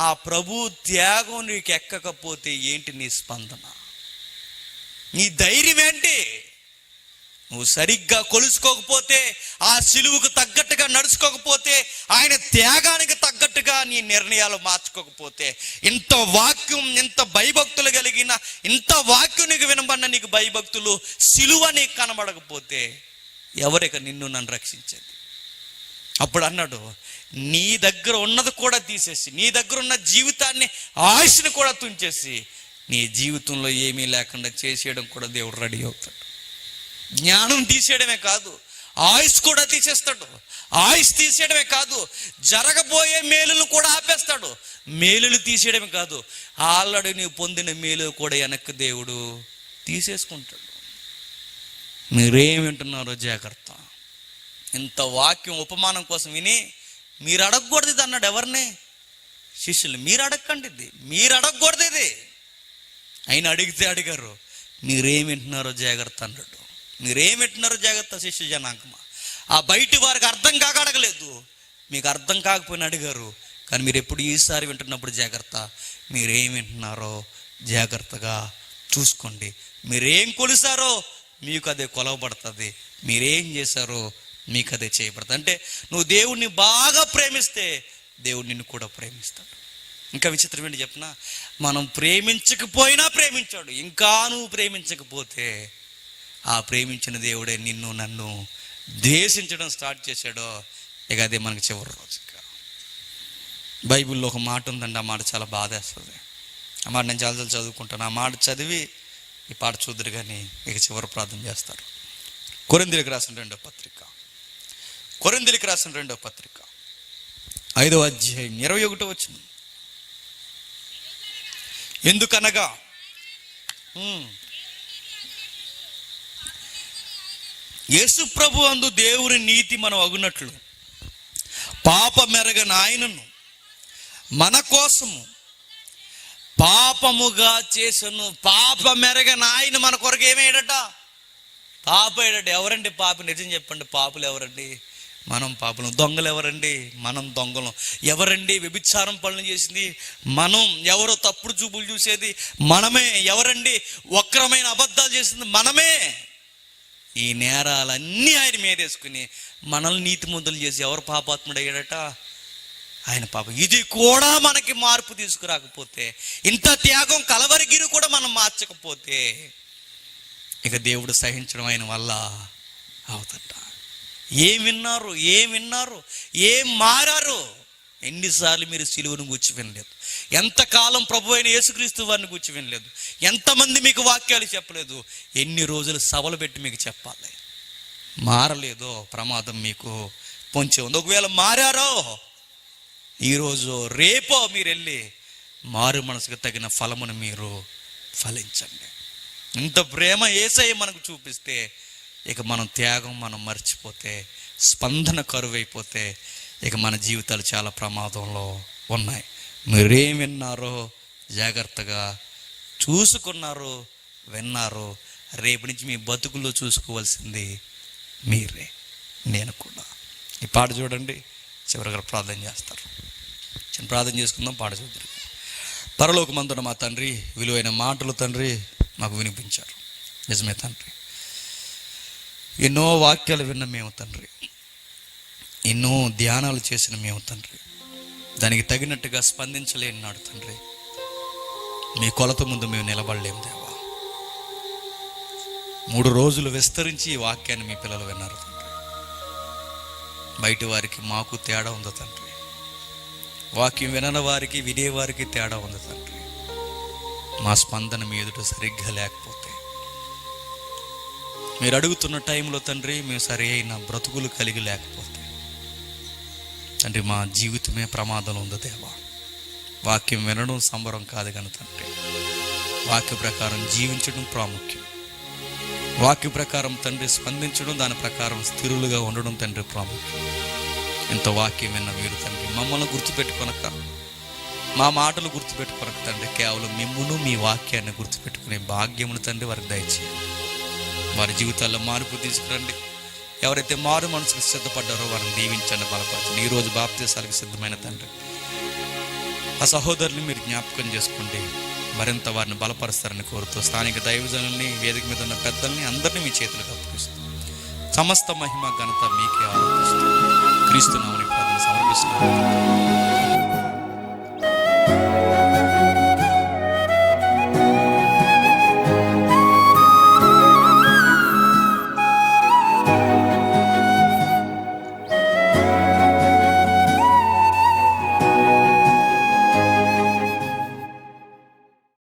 ఆ ప్రభు త్యాగం నీకు ఎక్కకపోతే ఏంటి నీ స్పందన? నీ ధైర్యం ఏంటి? నువ్వు సరిగ్గా కొలుసుకోకపోతే, ఆ సిలువుకు తగ్గట్టుగా నడుచుకోకపోతే, ఆయన త్యాగానికి తగ్గట్టుగా నీ నిర్ణయాలు మార్చుకోకపోతే, ఇంత వాక్యం, ఇంత భయభక్తులు కలిగిన, ఇంత వాక్యం నీకు వినబడిన నీకు భయభక్తులు, సిలువ నీకు కనబడకపోతే ఎవరిక నిన్ను నన్ను రక్షించేది? అప్పుడు అన్నాడు, నీ దగ్గర ఉన్నది కూడా తీసేసి, నీ దగ్గర ఉన్న జీవితాన్ని, ఆయుష్ని కూడా తుంచేసి, నీ జీవితంలో ఏమీ లేకుండా చేసేయడం కూడా దేవుడు రెడీ అవుతాడు. జ్ఞానం తీసేయడమే కాదు, ఆయుష్ కూడా తీసేస్తాడు. ఆయుష్ తీసేయడమే కాదు, జరగబోయే మేలులు కూడా ఆపేస్తాడు. మేలులు తీసేయడమే కాదు, ఆల్రెడీ నీవు పొందిన మేలు కూడా వెనక్కి దేవుడు తీసేసుకుంటాడు. మీరేం వింటున్నారో జాగ్రత్త. ఇంత వాక్యం ఉపమానం కోసం విని మీరు అడగకూడదు ఇది అన్నాడు. ఎవరిని? శిష్యులు. మీరు అడగకండి, ఇది మీరు అడగకూడదు. ఇది ఆయన అడిగితే అడిగారు. మీరేం వింటున్నారో జాగ్రత్త అన్నాడు. మీరేం వింటున్నారో జాగ్రత్త శిష్యు జనాంగమా. ఆ బయటి వారికి అర్థం కాక అడగలేదు, మీకు అర్థం కాకపోయినా అడిగారు. కానీ మీరు ఎప్పుడు ఈసారి వింటున్నప్పుడు జాగ్రత్త, మీరేం వింటున్నారో జాగ్రత్తగా చూసుకోండి. మీరేం కొలిసారో మీకు అదే కొలవబడుతుంది, మీరేం చేశారో మీకు అదే చేయబడుతుంది. అంటే నువ్వు దేవుణ్ణి బాగా ప్రేమిస్తే దేవుడు నిన్ను కూడా ప్రేమిస్తాడు. ఇంకా విచిత్రం ఏంటి చెప్పినా, మనం ప్రేమించకపోయినా ప్రేమించాడు. ఇంకా నువ్వు ప్రేమించకపోతే ఆ ప్రేమించిన దేవుడే నిన్ను నన్ను ద్వేషించడం స్టార్ట్ చేశాడో, ఇక అదే మనకు చివరి రోజు. బైబిల్లో ఒక మాట ఉందండి, ఆ మాట చాలా బాధేస్తుంది. ఆ మాట నేను చాలా చదువుకుంటాను. ఆ మాట చదివి ఈ పాట చూద్దరు కానీ ఇక చివరి ప్రార్థన చేస్తారు. కొరింథీయులకు రాసిన 2వ పత్రిక, కొరింథీయులకు రాసిన 2వ పత్రిక 5వ అధ్యాయం 21వ వచనం. ఎందుకనగా యేసు ప్రభు అందు దేవుని నీతి మనం అగునట్లు పాపమెరగని ఆయనను మన కోసము పాపముగా చేసను. పాపమెరగని ఆయన మన కొరకు ఏమయ్యాడట? పాపయ్యాడట. ఎవరండి పాపి? నిజం చెప్పండి, పాపులు ఎవరండి? మనం పాపులం. దొంగలు ఎవరండి? మనం దొంగలం. ఎవరండి వ్యభిచారం పనులు చేసింది? మనం. ఎవరో తప్పుడు చూపులు చూసేది మనమే. ఎవరండి వక్రమైన అబద్ధాలు చేసింది? మనమే. ఈ నేరాలన్నీ ఆయన మీదేసుకుని మనల్ని నీతిమంతులు చేసి ఎవరు పాపాత్ముడు అయ్యాడట? ఆయన పాపం. ఇది కూడా మనకి మార్పు తీసుకురాకపోతే, ఇంత త్యాగం కలవరిగిరి కూడా మనం మార్చకపోతే ఇక దేవుడు సహించడం ఆయన వల్ల అవుతట. ఏం విన్నారు? ఏం విన్నారు? ఏం మారారు? ఎన్నిసార్లు మీరు సిలువను గూర్చి వినలేదు? ఎంతకాలం ప్రభు అయిన యేసుక్రీస్తు వారిని గూర్చి వినలేదు? ఎంతమంది మీకు వాక్యాలు చెప్పలేదు? ఎన్ని రోజులు సభలు పెట్టి మీకు చెప్పాలి? మారలేదో ప్రమాదం మీకు పొంచి ఉంది. ఒకవేళ మారారో ఈరోజు రేపో మీరు వెళ్ళి మారు మనసుకు తగిన ఫలమును మీరు ఫలించండి. ఇంత ప్రేమ యేసయ్య మనకు చూపిస్తే ఇక మనం త్యాగం మనం మర్చిపోతే, స్పందన కరువైపోతే ఇక మన జీవితాలు చాలా ప్రమాదంలో ఉన్నాయి. మీరేం విన్నారో జాగ్రత్తగా చూసుకున్నారో విన్నారో రేపు నుంచి మీ బతుకుల్లో చూసుకోవాల్సింది మీరే, నేను కూడా. ఈ పాట చూడండి, చివరిగా ప్రార్థన చేస్తారు. చిన్న ప్రార్థన చేసుకుందాం, పాట చూద్దరు. పరలోకమందున మా తండ్రి, విలువైన మాటలు తండ్రి మాకు వినిపించారు. నిజమే తండ్రి, ఎన్నో వాక్యాలు విన్న మేము తండ్రి, ఎన్నో ధ్యానాలు చేసిన మేము తండ్రి, దానికి తగినట్టుగా స్పందించలేని నాడు తండ్రి మీ కొలత ముందు మేము నిలబడలేము దేవా. 3 రోజులు విస్తరించి ఈ వాక్యాన్ని మీ పిల్లలు విన్నారు తండ్రి. బయటి వారికి మాకు తేడా ఉందో తండ్రి, వాక్యం వినని వారికి వినేవారికి తేడా ఉంది తండ్రి. మా స్పందన మీ ఎదుట సరిగ్గా లేకపోతే, మీరు అడుగుతున్న టైంలో తండ్రి మేము సరి అయిన బ్రతుకులు కలిగి లేకపోతే తండ్రి మా జీవితమే ప్రమాదంలో ఉంది దేవా. వాక్యం వినడం సంబరం కాదు కానీ తండ్రి, వాక్య ప్రకారం జీవించడం ప్రాముఖ్యం. వాక్య ప్రకారం తండ్రి స్పందించడం, దాని ప్రకారం స్థిరులుగా ఉండడం తండ్రి ప్రాముఖ్యం. ఇంత వాక్యం విన్న మీరు తండ్రి మమ్మల్ని గుర్తుపెట్టుకొనక, మా మాటలు గుర్తుపెట్టుకొనక తండ్రి, కేవలం మిమ్మును మీ వాక్యాన్ని గుర్తుపెట్టుకునే భాగ్యమును తండ్రి వారికి దయచేయండి. వారి జీవితాల్లో మార్పు తీసుకురండి. ఎవరైతే మారు మనసుకు సిద్ధపడ్డారో వారిని దీవించండి, బలపరచండి. ఈరోజు బాప్తీసాలకు సిద్ధమైన తండ్రి ఆ సహోదరుని మీరు జ్ఞాపకం చేసుకోండి, మరింత వారిని బలపరుస్తారని కోరుతూ స్థానిక దైవజనుల్ని, వేదిక మీద ఉన్న పెద్దల్ని అందరినీ మీ చేతులకు అప్పగిస్తూ సమస్త మహిమ ఘనత మీకే ఆరోపిస్తూ క్రీస్తు నామమున ప్రార్థన సమర్పిస్తున్నాను.